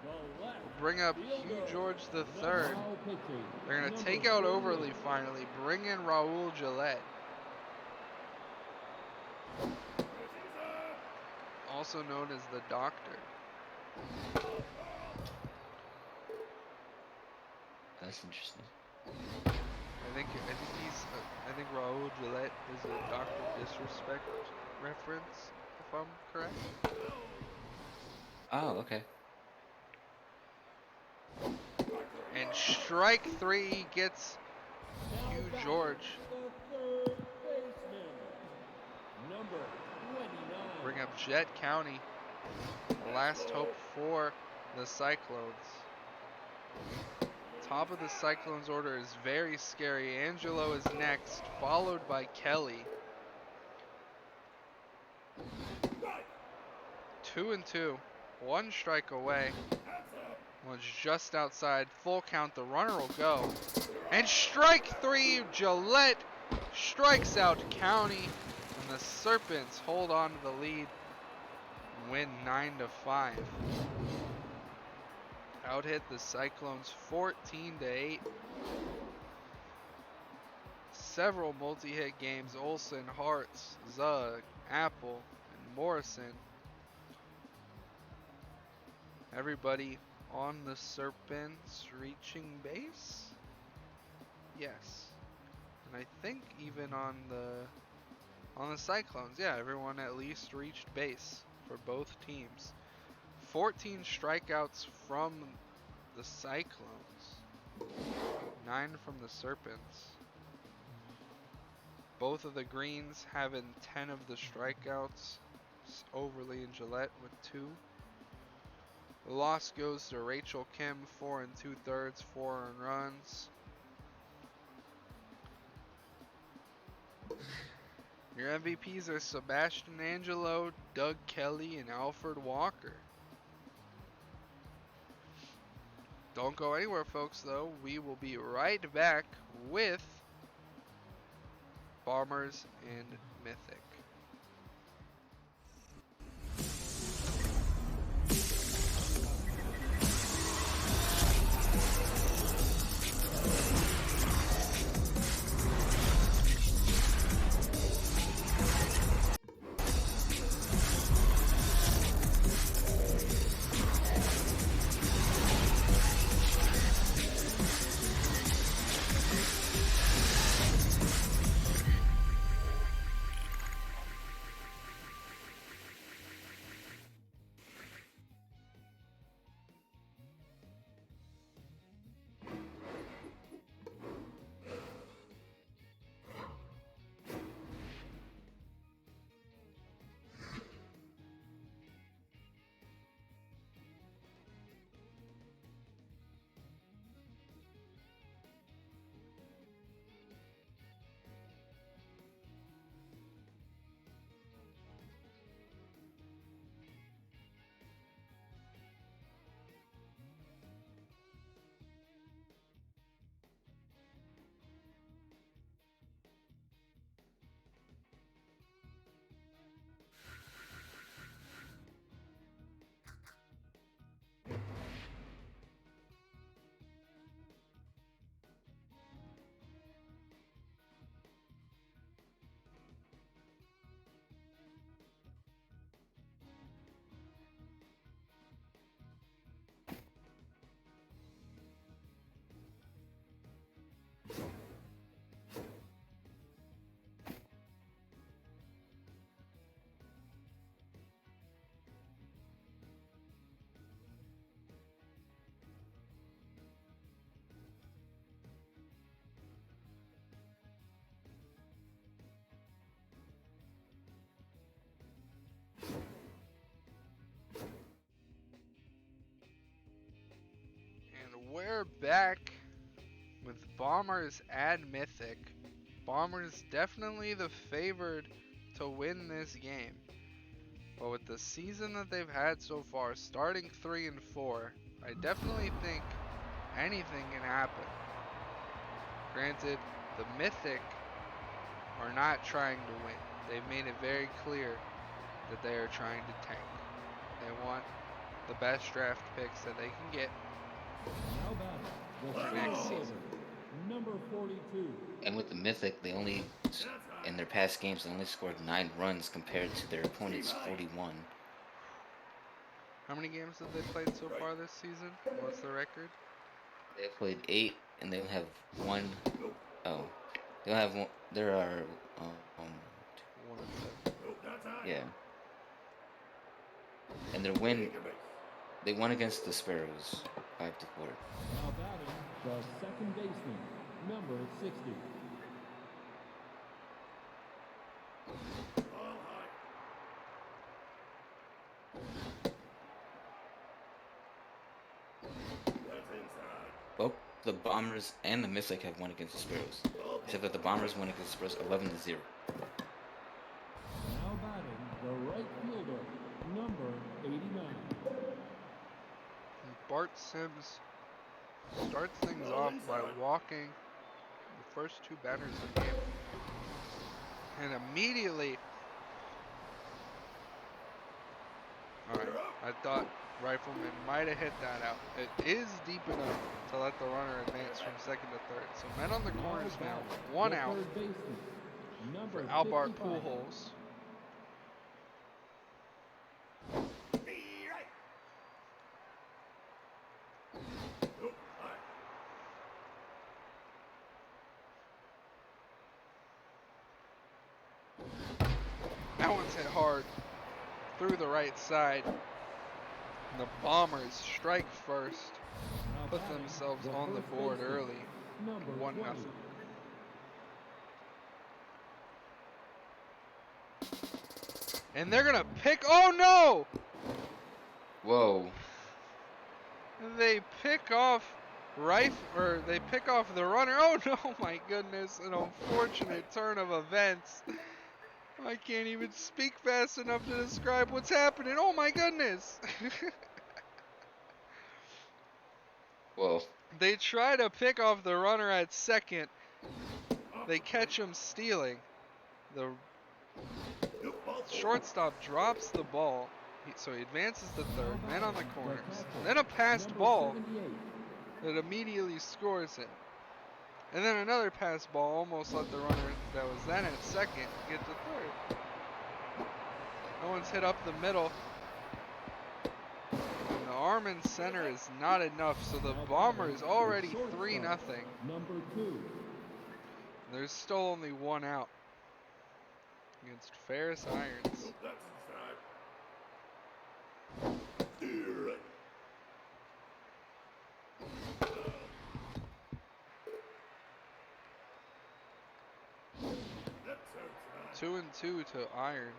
Speaker 1: the left
Speaker 3: Bring up Hugh George III.
Speaker 1: now pitching,
Speaker 3: They're going to
Speaker 1: number
Speaker 3: take out
Speaker 1: 38.
Speaker 3: Overly finally, bring in Raul Gillette. Also known as the Doctor.
Speaker 7: That's interesting.
Speaker 3: I think Raul Gillette is a Dr. Disrespect reference, if I'm correct.
Speaker 7: Oh, okay.
Speaker 3: And strike 3 gets Hugh George.
Speaker 1: The third baseman, number 29.
Speaker 3: Bring up Jet County. The last hope for the Cyclones. Top of the Cyclones order is very scary. Angelo is next, followed by Kelly. 2-2. 1 strike away. one's just outside. Full count. The runner will go. And strike three. Gillette strikes out County. And the Serpents hold on to the lead. And win 9-5. Out hit the Cyclones 14-8. Several multi-hit games. Olsen, Hartz, Zug, Apple, and Morrison. Everybody on the Serpents reaching base? Yes. And I think even on the Cyclones, yeah, everyone at least reached base for both teams. 14 strikeouts from the Cyclones. 9 from the Serpents. Both of the Greens having 10 of the strikeouts. Overly and Gillette with 2. The loss goes to Rachel Kim, 4 2/3, 4 earned runs. Your MVPs are Sebastian Angelo, Doug Kelly, and Alfred Walker. Don't go anywhere, folks, though. We will be right back with Bombers and Mythic. We're back with Bombers and Mythic. Bombers definitely the favored to win this game. But with the season that they've had so far, starting 3-4, I definitely think anything can happen. Granted, the Mythic are not trying to win. They've made it very clear that they are trying to tank. They want the best draft picks that they can get
Speaker 1: Now batting, the
Speaker 3: for next
Speaker 1: center
Speaker 3: season.
Speaker 1: fielder, number 42.
Speaker 7: And with the Mythic, they only, in their past games, they only scored 9 runs compared to their opponent's 41.
Speaker 3: How many games have they played so far this season? What's the record?
Speaker 7: They played 8, and they have 1. Oh, they have 1. There are,
Speaker 3: 1-7.
Speaker 7: yeah. And their win, they won against the Sparrows, 5-4.
Speaker 1: Now batting, the second baseman, number 60.
Speaker 7: Both the Bombers and the Mythic have won against the Sparrows, except that the Bombers won against the Sparrows 11-0.
Speaker 1: Now batting, the right fielder, number 89.
Speaker 3: Bart Sims starts things off by walking the first two batters of the game. And immediately, alright, I thought Rifleman might have hit that out. It is deep enough to let the runner advance from second to third. So men on the corners now, one out for Albert Pujols. That one's hit hard through the right side. And the Bombers strike first, put themselves on the board early, 1-0. And they're gonna pick. Oh no!
Speaker 7: Whoa.
Speaker 3: They pick off they pick off the runner. Oh no, my goodness! An unfortunate turn of events. I can't even speak fast enough to describe what's happening. Oh my goodness!
Speaker 7: Whoa.
Speaker 3: They try to pick off the runner at second. They catch him stealing. The shortstop drops the ball. So he advances to third. Men on the corners. Then a passed ball that immediately scores it. And then another pass ball almost let the runner that was then at second get to third. No one's hit up the middle. And the arm in center is not enough, so the Bombers already 3-0. There's still only one out against Ferris Irons. Two and two to Irons.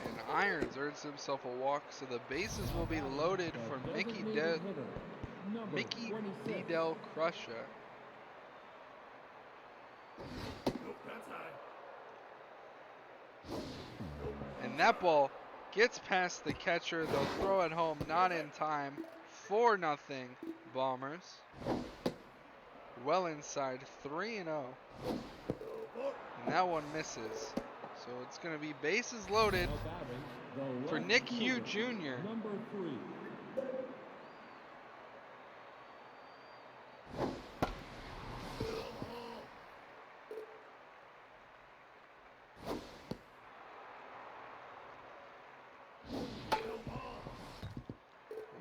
Speaker 3: And Irons earns himself a walk, so the bases will be loaded for Mickey D. Del Crusher. And that ball gets past the catcher. They'll throw it home, not in time. 4-0 Bombers. Well inside, 3-0. And that one misses. So it's going to be bases loaded for Nick Hugh Jr.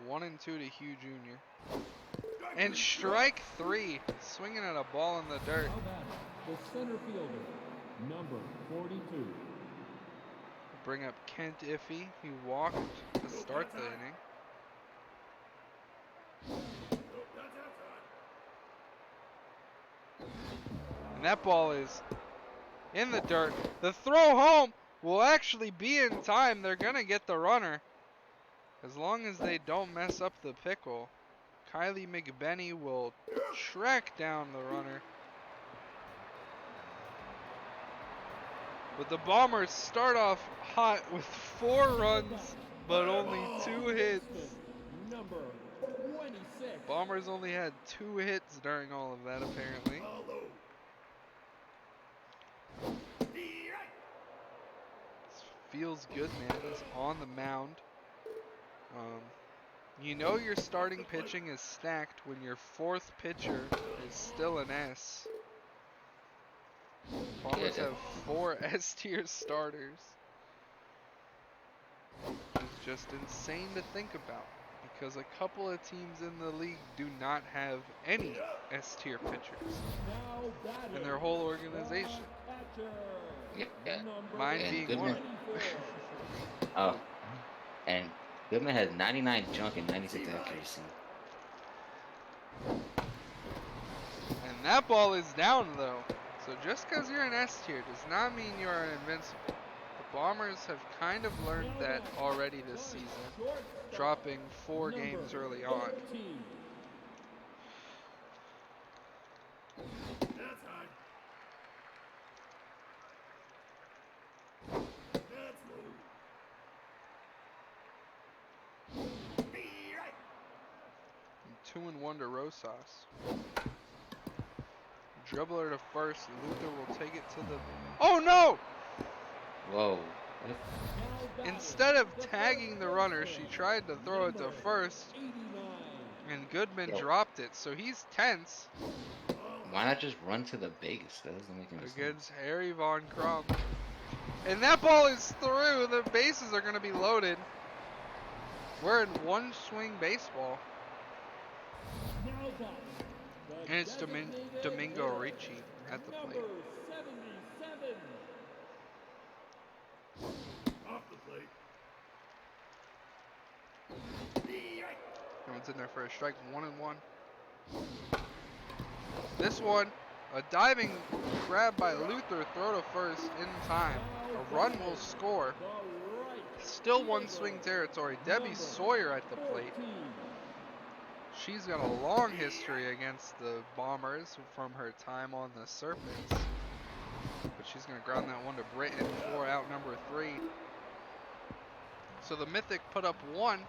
Speaker 3: One and two to Hugh Jr. And strike three, swinging at a ball in the dirt.
Speaker 1: The center fielder, number 42.
Speaker 3: Bring up Kent Iffy. He walked to start the inning. And that ball is in the dirt. The throw home will actually be in time. They're going to get the runner. As long as they don't mess up the pickle. Kylie McBenney will track down the runner. But the Bombers start off hot with 4 runs, but only 2 hits.
Speaker 1: Number 26.
Speaker 3: Bombers only had 2 hits during all of that, apparently. This feels good, man. He's on the mound. You know your starting pitching is stacked when your 4th pitcher is still an S. Bombers have 4 S-tier starters. Which is just insane to think about. Because a couple of teams in the league do not have any S-tier pitchers in their whole organization.
Speaker 7: Yeah.
Speaker 3: Mine
Speaker 7: And
Speaker 3: being
Speaker 7: Goodman.
Speaker 3: one.
Speaker 7: Oh. And Goodman has 99 junk and 96 accuracy.
Speaker 3: And that ball is down though. So just because you're an S tier does not mean you are invincible. The Bombers have kind of learned that already this season, dropping 4 games early on. And 2-1 to Rosas. Dribbler to first. Luther will take it to the. Oh no!
Speaker 7: Whoa.
Speaker 3: Instead of tagging the runner, she tried to throw it to first, and Goodman
Speaker 7: Yo.
Speaker 3: dropped it. So he's tense
Speaker 7: Why not just run to the base? That doesn't make any sense.
Speaker 3: against Harry Von Crum. And that ball is through. The bases are going to be loaded. We're in one swing baseball. And it's Domingo Ricci at the plate. Comes in there for a strike, 1-1. This one, a diving grab by Luther, throw to first in time. A run will score. Still one swing territory. Debbie Sawyer at the plate. She's got a long history against the Bombers from her time on the Serpents. But she's going to ground that one to Britton for out number 3. So the Mythic put up 1.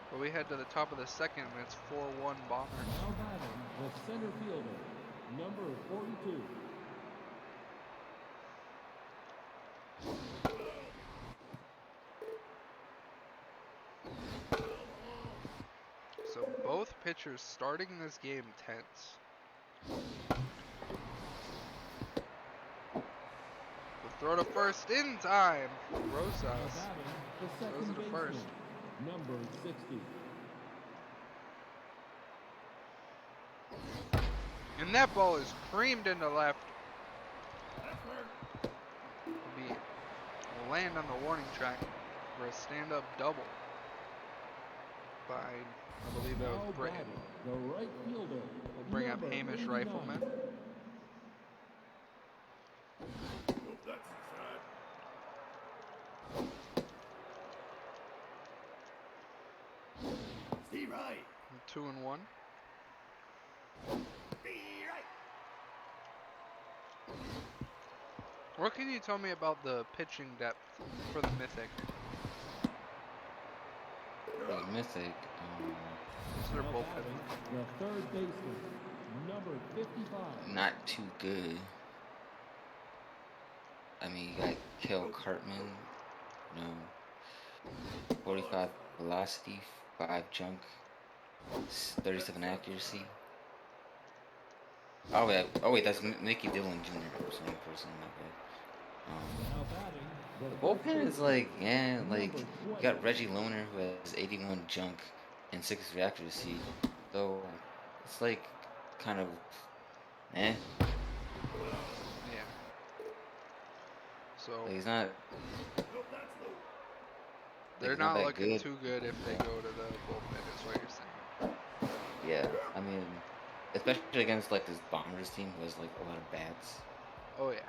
Speaker 3: But we head to the top of the second, and it's 4-1 Bombers.
Speaker 1: Now batting the center fielder, number 42.
Speaker 3: So both pitchers starting this game tense. The throw to first in time. Rosas
Speaker 1: Now batting the
Speaker 3: throws
Speaker 1: second
Speaker 3: it to first.
Speaker 1: baseman, number 60.
Speaker 3: And that ball is creamed into left. Will land on the warning track for a stand-up double by, I believe that was
Speaker 1: Now
Speaker 3: Britton.
Speaker 1: batting the right fielder,
Speaker 3: We'll bring up
Speaker 1: number
Speaker 3: Hamish
Speaker 1: 89.
Speaker 3: Rifleman.
Speaker 4: Steve Wright.
Speaker 3: 2-1. What can you tell me about the pitching depth for the Mythic?
Speaker 7: The Mythic.
Speaker 3: What's their
Speaker 1: Now
Speaker 3: bullpen?
Speaker 1: batting the third baseman, number 55.
Speaker 7: Not too good. I mean, you got Kel Cartman, you know, 45 velocity, 5 junk, 37 accuracy. Oh wait, that's Mickey Dillon Jr. or some person like that.
Speaker 1: Now batting
Speaker 7: The
Speaker 1: the
Speaker 7: bullpen
Speaker 1: first
Speaker 7: is like, yeah,
Speaker 1: baseman,
Speaker 7: like
Speaker 1: number
Speaker 7: you
Speaker 1: 20.
Speaker 7: got Reggie Lohner who has 81 junk and 63 accuracy, so it's like kind of, eh.
Speaker 3: Yeah. So
Speaker 7: Like, he's not.
Speaker 3: they're
Speaker 7: he's not
Speaker 3: not
Speaker 7: that
Speaker 3: looking
Speaker 7: good.
Speaker 3: too good if they go to the bullpen, is what you're saying.
Speaker 7: Yeah, I mean, especially against like this Bombers team who has like a lot of bats.
Speaker 3: Oh yeah.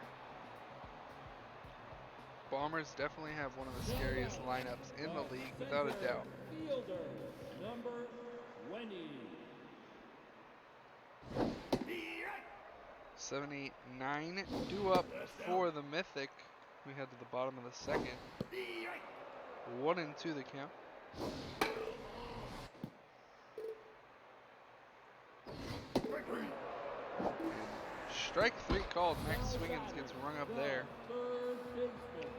Speaker 3: Bombers definitely have one of the scariest lineups in the league, without a doubt.
Speaker 1: Fielder, number 20.
Speaker 3: 7-8-9 due up for the Mythic. We head to the bottom of the second. 1-2 the count. Strike 3 called. Max Swingins gets rung up there.
Speaker 1: Third baseman,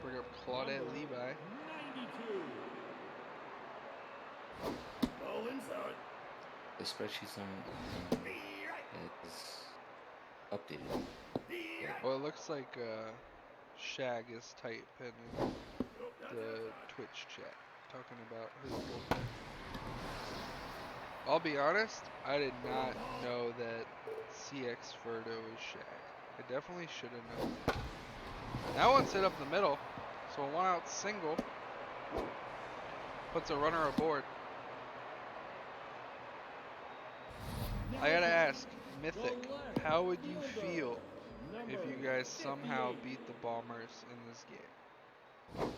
Speaker 3: Bring up Claudette Levi.
Speaker 1: 92.
Speaker 4: Ball inside.
Speaker 7: The spreadsheet's on is updated.
Speaker 3: Well, it looks like Shag is typing in the Twitch chat, talking about his bullpen. I'll be honest, I did not know that CX Ferdo is Shag. I definitely should have known. That one's hit up the middle, so a 1-out single puts a runner aboard. I gotta ask, Mythic, how would you feel if you guys somehow beat the Bombers in this game?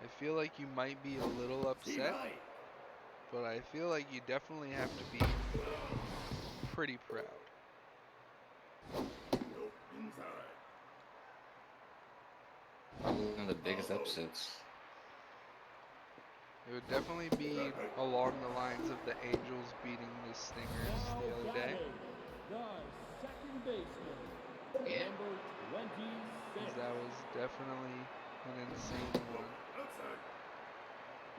Speaker 3: I feel like you might be a little upset, but I feel like you definitely have to be pretty proud.
Speaker 7: Probably one of the biggest upsets.
Speaker 3: It would definitely be along the lines of the Angels beating the Stingers the other day.
Speaker 1: The second baseman,
Speaker 7: Yeah.
Speaker 1: number
Speaker 3: 'Cause
Speaker 1: 26.
Speaker 3: that was definitely an insane one.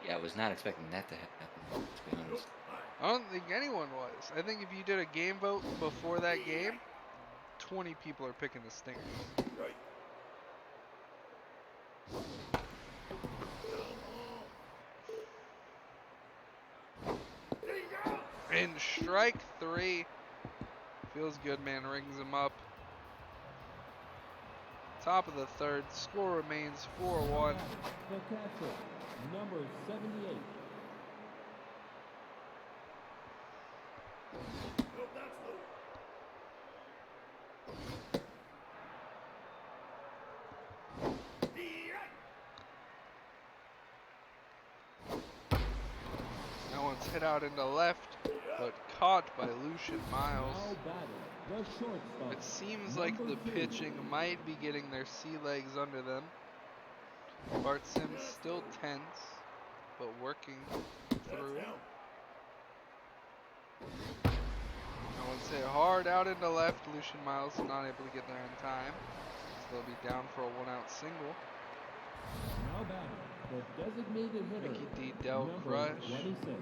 Speaker 7: Yeah, I was not expecting that to happen, to be honest.
Speaker 3: I don't think anyone was. I think if you did a game vote before that game, 20 people are picking the Stingers. And strike 3. Feels good, man. Rings him up. Top of the third. Score remains 4-1.
Speaker 1: The catcher, number 78.
Speaker 3: That one's hit out into left, but caught by Lucian Miles.
Speaker 1: Now batting, the shortstop.
Speaker 3: It seems like the pitching might be getting their sea legs under them. Bart Sims still tense, but working through. That one's hit hard out into left. Lucian Miles is not able to get there in time. So they'll be down for a 1-out single.
Speaker 1: Now batting, the designated hitter,
Speaker 3: Mickey D. Del
Speaker 1: number
Speaker 3: Crush
Speaker 1: 26.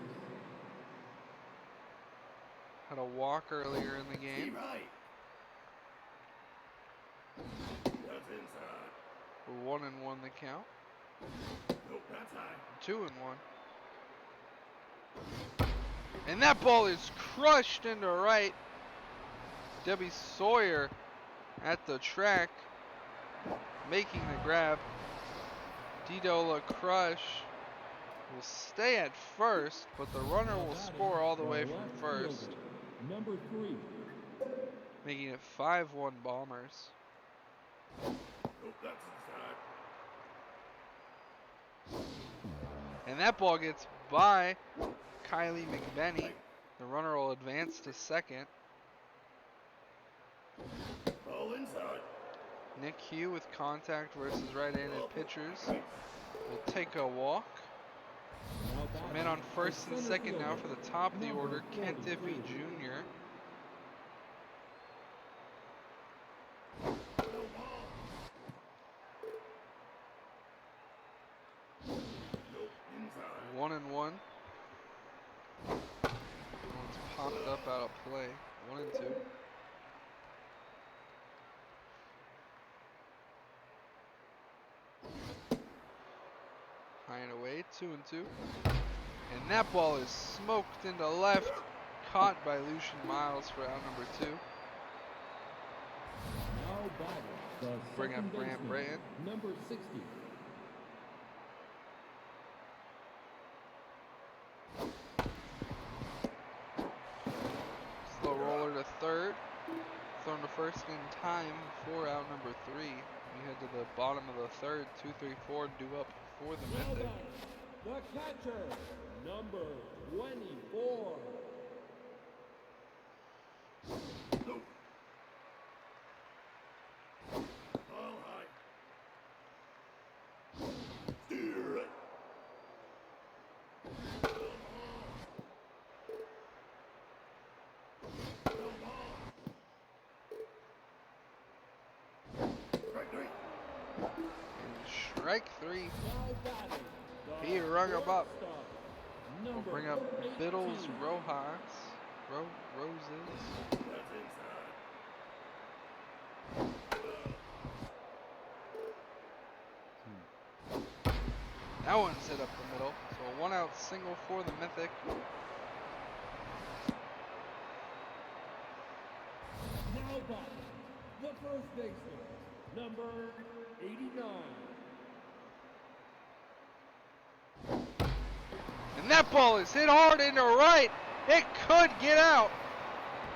Speaker 3: had a walk earlier in the game. We're 1-1 the count. 2-1. And that ball is crushed into right. Debbie Sawyer at the track, making the grab. Dido LaCrush will stay at first, but the runner will score all the way from first,
Speaker 1: Number 3.
Speaker 3: making it 5-1 Bombers. And that ball gets by Kylie McBenney. The runner will advance to second. Nick Hugh with contact versus right-handed pitchers will take a walk. Some men on first and second now for the top of the order, Kent Iffy Jr. One and one. One's popped up out of play. 1-2. High and away, 2-2. And that ball is smoked into left, caught by Lucian Miles for out number 2.
Speaker 1: Now batting, the
Speaker 3: Bring up
Speaker 1: second
Speaker 3: Graham
Speaker 1: baseman,
Speaker 3: Bratton.
Speaker 1: number 60.
Speaker 3: Slow roller to third. Thrown to first in time for out number 3. We head to the bottom of the third. 2-3-4 due up for the
Speaker 1: Now
Speaker 3: Mythic.
Speaker 1: batting, the catcher, number 24.
Speaker 3: Strike 3.
Speaker 1: Now batting, the
Speaker 3: He rung him up.
Speaker 1: shortstop,
Speaker 3: We'll
Speaker 1: number
Speaker 3: bring up
Speaker 1: 18.
Speaker 3: Biddles Rojas. Roses. That one's hit up the middle. So a 1-out single for the Mythic.
Speaker 1: Now batting, the first baseman, number 89.
Speaker 3: And that ball is hit hard into right. It could get out.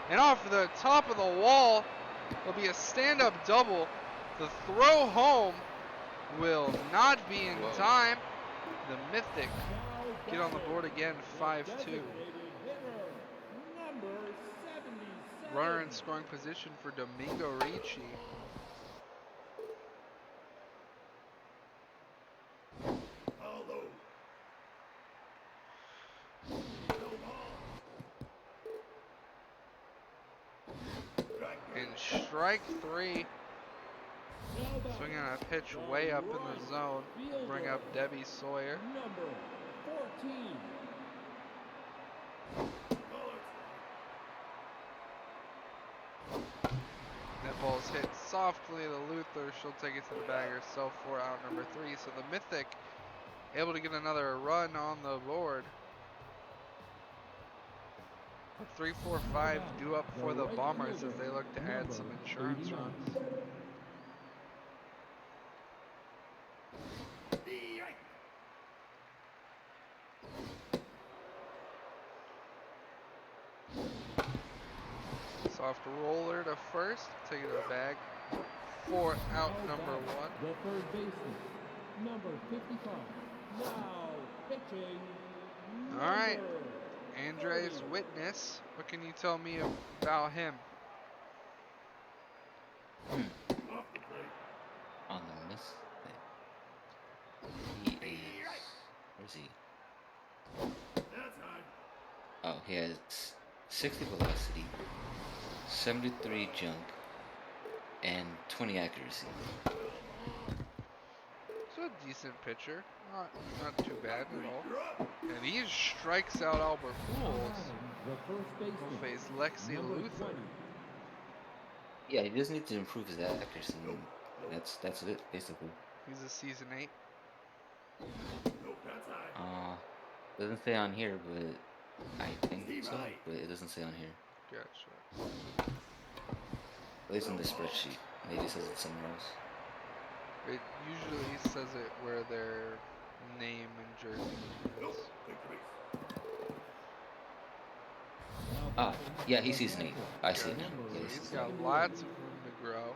Speaker 3: And off the top of the wall, there'll be a stand-up double. The throw home will not be in time. The Mythic
Speaker 1: Now
Speaker 3: get on the board again, 5-2.
Speaker 1: Designated hitter, number 77.
Speaker 3: Runner in scoring position for Domingo Ricci. And strike 3. Swinging on a pitch way up in the zone. Bring up Debbie Sawyer.
Speaker 1: Number 14.
Speaker 3: That ball's hit softly to Luther. She'll take it to the bag herself for out number 3. So the Mythic able to get another run on the board. 3-4-5 due up for the Bombers as they look to add some insurance runs. Soft roller to first, take it to the bag for out number 1.
Speaker 1: The third baseman, number 55. Now pitching.
Speaker 3: All right.
Speaker 1: number
Speaker 3: Andres Witness, what can you tell me about him?
Speaker 7: On the miss. He is. Where's he? Oh, he has 60 velocity, 73 jump, and 20 accuracy.
Speaker 3: He's a decent pitcher, not too bad at all. And he strikes out Albert Pujols.
Speaker 1: The first baseman,
Speaker 3: Will face Lexi
Speaker 1: number
Speaker 3: Luther.
Speaker 1: 20.
Speaker 7: Yeah, he just needs to improve his accuracy. That's it, basically.
Speaker 3: He's a season 8.
Speaker 7: Doesn't say on here, but I think so. But it doesn't say on here.
Speaker 3: Gotcha.
Speaker 7: At least in this spreadsheet. Maybe it says it somewhere else.
Speaker 3: It usually says it where their name and jersey is.
Speaker 7: Ah, yeah, he's season 8. I see it now. Yeah,
Speaker 3: He's
Speaker 7: he's
Speaker 3: got lots of room to grow.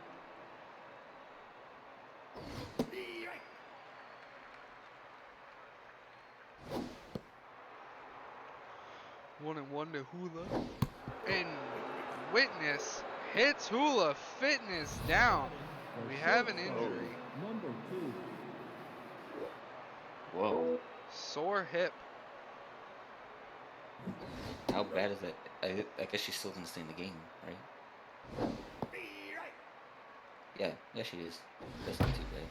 Speaker 3: One and one to Hula. And Witness hits Hula Fitness down. We have an injury.
Speaker 1: Number 2.
Speaker 7: Whoa.
Speaker 3: Sore hip.
Speaker 7: How bad is that? I guess she's still gonna stay in the game, right? Yeah, she is. That's not too bad.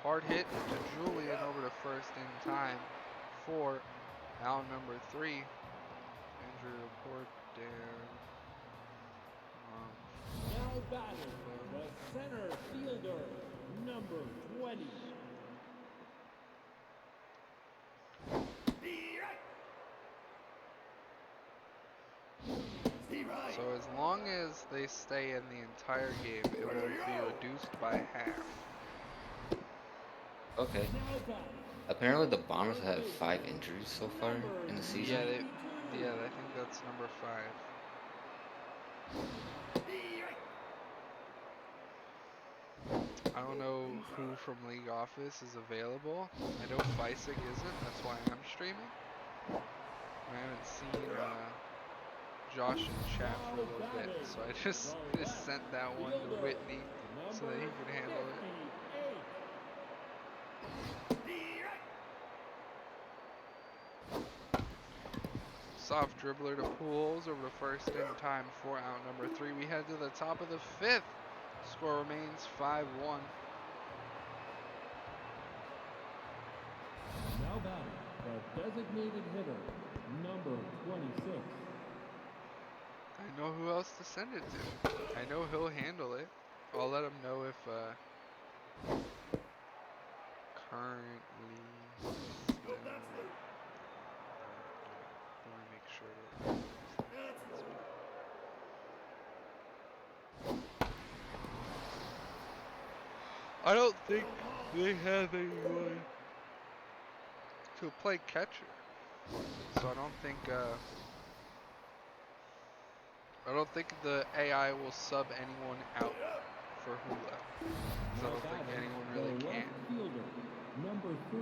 Speaker 3: Hard hit to Julian over to first in time for out number 3. Injury report there.
Speaker 1: Now batting for the center fielder, number 20.
Speaker 3: So as long as they stay in the entire game, it will be reduced by half.
Speaker 7: Okay.
Speaker 1: Now batting.
Speaker 7: Apparently the Bombers have had 5 injuries so far in the season.
Speaker 3: Yeah, I think that's number 5. I don't know who from League Office is available. I know Feisig isn't, that's why I'm streaming. I haven't seen Josh in chat for a little bit, so I just sent that one to Whitney so that he could handle it. Soft dribbler to Pools over to first in time for out number 3. We head to the top of the 5th. Score remains 5-1.
Speaker 1: Now batting, the designated hitter, number 26.
Speaker 3: I know who else to send it to. I know he'll handle it. I'll let him know if currently. Let me make sure. I don't think they have anyone to play catcher, so I don't think the AI will sub anyone out for Hula. So I don't think anyone really
Speaker 1: The
Speaker 3: can.
Speaker 1: left fielder, number 3.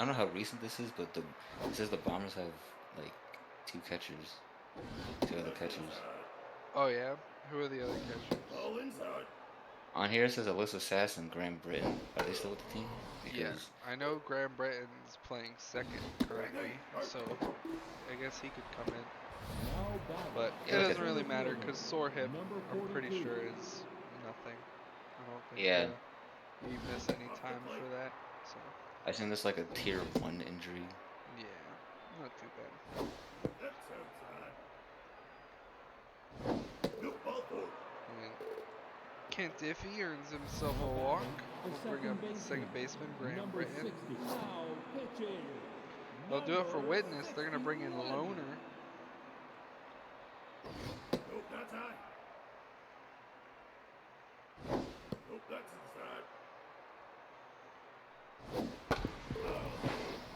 Speaker 7: don't know how recent this is, but it says the Bombers have like two other catchers.
Speaker 3: Oh yeah, who are the other catchers?
Speaker 7: On here it says Alyssa Sass and Graham Britton. Are they still with the team?
Speaker 3: Yeah,
Speaker 7: Because
Speaker 3: I know Graham Britton's playing second currently, so I guess he could come in.
Speaker 1: Now batting.
Speaker 3: But
Speaker 7: Yeah,
Speaker 3: it
Speaker 7: look
Speaker 3: doesn't
Speaker 7: at-
Speaker 3: really matter because sore hip,
Speaker 1: Number
Speaker 3: I'm pretty
Speaker 1: 42.
Speaker 3: sure is nothing. I don't think
Speaker 7: Yeah.
Speaker 3: you miss any time for that. So
Speaker 7: I think that's like a tier 1 injury.
Speaker 3: yeah, not too bad. And Kent Diffie earns himself a walk. We'll bring up second baseman Graham
Speaker 1: Number
Speaker 3: Britton.
Speaker 1: 60. Now pitching.
Speaker 3: They'll do it for
Speaker 1: Number
Speaker 3: Witness. They're gonna bring in
Speaker 1: 61.
Speaker 3: Loner.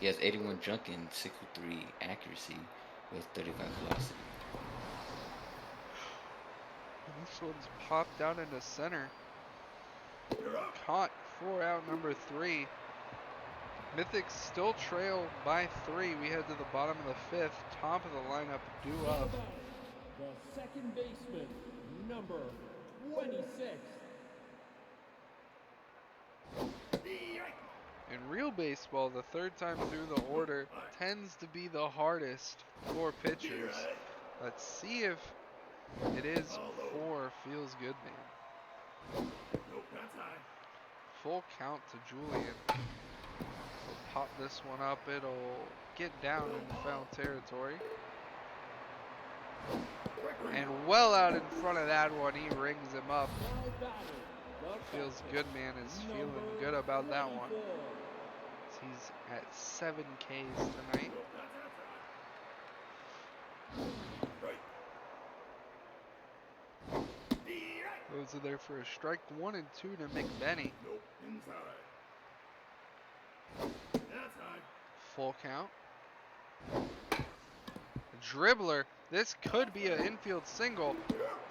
Speaker 7: He has 81 junk and 63 accuracy with 35 velocity.
Speaker 3: And this one's popped out into center. Caught for out number 3. Mythics still trail by 3. We head to the bottom of the 5th. Top of the lineup due up.
Speaker 1: The second baseman, number 26.
Speaker 3: In real baseball, the third time through the order tends to be the hardest for pitchers. Let's see if it is for Feels Good Man. Full count to Julian. We'll pop this one up. It'll get down in foul territory. And well out in front of that one, he rings him up.
Speaker 1: Now batting. The
Speaker 3: Feels
Speaker 1: catcher,
Speaker 3: Good Man is feeling
Speaker 1: number
Speaker 3: good about that one.
Speaker 1: 24.
Speaker 3: He's at 7 Ks tonight. Those are there for a strike 1 and 2 to McBenny. Full count. Dribbler. This could be an infield single.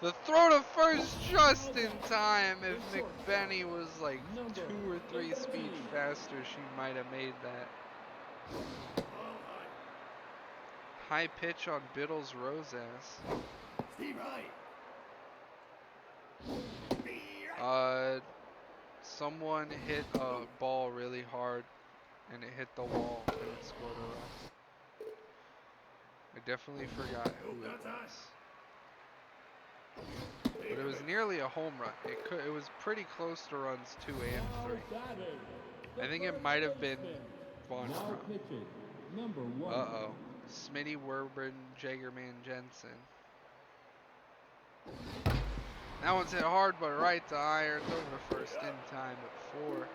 Speaker 3: The throw to first just in time. If McBenny was like 2 or 3 speed faster, she might have made that. High pitch on Biddle's Rosas. Someone hit a ball really hard and it hit the wall and it scored a run. I definitely forgot who it was. But it was nearly a home run. It was pretty close to runs 2 and 3.
Speaker 1: Now batting. The
Speaker 3: I think it
Speaker 1: third
Speaker 3: might have been
Speaker 1: baseman,
Speaker 3: Von
Speaker 1: now
Speaker 3: Crum.
Speaker 1: pitching, number 1.
Speaker 3: Uh-oh. Smitty, Werben, Jagerman, Jensen. That one's hit hard, but right to irons over first in time at 4.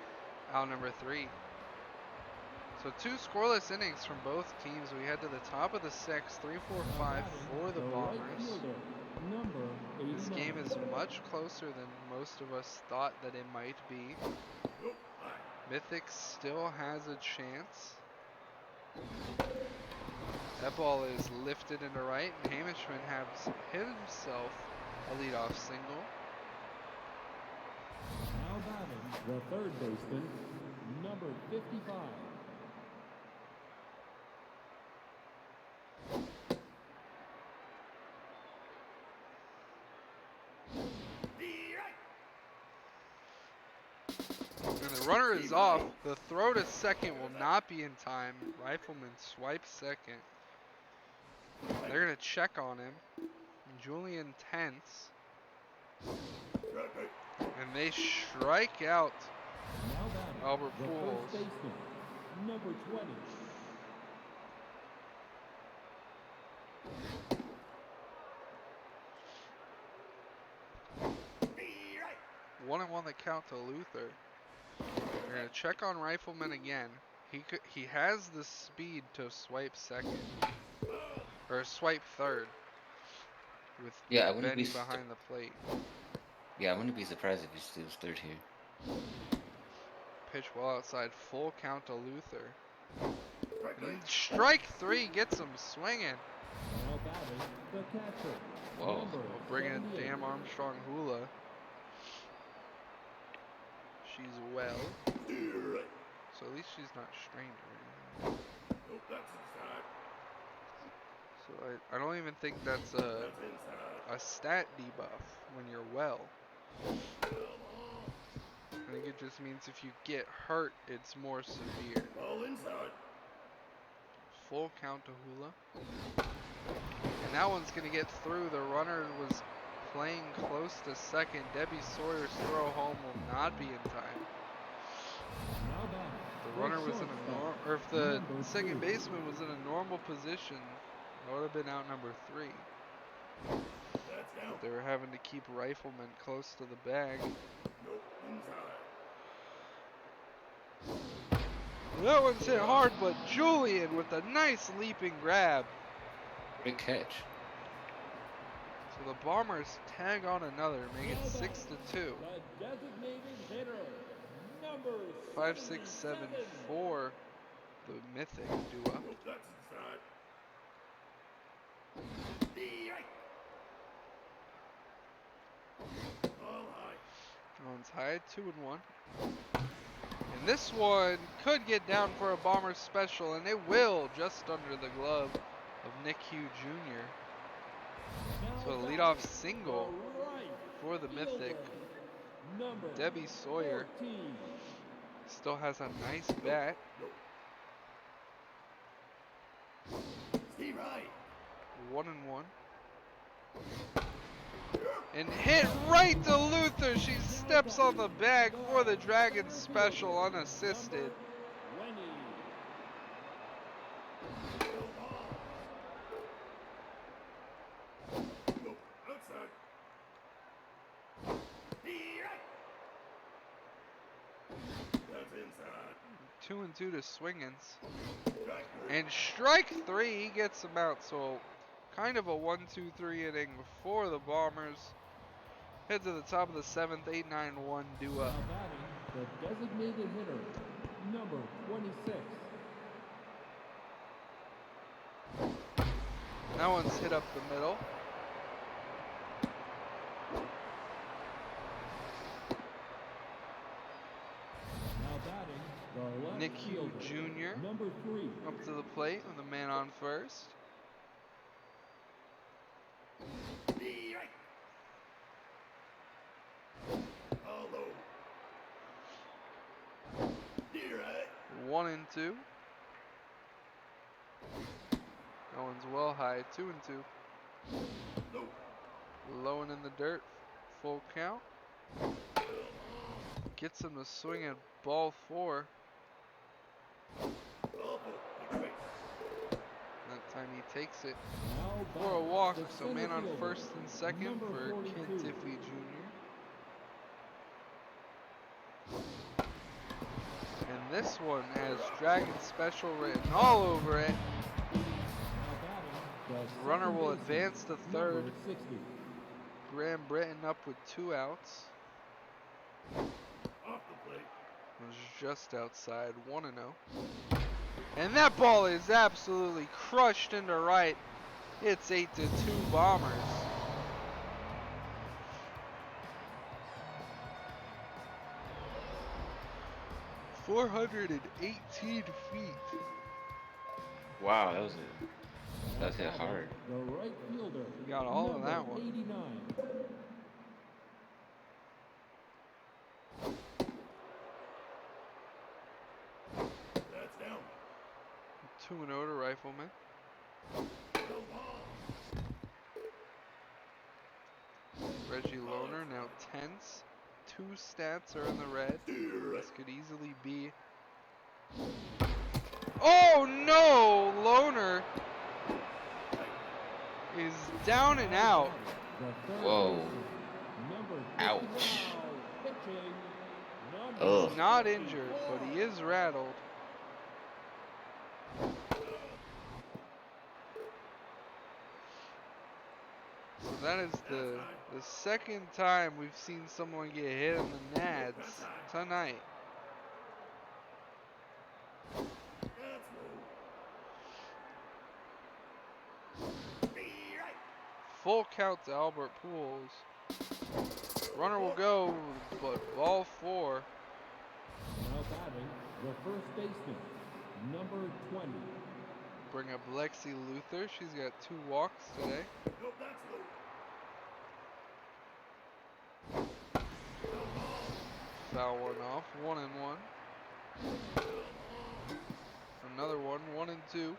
Speaker 3: Out number 3. So 2 scoreless innings from both teams. We head to the top of the 6th, 3-4-5 for the Bombers.
Speaker 1: Number 89.
Speaker 3: This game is much closer than most of us thought that it might be. Mythic still has a chance. That ball is lifted into right, and Hamishman has hit himself a leadoff single.
Speaker 1: Now batting, the third baseman, number 55.
Speaker 3: And the runner is off. The throw to second will not be in time. Rifleman swipes second. They're going to check on him. Julian tense. And they strike out
Speaker 1: Now batting,
Speaker 3: Albert
Speaker 1: the
Speaker 3: Pujols.
Speaker 1: first baseman, number 20.
Speaker 3: 1-1 the count to Luther. They're going to check on Rifleman again. He has the speed to swipe second. Or swipe third. With
Speaker 7: Yeah, I wouldn't
Speaker 3: Benny
Speaker 7: be
Speaker 3: behind the plate.
Speaker 7: Yeah, I wouldn't be surprised if he steals third here.
Speaker 3: Pitch well outside. Full count to Luther. And strike 3 gets him swinging.
Speaker 1: Now batting, the catcher.
Speaker 7: Whoa.
Speaker 1: number
Speaker 3: We'll bring in
Speaker 1: 78.
Speaker 3: Damn Armstrong Hula. She's well. So at least she's not strained or anything. So I don't even think that's a stat debuff when you're well. I think it just means if you get hurt, it's more severe. Full count to Hula. And that one's going to get through. The runner was playing close to second. Debbie Sawyer's throw home will not be in time. The runner was in a or if the second baseman was in a normal position, that would have been out number 3. But they were having to keep riflemen close to the bag. That one's hit hard, but Julian with a nice leaping grab.
Speaker 7: Great catch.
Speaker 3: So the Bombers tag on another, make it 6-2.
Speaker 1: The designated hitter, number
Speaker 3: 5, 6, 7 for the Mythic duo. That one's high, 2-1. And this one could get down for a Bomber special, and it will, just under the glove of Nick Hugh Jr. So a leadoff single for the Mythic. Debbie Sawyer still has a nice bat. One and one. And hit right to Luther. She steps on the bag for the Dragons special unassisted. Two and two to Swingins. And strike 3, he gets him out. So kind of a 1-2-3 inning for the Bombers. Head to the top of the 7th, 8-9-1 duo.
Speaker 1: The designated hitter, number 26.
Speaker 3: That one's hit up the middle.
Speaker 1: Now batting, the left
Speaker 3: Nick Hugh
Speaker 1: fielder,
Speaker 3: Jr.
Speaker 1: number 3.
Speaker 3: up to the plate with the man on first. One and two. That one's well high. 2 and 2. Low and in the dirt. Full count. Gets him to swing at ball 4. That time he takes it for a walk. So man on first and second for Kent Tiffy Jr. And this one has Dragon Special written all over it. Runner will advance to third. Graham Britton up with 2 outs. Was just outside, 1-0. And that ball is absolutely crushed into right. It's 8-2 Bombers. .418 feet.
Speaker 7: Wow, that hit hard.
Speaker 1: The right fielder,
Speaker 3: You got all of that one.
Speaker 1: 89.
Speaker 4: That's down.
Speaker 3: 2-0 to Rifleman. Reggie Lohner now tense. 2 stats are in the red. This could easily be. Oh no! Lohner is down and out.
Speaker 7: Whoa. Ouch. Ugh.
Speaker 3: Not injured, but he is rattled. So that is the second time we've seen someone get hit in the nads tonight. Full count to Albert Pujols. Runner will go, but ball 4.
Speaker 1: Now batting, the first baseman, number 20.
Speaker 3: Bring up Lexi Luther. She's got 2 walks today. Foul one off. 1 and 1. Another one. 1 and 2.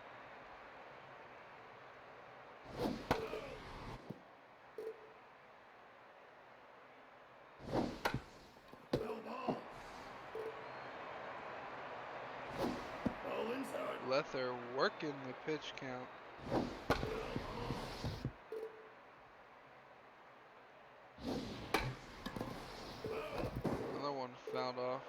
Speaker 3: Lether working the pitch count. Another one fouled off.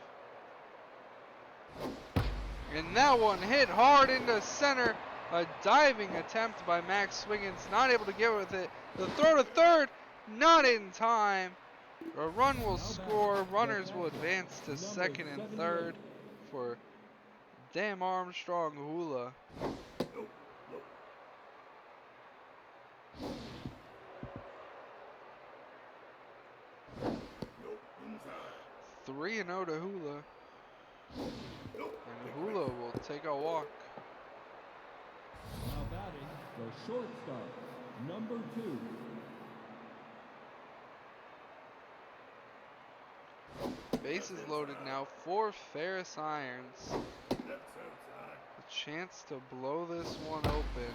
Speaker 3: And that one hit hard into center. A diving attempt by Max Swiggins, not able to get with it. The throw to third, not in time. A run will score. Runners will advance to second and third for Damn Armstrong Hula. Three and 0 to Hula. And Hula will take a walk.
Speaker 1: Now batting the shortstop, number 2.
Speaker 3: Bases loaded now for Ferris Irons. A chance to blow this one open.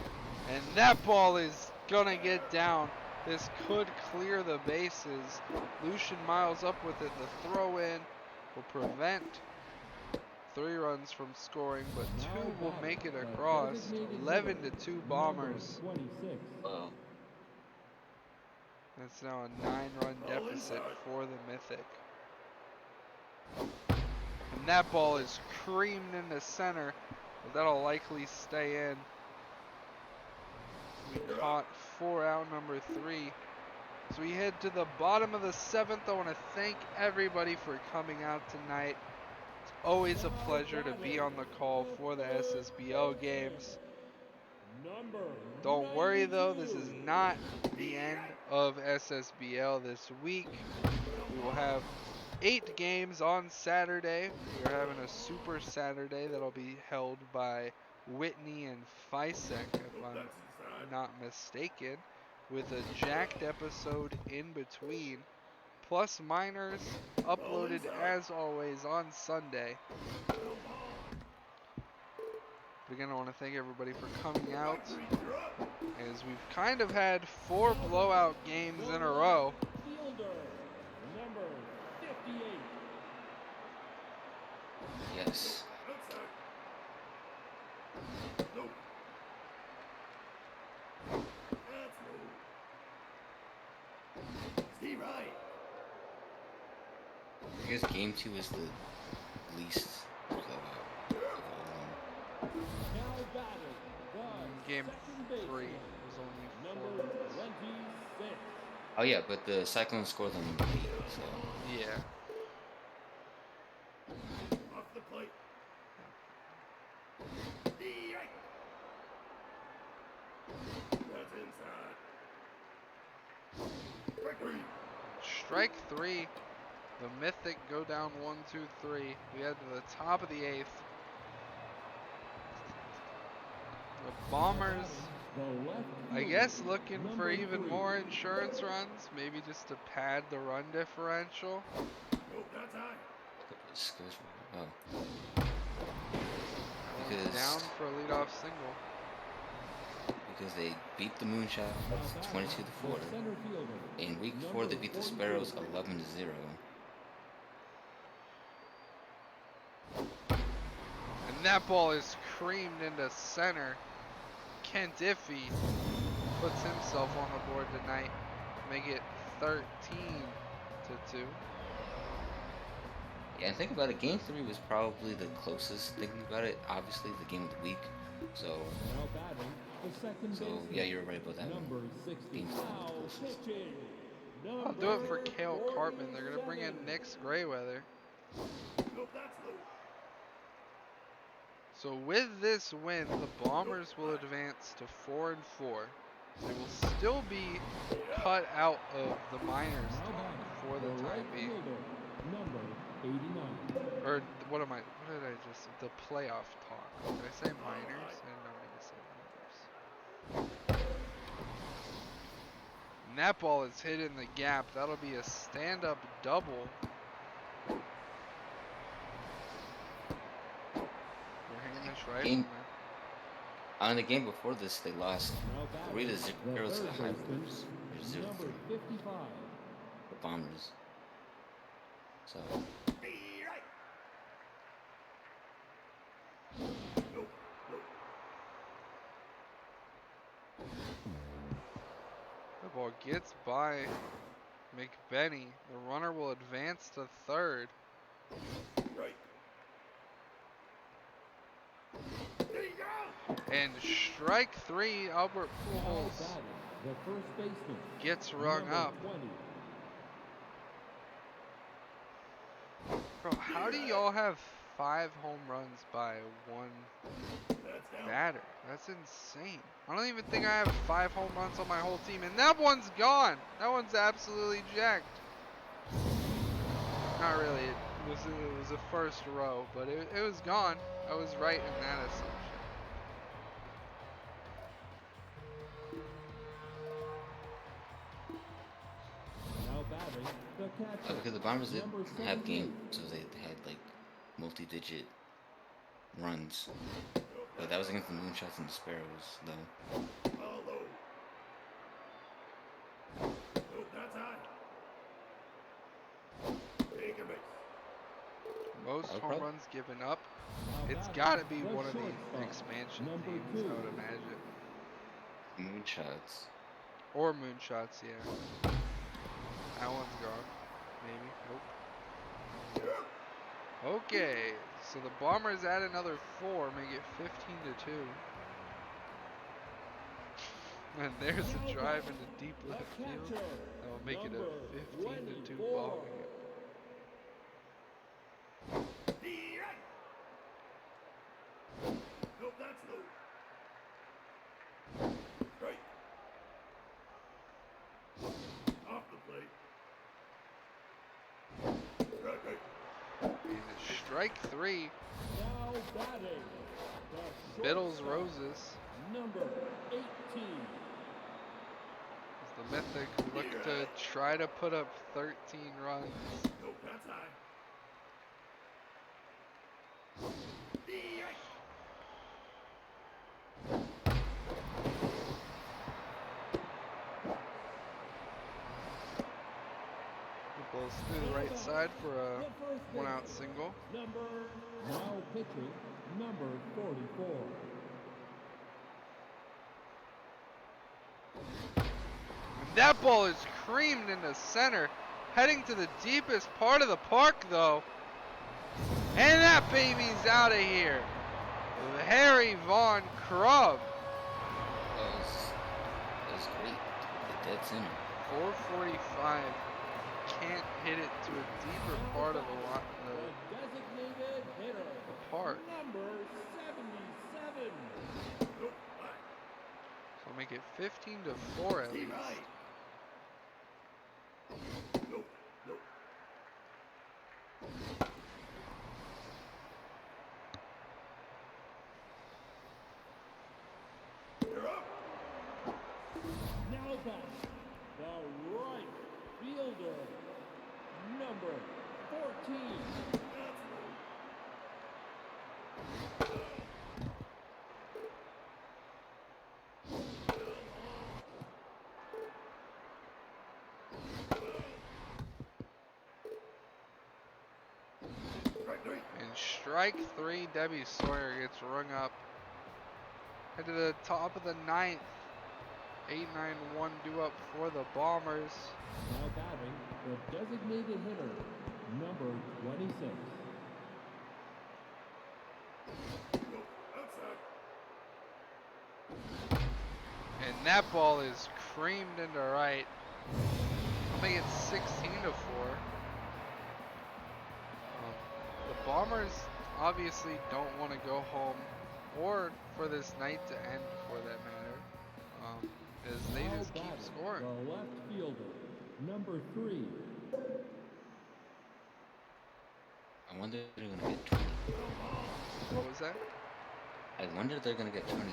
Speaker 3: And that ball is gonna get down. This could clear the bases. Lucian Miles up with it. The throw in will prevent 3 runs from scoring, but 2 will make it across. 11 to 2 Bombers.
Speaker 1: 26.
Speaker 7: Uh-oh.
Speaker 3: That's now a 9-run deficit for the Mythic. And that ball is creamed into center, but that'll likely stay in. We caught 4 out, number 3. So we head to the bottom of the 7th. I want to thank everybody for coming out tonight. It's always a pleasure to be on the call for the SSBL games. Don't worry though, this is not the end of SSBL this week. We will have 8 games on Saturday. We are having a Super Saturday that'll be held by Whitney and Fisek, if I'm not mistaken, with a jacked episode in between, plus minors uploaded as always on Sunday. But again, I want to thank everybody for coming out, as we've kind of had 4 blowout games in a row.
Speaker 1: Fielder, number 58.
Speaker 7: Yes. I guess game 2 is the least blowout of all of them.
Speaker 1: Now batting the
Speaker 3: Game
Speaker 1: second baseman,
Speaker 3: 3 was only 4
Speaker 1: number
Speaker 3: minutes.
Speaker 1: 26.
Speaker 7: Oh yeah, but the Cyclones scored them late, so
Speaker 3: Yeah.
Speaker 4: Off the plate. That's inside.
Speaker 3: Strike 3. The Mythic go down 1, 2, 3. We head to the top of the 8th. The Bombers,
Speaker 1: The left
Speaker 3: I
Speaker 1: fielder,
Speaker 3: guess, looking for
Speaker 1: number
Speaker 3: even
Speaker 1: 3.
Speaker 3: more insurance runs, maybe just to pad the run differential.
Speaker 4: Oh, that's high.
Speaker 7: this goes oh. Because
Speaker 3: Down for a leadoff single.
Speaker 7: because they beat the Moonshots 22 to 4.
Speaker 1: The center fielder,
Speaker 7: In week 4 they beat the Sparrows 11 to 0.
Speaker 3: And that ball is creamed into center. Kent Iffy puts himself on the board tonight. Make it 13 to 2.
Speaker 7: Yeah, and think about it, game 3 was probably the closest, thinking about it, obviously the game of the week. So
Speaker 1: now batting the second baseman,
Speaker 7: yeah, you're right about that.
Speaker 1: number 60.
Speaker 7: Game 3 was
Speaker 1: Now
Speaker 7: the closest.
Speaker 1: pitching,
Speaker 3: I'll do it for Cale Cartman. They're going to bring in Nick Grayweather.
Speaker 4: Nope, that's low.
Speaker 3: So with this win, the Bombers will advance to 4 and 4. They will still be cut out of the minors
Speaker 1: Now
Speaker 3: talk
Speaker 1: batting
Speaker 3: for the
Speaker 1: the
Speaker 3: time
Speaker 1: right
Speaker 3: being.
Speaker 1: fielder, number 89.
Speaker 3: Or what am I? What did I just? The playoff talk. Did I say minors? I did not mean to say minors. And that ball is hit in the gap. That'll be a stand-up double. We're hitting this right.
Speaker 7: Game, on the game before this, they lost 3-0 to the High Rollers. Or 0-3.
Speaker 1: Number 55.
Speaker 7: The Bombers. So.
Speaker 3: The ball gets by McBenny. The runner will advance to third. And strike three, Albert Pujols
Speaker 1: The first baseman.
Speaker 3: gets rung
Speaker 1: Number
Speaker 3: up.
Speaker 1: 20.
Speaker 3: Bro, how do y'all have 5 home runs by one batter? That's insane. I don't even think I have 5 home runs on my whole team, and that one's gone. That one's absolutely jacked. Not really. It was a first row, but it was gone. I was right in that assumption.
Speaker 1: Now batting, the catcher.
Speaker 7: Because the Bombers did
Speaker 1: Number
Speaker 7: have
Speaker 1: 78.
Speaker 7: games, so they had like multi-digit runs. But that was against the Moonshots and the Sparrows, though.
Speaker 3: Most home
Speaker 7: Okay.
Speaker 3: runs given up.
Speaker 1: Now
Speaker 3: It's
Speaker 1: batting,
Speaker 3: got to be
Speaker 1: the
Speaker 3: one of these
Speaker 1: shortstop.
Speaker 3: expansion
Speaker 1: Number
Speaker 3: teams,
Speaker 1: 2.
Speaker 3: I would imagine.
Speaker 7: Moonshots.
Speaker 3: Or Moonshots, yeah. That one's gone. Maybe. Nope. Okay, so the Bombers add another 4, make it 15-2. And there's a drive into deep left field. That'll make it a 15-2 ball game. And it's strike 3.
Speaker 1: Now batting, the
Speaker 3: Biddles
Speaker 1: shortstop.
Speaker 3: Roses
Speaker 1: Number 18.
Speaker 3: is the Mythic who look to try to put up 13 runs. The ball's through the right side for a
Speaker 1: The first
Speaker 3: 1-out
Speaker 1: baseman.
Speaker 3: single.
Speaker 1: Now pitching, number 44.
Speaker 3: And that ball is creamed into center, heading to the deepest part of the park though. And that baby's out of here. Harry Von Krub.
Speaker 7: That was great. The dead center.
Speaker 3: 445. Can't hit it to a deeper part of
Speaker 1: The designated hitter.
Speaker 3: the park.
Speaker 1: Number 77.
Speaker 3: So make it 15-4 at least.
Speaker 1: Now back, the right fielder, number 14.
Speaker 3: And strike 3, Debbie Sawyer gets rung up. Head to the top of the 9th. 8-9-1 due up for the Bombers.
Speaker 1: Now batting, the designated hitter, number 26.
Speaker 3: And that ball is creamed into right. I'll make it 16-4. The Bombers obviously don't want to go home, or for this night to end for that matter, as they
Speaker 1: Now
Speaker 3: just keep
Speaker 1: batting,
Speaker 3: scoring.
Speaker 1: the left fielder, number 3.
Speaker 7: I wonder if they're gonna get 20.
Speaker 3: What was that?
Speaker 7: I wonder if they're gonna get 20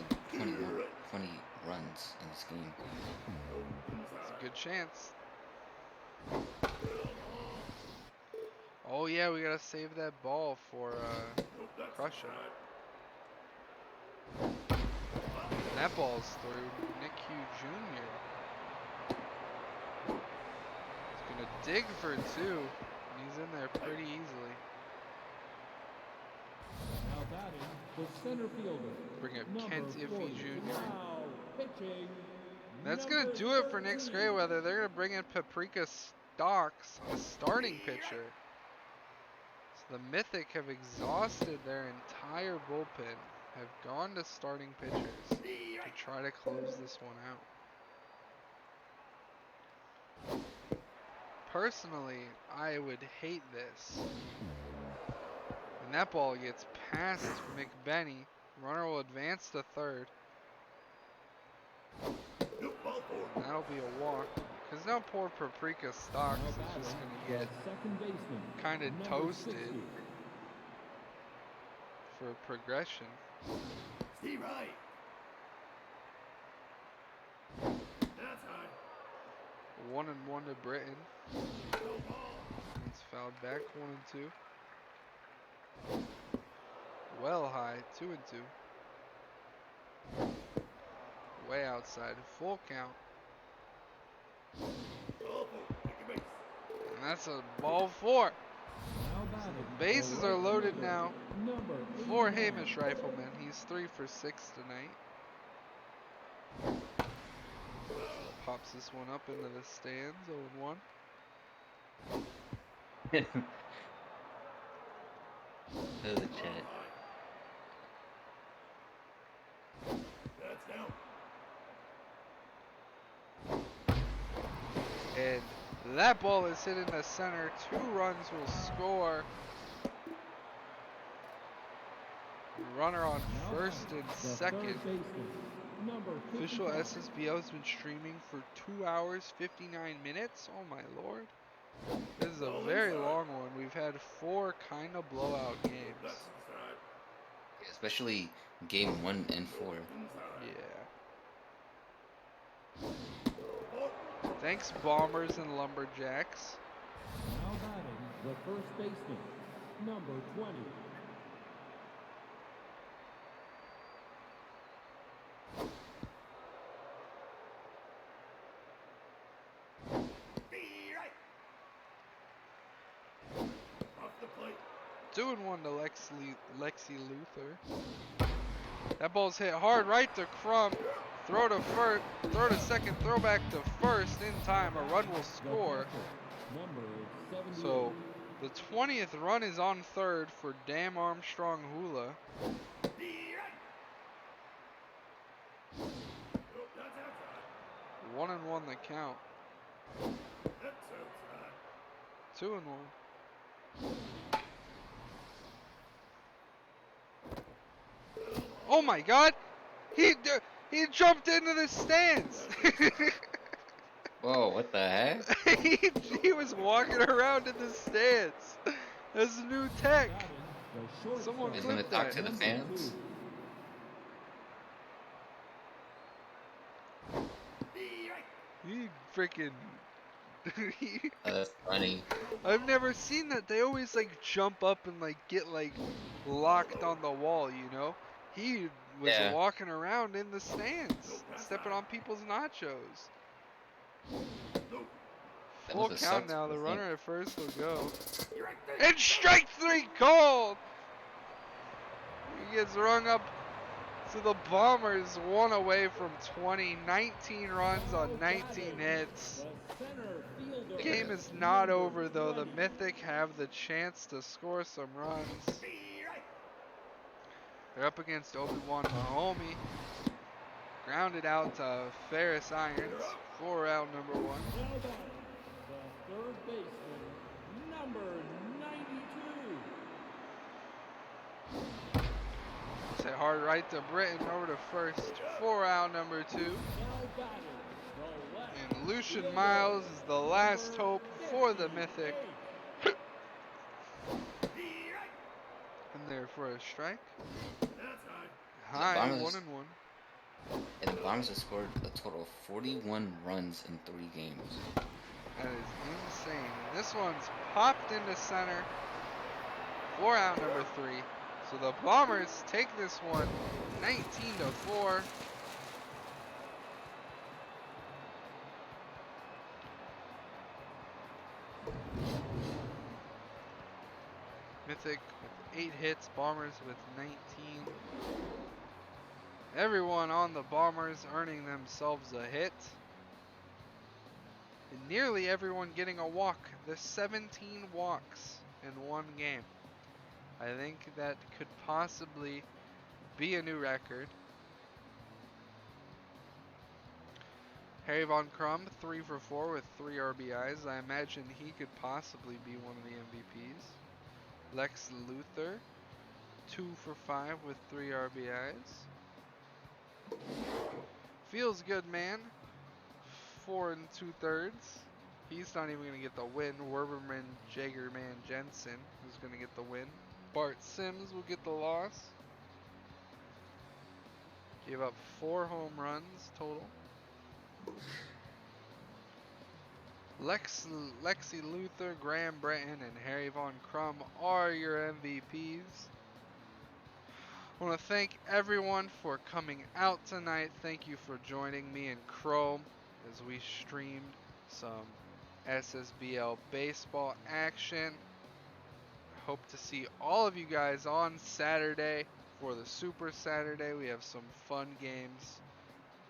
Speaker 7: runs in this game.
Speaker 3: It's a good chance. Oh yeah, we gotta save that ball for Crusher. That ball's through. Nick Hugh Jr. He's gonna dig for 2. And he's in there pretty easily.
Speaker 1: Now batting, the center fielder.
Speaker 3: Bring up
Speaker 1: Number
Speaker 3: Kent Iffy
Speaker 1: 40.
Speaker 3: Jr.
Speaker 1: Now pitching.
Speaker 3: That's gonna
Speaker 1: number
Speaker 3: do it for Nick's
Speaker 1: 13.
Speaker 3: Gray Weather. They're gonna bring in Paprika Stocks, a starting pitcher. So the Mythic have exhausted their entire bullpen, have gone to starting pitchers to try to close this one out. Personally, I would hate this. And that ball gets past McBenney. Runner will advance to third. And that'll be a walk. Because now poor Paprika Stocks
Speaker 1: Now
Speaker 3: is just
Speaker 1: batting,
Speaker 3: going to
Speaker 1: the
Speaker 3: get
Speaker 1: second baseman.
Speaker 3: kind of
Speaker 1: number
Speaker 3: toasted
Speaker 1: 60.
Speaker 3: for progression.
Speaker 5: Steve Wright. That's high.
Speaker 3: 1-1 to Britain. It's fouled back. 1-2. Well high. 2-2. Way outside. Full count. And that's a ball 4.
Speaker 1: Now batting,
Speaker 3: Bases
Speaker 1: the
Speaker 3: are
Speaker 1: right
Speaker 3: loaded
Speaker 1: fielder.
Speaker 3: now
Speaker 1: Number
Speaker 3: for
Speaker 1: 89.
Speaker 3: Hamish Rifleman. He's 3 for 6 tonight. Pops this one up into the stands. 0-1.
Speaker 7: Oh, the chat.
Speaker 5: That's down.
Speaker 3: And that ball is hit in the center. 2 runs will score. Runner on
Speaker 1: Now
Speaker 3: first
Speaker 1: batting,
Speaker 3: and
Speaker 1: the
Speaker 3: second.
Speaker 1: third baseman. Number
Speaker 3: Official
Speaker 1: 55.
Speaker 3: SSBO has been streaming for 2 hours 59 minutes. Oh my lord. This is a very long one. We've had 4 kind of blowout games.
Speaker 7: Especially game 1 and 4.
Speaker 3: Yeah. Thanks Bombers and Lumberjacks.
Speaker 1: Now batting, the first baseman. Number 20.
Speaker 5: Off the plate.
Speaker 3: 2-1 to Lexi Luther. That ball's hit hard right to Crump. Throw to first, throw to second, throw back to first in time. A run will score.
Speaker 1: Number 78.
Speaker 3: So the 20th run is on third for Damn Armstrong Hula. 1-1 the count. 2-1. Oh my God! He jumped into the stands.
Speaker 7: Whoa, what the heck?
Speaker 3: he was walking around in the stands. That's a new tech.
Speaker 1: Batting, the shortstop.
Speaker 3: Someone
Speaker 7: He's gonna
Speaker 3: clipped
Speaker 7: talk
Speaker 3: that.
Speaker 7: to the fans.
Speaker 3: He freaking.
Speaker 7: That's funny.
Speaker 3: I've never seen that. They always like jump up and like get like locked on the wall, you know? He was
Speaker 7: Yeah.
Speaker 3: walking around in the stands, stepping on people's nachos.
Speaker 7: That
Speaker 3: Full
Speaker 7: was a
Speaker 3: count
Speaker 7: suck
Speaker 3: now. The
Speaker 7: thing.
Speaker 3: runner at first will go. And strike 3 called! He gets rung up to the Bombers, 1 away from 20. 19 runs on 19 hits.
Speaker 1: The center fielder.
Speaker 3: Game is not over though. The Mythic have the chance to score some runs. They're up against Obi-Wan Mahomey. Grounded out to Ferris Irons. 4 out, number 1.
Speaker 1: Now batting, the third baseman. Number 92.
Speaker 3: It's a hard right to Britton, over to first. 4 out, number 2.
Speaker 1: Now batting, the left.
Speaker 3: And Lucian Miles is the last hope for the Mythic. there for a strike.
Speaker 7: The
Speaker 3: High,
Speaker 7: Bombers,
Speaker 3: 1-1.
Speaker 7: and the Bombers have scored a total of 41 runs in 3 games.
Speaker 3: That is insane. This one's popped into center for out number 3. So the Bombers take this one 19-4. Mythic with 8 hits, Bombers with 19. Everyone on the Bombers earning themselves a hit. And nearly everyone getting a walk. There's 17 walks in one game. I think that could possibly be a new record. Harry Von Crum, 3 for 4 with 3 RBIs. I imagine he could possibly be one of the MVPs. Lex Luthor, 2 for 5 with 3 RBIs. Feels good, man. 4 2/3. He's not even going to get the win. Werberman, Jagerman, Jensen is going to get the win. Bart Sims will get the loss. Gave up 4 home runs total. Lexi Luthor, Graham Breton, and Harry Von Crum are your MVPs. I want to thank everyone for coming out tonight. Thank you for joining me in Chrome as we streamed some SSBL baseball action. Hope to see all of you guys on Saturday for the Super Saturday. We have some fun games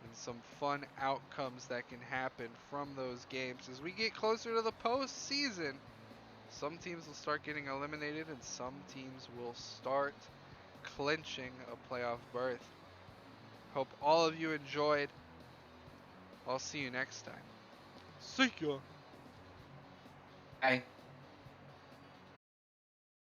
Speaker 3: and some fun outcomes that can happen from those games. As we get closer to the postseason, some teams will start getting eliminated and some teams will start clinching a playoff berth. Hope all of you enjoyed. I'll see you next time. See ya!
Speaker 7: Bye.